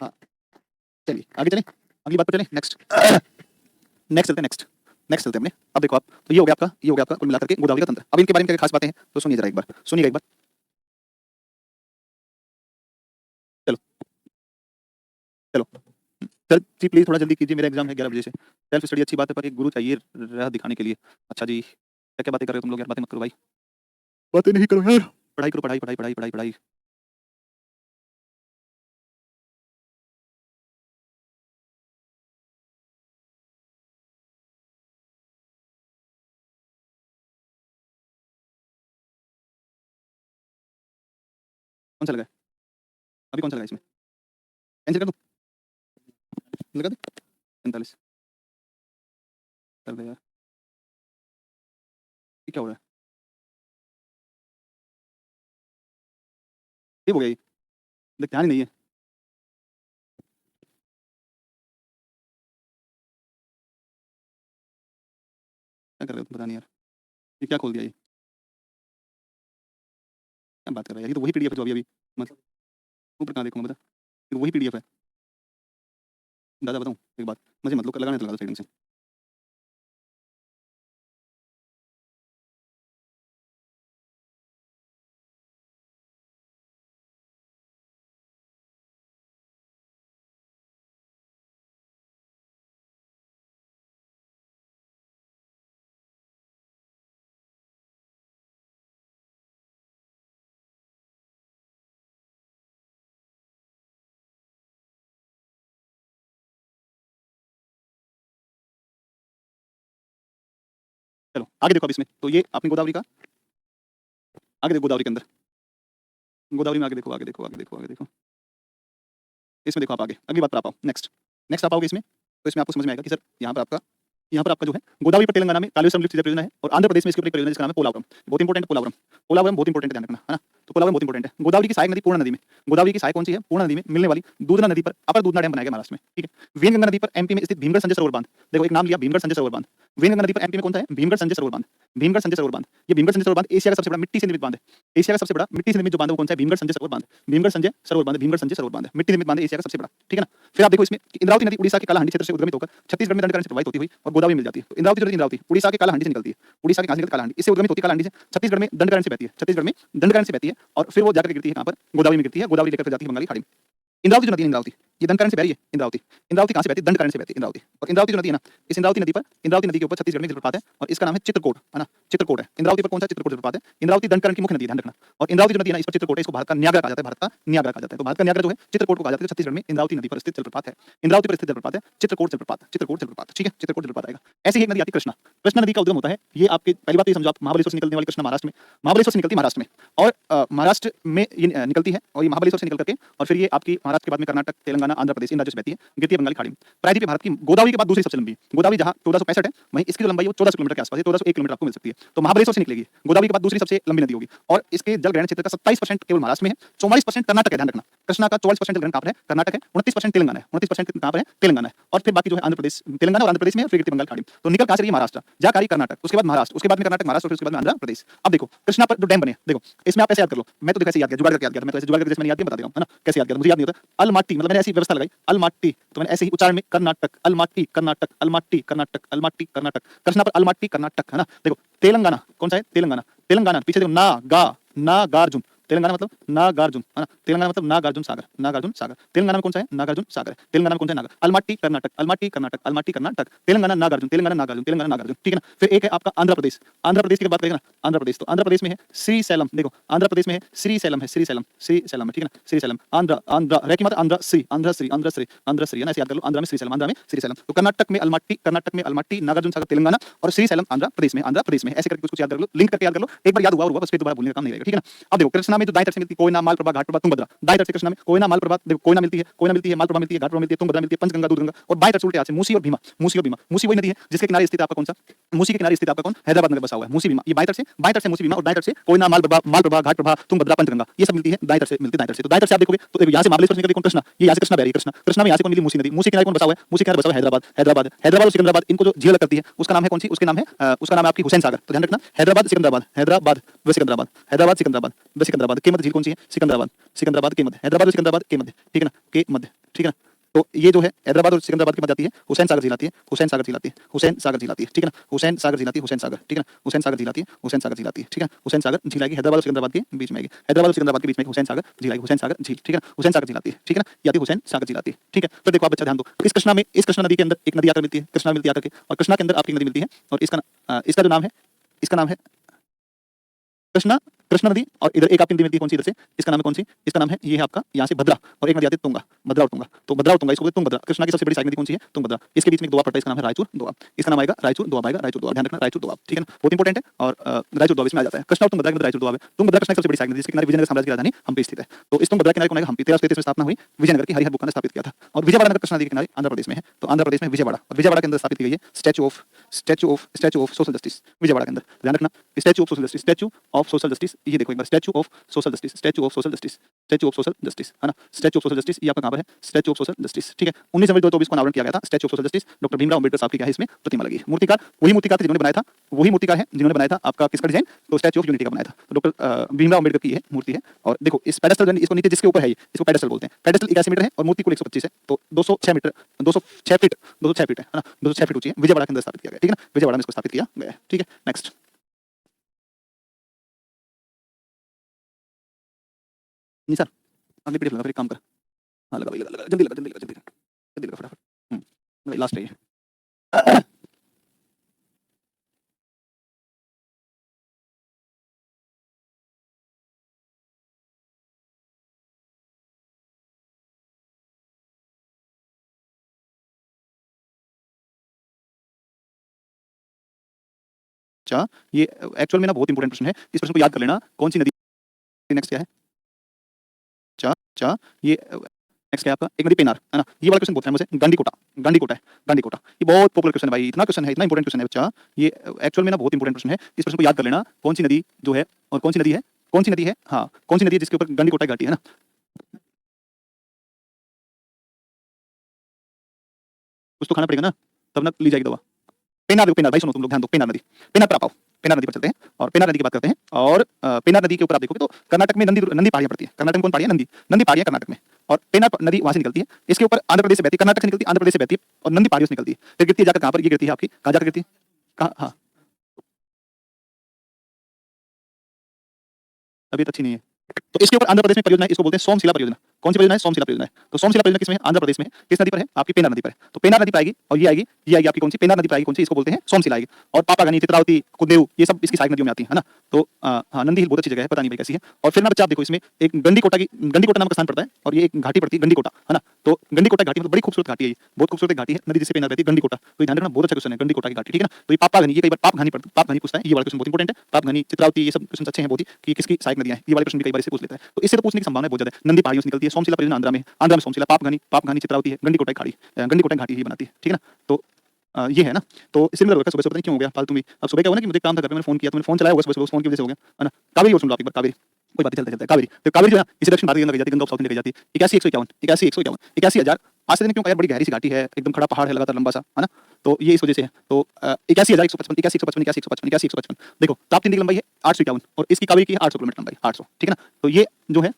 हाँ चलिए आगे चलें, अगली बात पर चलें, नेक्स्ट नेक्स्ट चलते हैं, नेक्स्ट नेक्स्ट चलते हैं अपने। अब देखो आप, तो ये हो गया आपका कुल मिलाकर के गोदावरी का तंत्र। अब इनके बारे में क्या खास बातें हैं तो सुनिए जरा एक बार, सुनिएगा एक बार। चलो चलो सर जी प्लीज थोड़ा जल्दी कीजिए, मेरा एग्जाम है 11 बजे से। सेल्फ स्टडी अच्छी बात है पर एक गुरु चाहिए राह दिखाने के लिए। अच्छा जी, क्या क्या बातें कर रहे हो तुम लोग यार, बातें मत करो भाई, बातें नहीं करो यार, पढ़ाई करो, पढ़ाई पढ़ाई पढ़ाई पढ़ाई पढ़ाई। कौन सा लगा है? अभी कौन सा लगा है इसमें? कैंसिल कर दूं? लगा दे 45 कर दे यार। ये क्या हो रहा है? ये हो गया ये, देख ध्यान ही नहीं है। क्या कर रहे हो तुम, पता नहीं यार। ये क्या खोल दिया ये, क्या बात कर रहा है यार, ये तो वही पीडीएफ है जो अभी अभी मतलब ऊपर कहाँ देखूंगा बता, ये तो वही पीडीएफ है। दादा बताऊं एक बात, मुझे मतलब लगाने तो लगा दो सेटिंग से। चलो आगे देखो अब इसमें, तो ये आपने गोदावरी का, आगे देखो गोदावरी के अंदर, गोदावरी में आगे देखो आगे देखो आगे देखो आगे देखो, इसमें देखो आप आगे अगली बात पर आप आओ, नेक्स्ट नेक्स्ट आप आओगे इसमें, तो इसमें आपको समझ में आएगा कि सर यहाँ पर आपका जो है गोदावरी पर तेलंगाना में कालवेश्वरम लिफ्ट परियोजना है, और आंध्र प्रदेश में इसके ऊपर एक परियोजना है जिसका नाम है पोलावरम। बहुत इंपॉर्टेंट पोलावरम, पोलावरम बहुत इंपॉर्टेंट ध्यान रखना है ना। तो पोलावरम बहुत इंपॉर्टेंट है। गोदावरी की सहायक नदी पूर्णा नदी में, गोदावरी की सहायक कौन सी है? पूर्णा नदी में मिलने वाली दूधना नदी पर अपर दूधना डैम बनाया गया महाराष्ट्र में, ठीक है। वेनगंगा नदी पर एमपी में स्थित भीमगढ़ संजय सरोवर बांध, देखो एक नाम लिया भीमगढ़ संजय सरोवर बांध। वेनगंगा नदी पर एमपी में कौन सा है? भीमगढ़ संजय सरोवर बांध, भीमगढ़ संजय सरोवर बांध। ये भीमगढ़ संजय सरोवर बांध एशिया का सबसे बड़ा मिट्टी से निर्मित बांध है। एशिया का सबसे बड़ा मिट्टी से निर्मित जो बांध है वो कौन सा है? भीमगढ़ संजय सरोवर बांध, भीमगढ़ संजय सरोवर बांध, भीमगढ़ संजय सरोवर बांध मिट्टी निर्मित बांध है, एशिया का सबसे बड़ा, ठीक है ना। फिर आप देखो इसमें इंद्रावती नदी उड़ीसा के कालाहांडी क्षेत्र से उद्गमित होकर छत्तीसगढ़ में दंडकारण्य से प्रवाहित होती हुई और गोदावरी मिल जाती है। तो इंद्रावती जो नदी इंद्रावती उड़ीसा के कालाहांडी से निकलती है, उड़ीसा के कहां से निकलती है? कालाहांडी, इससे उद्गमित होती है कालाहांडी से, छत्तीसगढ़ में दंडकारण्य से बहती है, छत्तीसगढ़ में दंडकारण्य से बहती है और फिर वो जाकर गिरती है कहां पर? गोदावरी में गिरती है, गोदावरी लेकर जाती है बंगाली खाड़ी में। इंद्रावती जो नदी है इंद्रावती, ये दंडकारण्य से बह रही है इंद्रावती। इंद्रावती कहां से बहती है? दंडकारण्य से बहती है इंद्रावती। और इंद्रावती जो नदी है ना, इस इंद्रावती नदी पर, इंद्रावती नदी के ऊपर छत्तीसगढ़ में जलप्रपात है और इसका नाम है चित्रकोट, है ना, चित्रकोट है। इंद्रावती पर कौन सा? चित्रकोट जलप्रपात है। इंद्रावती दंडकारण्य की मुख्य नदी है, ध्यान रखना। और इंद्रावती जो नदी है ना, इस पर चित्रकोट है, इसको भारत का न्यागरा कहा जाता है, भारत का न्यागरा कहा जाता है। तो भारत का न्यागरा जो है चित्रकोट को कहा जाता है, छत्तीसगढ़ में इंद्रावती नदी पर स्थित जलप्रपात है। इंद्रावती पर स्थित जलप्रपात है चित्रकोट जलप्रपात, चित्रकोट जलप्रपात, ठीक है, चित्रकोट जलप्रपात आएगा। ऐसे ही एक नदी आती है कृष्णा, कृष्णा नदी का उद्गम होता है, ये आपकी पहली बात तो ये समझो आप, महाबलेश्वर से निकलने वाली कृष्णा महाराष्ट्र में, महाबलेश्वर से निकलती है महाराष्ट्र में, और महाराष्ट्र में ये निकलती है, और ये महाबलेश्वर से निकल करके और फिर ये आपकी महाराष्ट्र के बाद में कर्नाटक, तेलंगाना, आंध्र प्रदेश इन राज्यों से बहती है, गिरती है बंगाली खाड़ी में। प्रायद्वीप भारत की गोदावरी के बाद दूसरी सबसे लंबी, गोदावरी जहां 1465 है, वहीं इसकी जो लंबाई है वो 1400 किलोमीटर के आसपास है, 1401 किलोमीटर आपको मिल सकती है। तो महाबलेश्वर से निकलेगी, गोदावरी के बाद दूसरी सबसे लंबी नदी होगी, और इसके जलग्रहण क्षेत्र का 27% केवल महाराष्ट्र में है, 44% कर्नाटक है, ध्यान रखना। कृष्णा का 44% जलग्रहण कहां पर है? कर्नाटक है, 29% तेलंगाना है, 29% कहां पर है? तेलंगाना है, और फिर बाकी जो है आंध्र प्रदेश, तेलंगाना और आंध्र प्रदेश में है, फिर गिरती है बंगाल खाड़ी में। तो निकल कहां से रही है? महाराष्ट्र, जाकारी कर्नाटक, उसके बाद महाराष्ट्र, उसके बाद में कर्नाटक, महाराष्ट्र, फिर उसके बाद में आंध्र प्रदेश। अब देखो कृष्णा पर जो डैम बने, देखो इसमें आप ऐसे याद कर लो, मैं तो देखो ऐसे याद किया, जुगाड़ करके याद किया, मैं तो ऐसे जुगाड़ करके जैसे मैंने याद किया बता दे रहा हूं, है ना, कैसे याद किया मुझे याद नहीं होता। अलमाटी, मतलब मैंने ऐसी व्यवस्था लगाई, अलमाटी, तो मैंने ऐसे ही उच्चारण में कर्नाटक, अलमाटी कर्नाटक, अलमाटी कर्नाटक, अलमाटी कर्नाटक, कृष्णा पर अलमाटी कर्नाटक, है ना। देखो तेलंगाना कौन सा है? तेलंगाना, तेलंगाना पीछे देखो नागार्जुन, तेलंगाना मतलब नागार्जुन, है ना, तेलंगाना मतलब नागार्जुन सागर, नागार्जुन सागर। तेलंगाना में कौन सा है? नागार्जुन सागर। तेलंगाना में कौन सा है? नागर। अलमाटी कर्नाटक, अलमाटी कर्नाटक, अलमाटी कर्नाटक, तेलंगाना नागार्जुन, तेलंगाना नागार्जुन, तेलंगाना नागार्जुन, ठीक है ना। फिर एक है आपका आंध्र प्रदेश, आंध्र प्रदेश की बात करेंगे ना, आंध्र प्रदेश, तो आंध्र प्रदेश में है श्रीशैलम, देखो आंध्र प्रदेश में है श्रीशैलम, है श्रीशैलम, श्रीशैलम है, ठीक है ना, श्रीशैलम। आंध्र, आंध्र रेखी मत, आंध्र श्री, आंध्र श्री, आंध्र श्री, आंध्र श्री, है ना, ऐसे याद कर लो, आंध्र में श्रीशैलम, आंध्र में श्रीशैलम। तो कर्नाटक में अलमाटी, कर्नाटक में अलमाटी, नागार्जुन सागर तेलंगाना, और श्रीशैलम आंध्र प्रदेश में, आंध्र प्रदेश में, ऐसे करके कुछ याद कर लो, लिंक करके याद कर लो, एक बार याद हुआ बस, फिर दोबारा भूलने का काम नहीं रहेगा, ठीक है ना। अब देखो कृष्णा में जो दाएं तरफ से मिलती है कोयना, मालप्रभा, घाटप्रभा, तुंगभद्रा, दाएं तरफ से कृष्णा में कोयना, मालप्रभा, देखो कोयना मिलती है, कोयना मिलती है, मालप्रभा मिलती है, घाटप्रभा मिलती है, तुंगभद्रा मिलती है, पंचगंगा, दूधगंगा, और बाएं तरफ से उल्टे हाथ से मूसी और भीमा, मूसी और भीमा। मूसी वही नदी है जिसके किनारे स्थित आपका कौन सा? मूसी के किनारे स्थित आपका कौन? हैदराबाद नगर बसा हुआ है, मूसी भीमा। ये बाएं तरफ से मूसी भीमा, और दाएं तरफ से कोयना, मालप्रभा, मालप्रभा, घाटप्रभा, तुंगभद्रा, पंचगंगा, ये सब मिलती है दाएं तरफ से, मिलती है दाएं तरफ से। तो दाएं तरफ से आप देखोगे तो देखो यहाँ से महाबलेश्वर निकल के कौन? कृष्णा, ये यहाँ से कृष्णा बह रही है, कृष्णा, कृष्णा में यहाँ से कौन मिली? मूसी नदी, मूसी किनारे कौन बसा हुआ है? मूसी किनारे बसा हुआ है हैदराबाद, हैदराबाद, हैदराबाद और सिकंदराबाद, इनको जो झील करती है उसका नाम है कौन सी? उसके नाम है उसका नाम है आपकी हुसैन सागर। तो ध्यान रखना, हैदराबाद सिकंदराबाद, हैदराबाद व सिकंदराबाद, हैदराबाद सिकंदराबाद व सिकंदराबाद के मध्य झील कौन सी है? सिकंदराबाद, सिकंदराबाद के मध्य, हैदराबाद और सिकंदराबाद के मध्य, ठीक है ना, के मध्य, ठीक है ना। तो ये जो है हैदराबाद और सिकंदराबाद के बाद जाती है हुसैन सागर झील आती है, हुसैन सागर झील आती है, हुसैन सागर झील आती है, ठीक है ना, हुसैन सागर झील आती है, हुसैन सागर, ठीक है ना, हुसैन सागर झील आती है, हुसैन सागर झील आती है, ठीक है, हुसैन सागर झील आएगी हैदराबाद और सिकंदराबाद के बीच में आएगी, हैदराबाद और सिकंदराबाद के बीच में हुसैन सागर झील आएगी, हुसैन सागर झील, ठीक है ना, हुसैन सागर झील आती है, ठीक है ना, ये आती है हुसैन सागर झील आती है, ठीक है। फिर देखो आप बच्चा ध्यान दो, इस कृष्णा में, इस कृष्णा नदी के अंदर एक नदी आकर मिलती है, कृष्णा मिलती है आकर के, और कृष्णा के अंदर आपकी नदी मिलती है, और इसका जो नाम है, इसका नाम है कृष्णा, कृष्णा नदी, और इधर एक आपकी नदी मिलती है कौन सी इधर से, इसका नाम है कौन सी, इसका नाम है ये है आपका यहाँ से भद्रा, और एक नदी आती है तुंगा, भद्रा और तुंगा, तो भद्रा और तुंगा इसको बोलते हैं तुंगभद्रा। कृष्णा की सबसे बड़ी सहायक नदी कौन सी है, तुंगभद्रा। इसके बीच में एक दोआब पड़ता है, इसका नाम है रायचूर दोआब, इसका नाम आएगा रायचूर दोआब, आएगा रायचूर दोआब, ध्यान रखना रायचूर दोआब, ठीक है ना, बहुत इंपॉर्टेंट है। और रायचूर दोआब इसमें आ जाता है, कृष्णा और तुंगभद्रा के अंदर रायचूर दोआब है। तुंगभद्रा कृष्णा की सबसे बड़ी सहायक नदी, जिसके किनारे विजयनगर साम्राज्य की राजधानी हम्पी स्थित है। तो इस तुंगभद्रा किनारे कौन आएगा, हम्पी। 1333 में स्थापना हुई विजयनगर की, हरिहर बुक्का ने स्थापित किया था। और विजयवाड़ा नगर कृष्णा नदी के किनारे आंध्र प्रदेश में है, तो आंध्र प्रदेश में विजयवाड़ा, और विजयवाड़ा के अंदर स्थापित की गई है statue of social justice, Vijayawada के अंदर, ध्यान रखना statue of social justice, statue of social justice, ये देखो एक बार statue of social justice, statue of social justice, statue of social justice, है ना, स्टैचू ऑफ सोशल जस्टिस, ये आपका कहां पर है, स्टैचू ऑफ सोशल जस्टिस, ठीक है। 19 जनवरी 2024 को अनावरण किया गया था statue of social justice, doctor Bhimrao Ambedkar साहब की क्या है इसमें प्रतिमा लगी है। मूर्तिकार वही मूर्तिकार थे जिन्होंने बनाया था, वही मूर्तिकार है जिन्होंने बनाया था आपका किसका डिजाइन, तो स्टैचू ऑफ यूनिटी का बनाया था, तो डॉक्टर भीमराव अंबेडकर की ये मूर्ति है। और देखो इस पेडेस्टल, इसको नीचे जिसके ऊपर है इसको पेडेस्टल बोलते हैं, पेडेस्टल 81 मीटर है और मूर्ति कुल 125 है, तो 206 मीटर, 206 फीट, 206 फीट है ना, 206 फीट ऊंची है, विजयवाड़ा के अंदर स्थापित किया गया, ठीक है ना, विजयवाड़ा में इसको स्थापित किया गया है, ठीक है। नेक्स्ट नहीं सर, अगली पीडीएफ लगा, फिर एक काम कर, हाँ लगा भाई, लगा जल्दी लगा, जल्दी लगा, जल्दी लगा, जल्दी लगा फटाफट, भाई लास्ट है ये। अच्छा, ये एक्चुअल में ना बहुत इंपॉर्टेंट प्रश्न है, इस प्रश्न को याद कर लेना, कौन सी नदी, नेक्स्ट क्या है, चा चा ये नेक्स्ट क्या है आपका, एक नदी पेनार, है ना, ये वाला क्वेश्चन बहुत फेमस है, गांडीकोटा, गांडीकोटा है, गांडीकोटा, ये बहुत पॉपुलर क्वेश्चन है भाई, इतना क्वेश्चन है, इतना इंपॉर्टेंट क्वेश्चन है बच्चा, ये एक्चुअल में ना बहुत इंपॉर्टेंट प्रश्न है, इस प्रश्न को याद कर लेना, कौन सी नदी जो है, और कौन सी नदी है, कौन सी नदी है, हाँ कौन सी नदी है जिसके ऊपर गांडीकोटा घाटी है ना, कुछ तो खाना पड़ेगा ना, तब ना ली जाएगी दवा। पेनार, देखो पेनार भाई, सुनो तुम लोग ध्यान दो, पेनार नदी, पेनार पर आप आओ, पेनार नदी पर चलते हैं और पेनार नदी की बात करते हैं। और पेनार नदी के ऊपर आप देखोगे तो कर्नाटक में नंदी नंदी पहाड़ियां पड़ती है, कर्नाटक में कौन पहाड़ियां, नंदी, नंदी पहाड़ियां कर्नाटक में, और पेनार नदी वहां से निकलती है, इसके ऊपर आंध्र प्रदेश से बहती है, कर्नाटक से निकलती है, आंध्र प्रदेश से बहती है, और नंदी पहाड़ियों से निकलती है, फिर गिरती है जाकर कहां पर, ये गिरती है आपकी, कहां जाकर गिरती है, कहां, हाँ तबीयत अच्छी नहीं है, तो इसके ऊपर आंध्र प्रदेश में परियोजना है, इसको बोलते हैं सोमशिला परियोजना। कौन सी परियोजना है, सोमशिला परियोजना है। तो सोमशिला परियोजना किसमें है, आंध्र प्रदेश में, किस नदी पर है, आपकी पेनार नदी पर है, तो पेनार नदी पर आएगी, और ये आएगी, ये आएगी आपकी कौन सी, पेनार नदी पर आएगी कौन सी, इसको बोलते हैं सोमशिला आएगी। और पापागनी, चित्रावती, कुदेव, ये सब इसकी सहायक नदियों में आती है ना। तो हाँ नंदी हिल बहुत अच्छी जगह है, पता नहीं भाई कैसी है। और फिर ना बच्चा आप देखो इसमें एक गंडीकोटा की, गंडीकोटा नाम का स्थान पड़ता है, और ये एक घाटी पड़ती है गंडीकोटा, है ना, तो गंडीकोटा घाटी मतलब बड़ी खूबसूरत घाटी है, ये बहुत खूबसूरत घाटी है, नदी जिससे पेनार बहती है, गंडीकोटा, तो ध्यान रखना, बहुत अच्छा क्वेश्चन है गंडीकोटा की घाटी, ठीक है ना। तो ये पापागनी, ये कई बार पापघानी पड़ता है, पापघानी पूछता है, ये वाला क्वेश्चन बहुत इंपॉर्टेंट है, पापघानी, चित्रावती, ये सब क्वेश्चन अच्छे हैं बहुत ही, कि किसकी सहायक नदियां हैं, ये वाले प्रश्न भी कई बार इससे पूछ लेता है, तो इससे तो पूछने की संभावना बहुत ज्यादा है। नंदी पहाड़ियों से निकलती है, सोमशिला परियोजना आंध्र में, आंध्र में सोमशिला, पापघानी, पापघानी चित्रावती है, गंडीकोटा घाटी, गंडीकोटा घाटी ही बनाती है, ठीक है ना। तो ये है ना, तो सिमिलर होगा, सुबह सुबह क्यों हो गया फालतू में, अब सुबह क्या हुआ ना कि मुझे काम था घर में, मैंने फोन किया, तो मैंने फोन चलाया होगा सुबह सुबह, उस फोन की वजह से हो गया, है ना। कावेरी और सुन लो आप एक बार, कावेरी, कोई बात नहीं, चलता चलता है कावेरी, तो कावेरी जो है इसी दक्षिण भारत के अंदर कही जाती है, गंगा साउथ इंडिया कही जाती है, 81,151, 81,151, 81,000, आज से दिन क्यों कहा, बड़ी गहरी सी घाटी है, एकदम खड़ा पहाड़ है लगातार लंबा सा, है ना, तो ये इस वजह से है। तो 81,155, 81,155, 81,155, 81,155, देखो ताप्ती नदी की लंबाई है 851, और इसकी कावेरी की है 800 किलोमीटर लंबाई, 800, ठीक है ना। तो ये जो है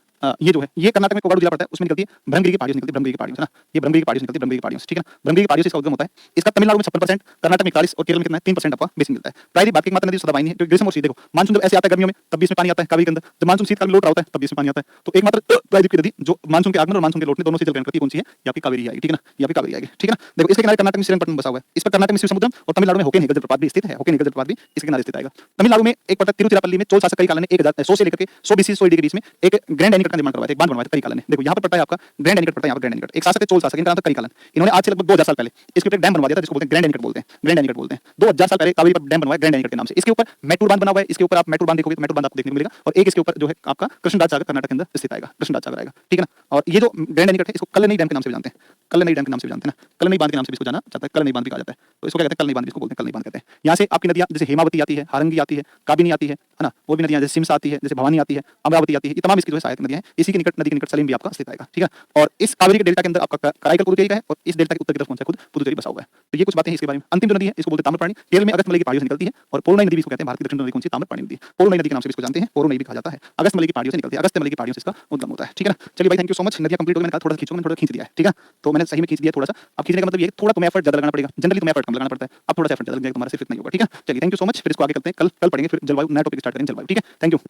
ये कर्नाटक में कोडागु जिला पड़ता है, उसमें निकलती है ब्रह्मगिरी की पहाड़ियों से, निकलती है ब्रह्मगिरी की पहाड़ियों से ना, ये ब्रह्मगिरी की पहाड़ियों से निकलती है, ब्रह्मगिरी की पहाड़ियों से, ठीक है ना। ब्रह्मगिरी की पहाड़ियों से इसका उद्गम होता है, इसका तमिलनाडु में 56%, कर्नाटक में 41% और केरल में कितना है 3% आपका बेसिन मिलता है। प्रायः भारत की एकमात्र नदी सदाबहानी है, ग्रीष्म और शीत, देखो मानसून जब ऐसे आता है गर्मियों में, तब भी इसमें पानी आता है कावेरी के अंदर, जब मानसून शीतकाल में लौट रहा होता है तब भी इसमें पानी आता है। तो एकमात्र प्रायद्वीप की नदी जो मानसून के आगमन और मानसून के लौटने दोनों से जल ग्रहण करती है, कौन सी है, ये आपकी कावेरी आएगी, ठीक है ना, ये आपकी कावेरी आएगी, ठीक है ना। देखो इसके किनारे कर्नाटक में श्रीरंगपट्टनम बसा हुआ है, इस पर कर्नाटक में शिवसमुद्रम और तमिलनाडु में होकेनहेगल जलप्रपात भी स्थित है, होकेनहेगल जलप्रपात भी इसके किनारे स्थित आएगा। तमिलनाडु में एक पड़ता है तिरुचिरापल्ली में, चोल शासक करिकालन ने 1000 से लेकर के 100 BC 100 AD के बीच में एक ग्रैंड एनीकट का निर्माण करवाया था, एक बांध बनवाया था करिकालन ने। देखो यहाँ पर पड़ता है आपका ग्रैंड एनीकट पड़ता है, यहाँ पर ग्रैंड एनीकट, एक शासक है चोल शासक, इनका नाम था करिकालन, इन्होंने आज से लगभग 2000 साल पहले इसके ऊपर एक डैम बनवा दिया था, जिसको बोलते हैं ग्रैंड एनीकट बोलते हैं, ग्रैंड एनीकट बोलते हैं। 2000 साल पहले कावेरी पर डैम बनवाया ग्रैंड एनीकट के नाम से, इसके ऊपर मैटूर बांध बना हुआ है, इसके ऊपर आप मैटूर बांध देखोगे तो मैटूर बांध आपको देखने को मिलेगा, और एक इसके ऊपर जो है आपका कृष्णराज सागर कर्नाटक के अंदर स्थित आएगा, कृष्णराज सागर आएगा, ठीक है ना। और ये जो ग्रैंड एनीकट है इसको कल्लनई डैम के नाम से भी जानते हैं, कल्लनई डैम के नाम से भी जानते हैं ना, कल्लनई बांध के नाम से भी इसको जाना जाता है, कल्लनई बांध भी कहा जाता है, तो इसको क्या कहते हैं, कल्लनई बांध, इसको बोलते हैं कल्लनई बांध कहते हैं। यहाँ से आपकी नदियां जैसे हेमावती आती है, हारंगी आती है, काबिनी आती है ना, वो भी नदियां जैसे सिमसा आती है, जैसे भवानी आती है, अमरावती आती है, ये तमाम इसकी जो है सहायक नदियां दिया है। इसी के निकट, नदी के निकट सलीम भी आपका स्थित आएगा, ठीक है। और इस कावेरी के डेल्टा के अंदर आपका कराईकल पुदुचेरी का है, और इस डेल्टा के उत्तर की तरफ कौन सा है, खुद पुदुचेरी बसा हुआ है। तो ये कुछ बातें हैं इसके बारे में। अंतिम जो नदी है इसको बोलते हैं ताम्रपाणी। केरल में अगस्त मलई की पहाड़ियों से निकलती है, और पोरुनई नदी भी इसको कहते हैं। भारत की दक्षिण नदी कौन सी, ताम्रपाणी नदी। पोरुनई नदी के नाम से भी इसको जानते हैं, पोरुनई भी कहा जाता है। अगस्त मलई की पहाड़ियों से निकलती है, अगस्त मलई की पहाड़ियों से इसका उद्गम होता है, ठीक है ना। चलिए भाई, थैंक यू सो मच। नदियां कंप्लीट हो गई, मैंने कहा थोड़ा खींचूंगा, मैंने थोड़ा खींच दिया है, ठीक है। तो मैंने सही में खींच दिया थोड़ा सा। अब खींचने का मतलब ये थोड़ा तुम्हें एफर्ट ज्यादा लगाना पड़ेगा, जनरली तुम्हें एफर्ट कम लगाना पड़ता है, अब थोड़ा सा एफर्ट ज्यादा लगेगा तुम्हारा, सिर्फ इतना ही होगा, ठीक है। चलिए थैंक यू सो मच, फिर इसको आगे करते हैं, कल कल पढ़ेंगे, फिर जलवायु नया टॉपिक स्टार्ट करेंगे, जलवायु, ठीक है। Thank you.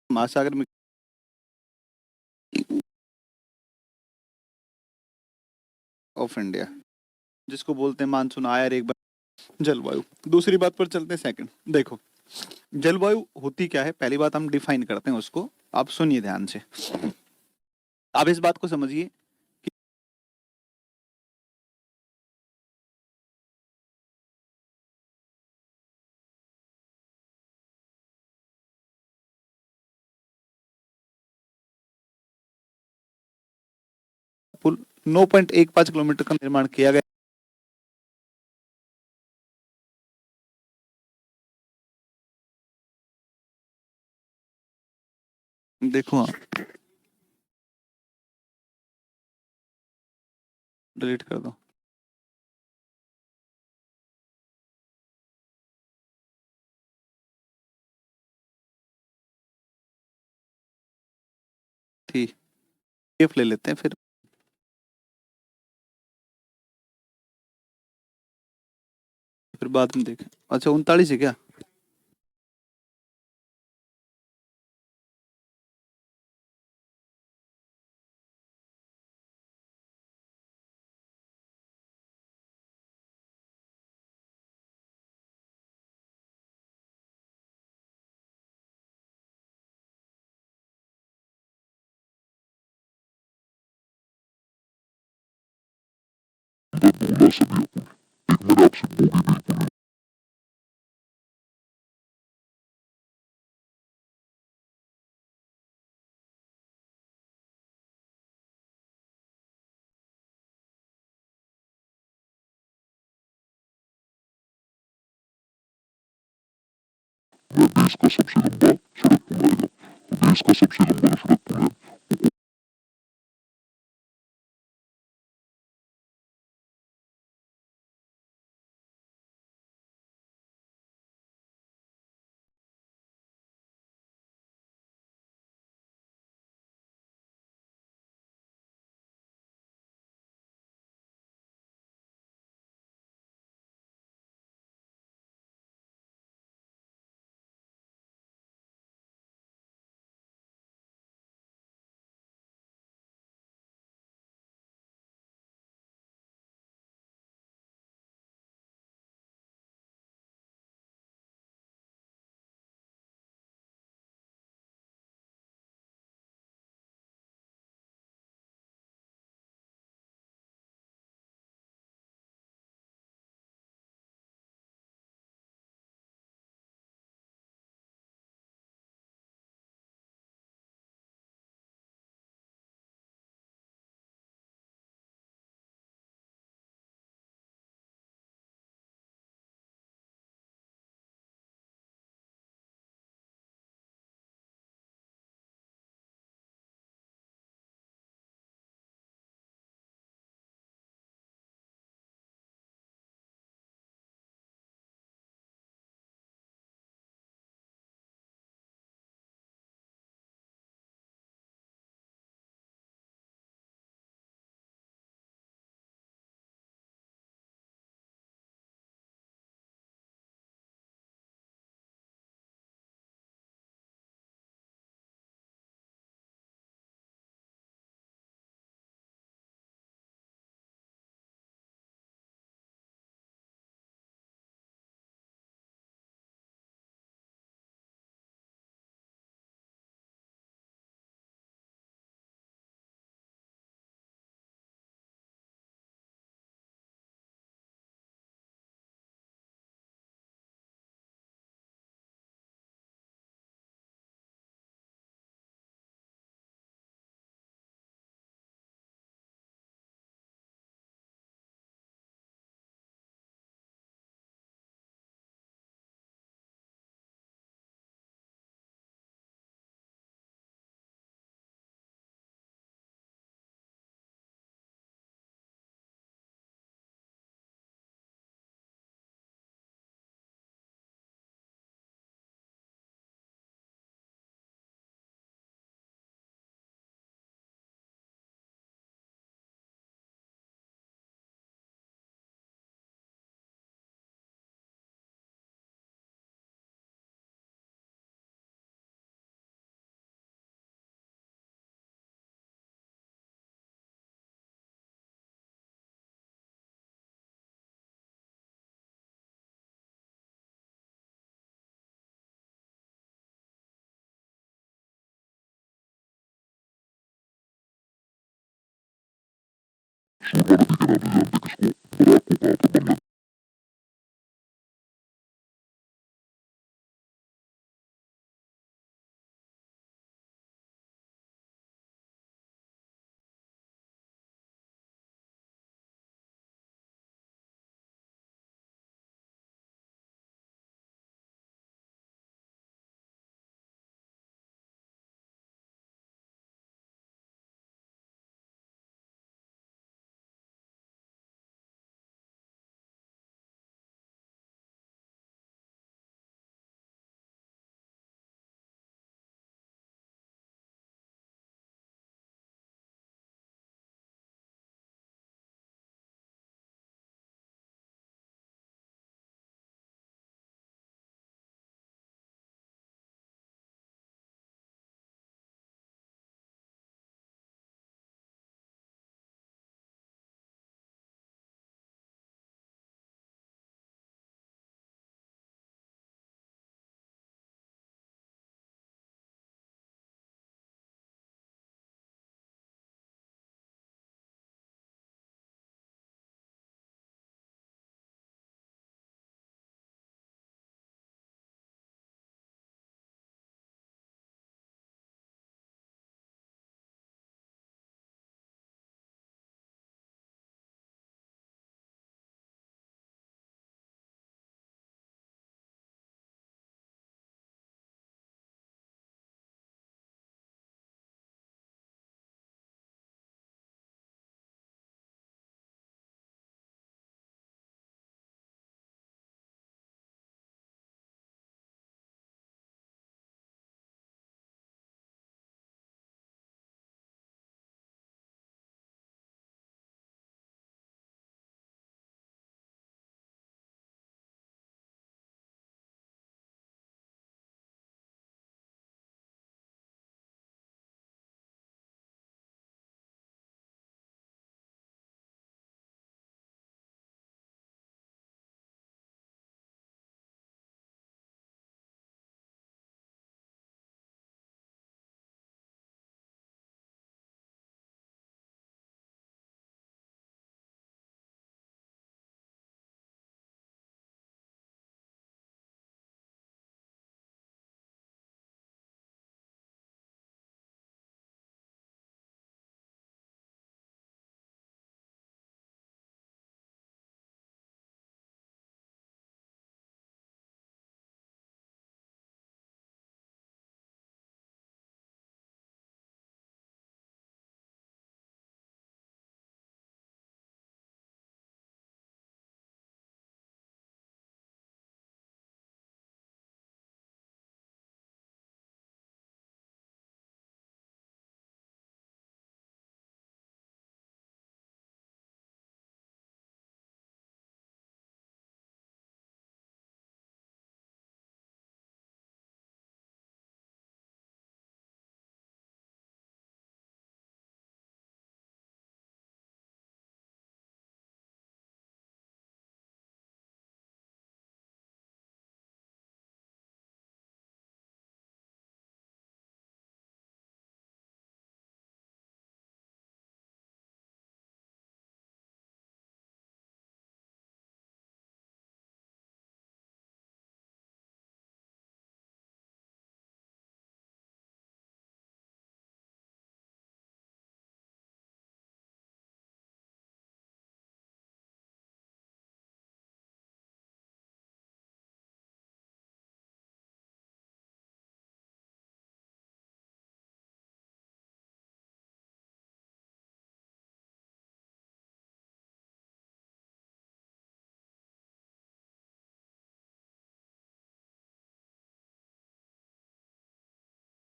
महासागर में ऑफ इंडिया, जिसको बोलते हैं मानसून आया, एक बार जलवायु। दूसरी बात पर चलते हैं, सेकंड देखो, जलवायु होती क्या है, पहली बात हम डिफाइन करते हैं उसको। आप सुनिए ध्यान से, आप इस बात को समझिए कि पुल 9.15 किलोमीटर का निर्माण किया गया। देखो हाँ, डिलीट कर दो। ठीक, ले लेते हैं फिर बाद में देखें। अच्छा 39 है क्या? देश का सबसे लंबा सड़क पुल आएगा, तो देश का सबसे लंबा सड़क पुल है।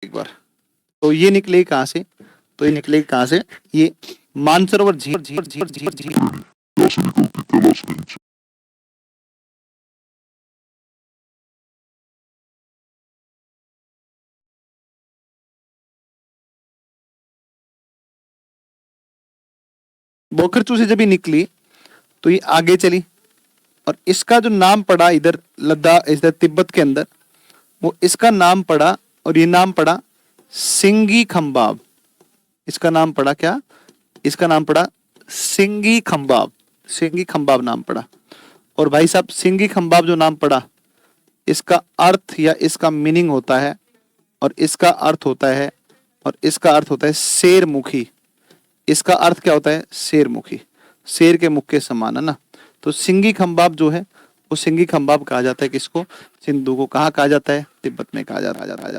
एक बार तो ये निकले कहाँ से? तो ये निकले कहाँ से? ये मानसरोवर झील झील झील झील झील बोखरचू से जब ये निकली तो ये आगे चली और इसका जो नाम पड़ा इधर लद्दाख इधर तिब्बत के अंदर, वो इसका नाम पड़ा और ये नाम पड़ा सिंगी खंबाब। इसका नाम पड़ा क्या? इसका नाम पड़ा सिंगी खंबाब, सिंगी खंबाब नाम पड़ा। और भाई साहब सिंगी खंबाब जो नाम पड़ा, इसका अर्थ या इसका मीनिंग होता है, और इसका अर्थ होता है, और इसका अर्थ होता है शेरमुखी। इसका अर्थ क्या होता है? शेरमुखी, शेर के मुख के समान, है ना। तो सिंगी खंबाब जो है वो सिंगी खंबाब कहा जाता है किसको? सिंधु को। कहाँ कहा जाता है? तिब्बत में कहा जाता है।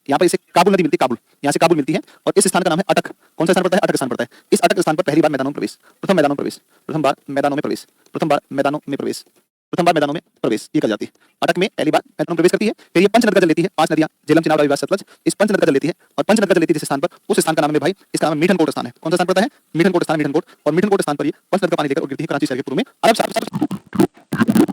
यहाँ पर इसे काबुल नदी मिलती है, काबुल, यहाँ से काबुल मिलती है। और इस स्थान का नाम है अटक। कौन सा स्थान पड़ता है? अटक स्थान पड़ता है। इस अटक स्थान पर पहली बार मैदानों में प्रवेश, प्रथम मैदानों में प्रवेश, प्रथम बार मैदानों में प्रवेश, प्रथम बार मैदानों में प्रवेश, प्रथम बार मैदानों में प्रवेश ये कर जाती है। अटक में पहली बार मैदानों में प्रवेश करती है। फिर ये पंचनद का जल लेती है, 5 नदियां झेलम, चिनाब, रावी, सतलज, इस पंचनद का जल लेती है। और पंचनद का जल लेती है जिस स्थान पर, उस स्थान का नाम है भाई, इसका नाम है मीठनकोट स्थान है। कौन सा स्थान पड़ता है? मीठनकोट स्थान, मीठनकोट। और मीठनकोट स्थान पर ये पंचनद का पानी लेकर गिरती है कराची शहर के पूर्व में अरब सागर।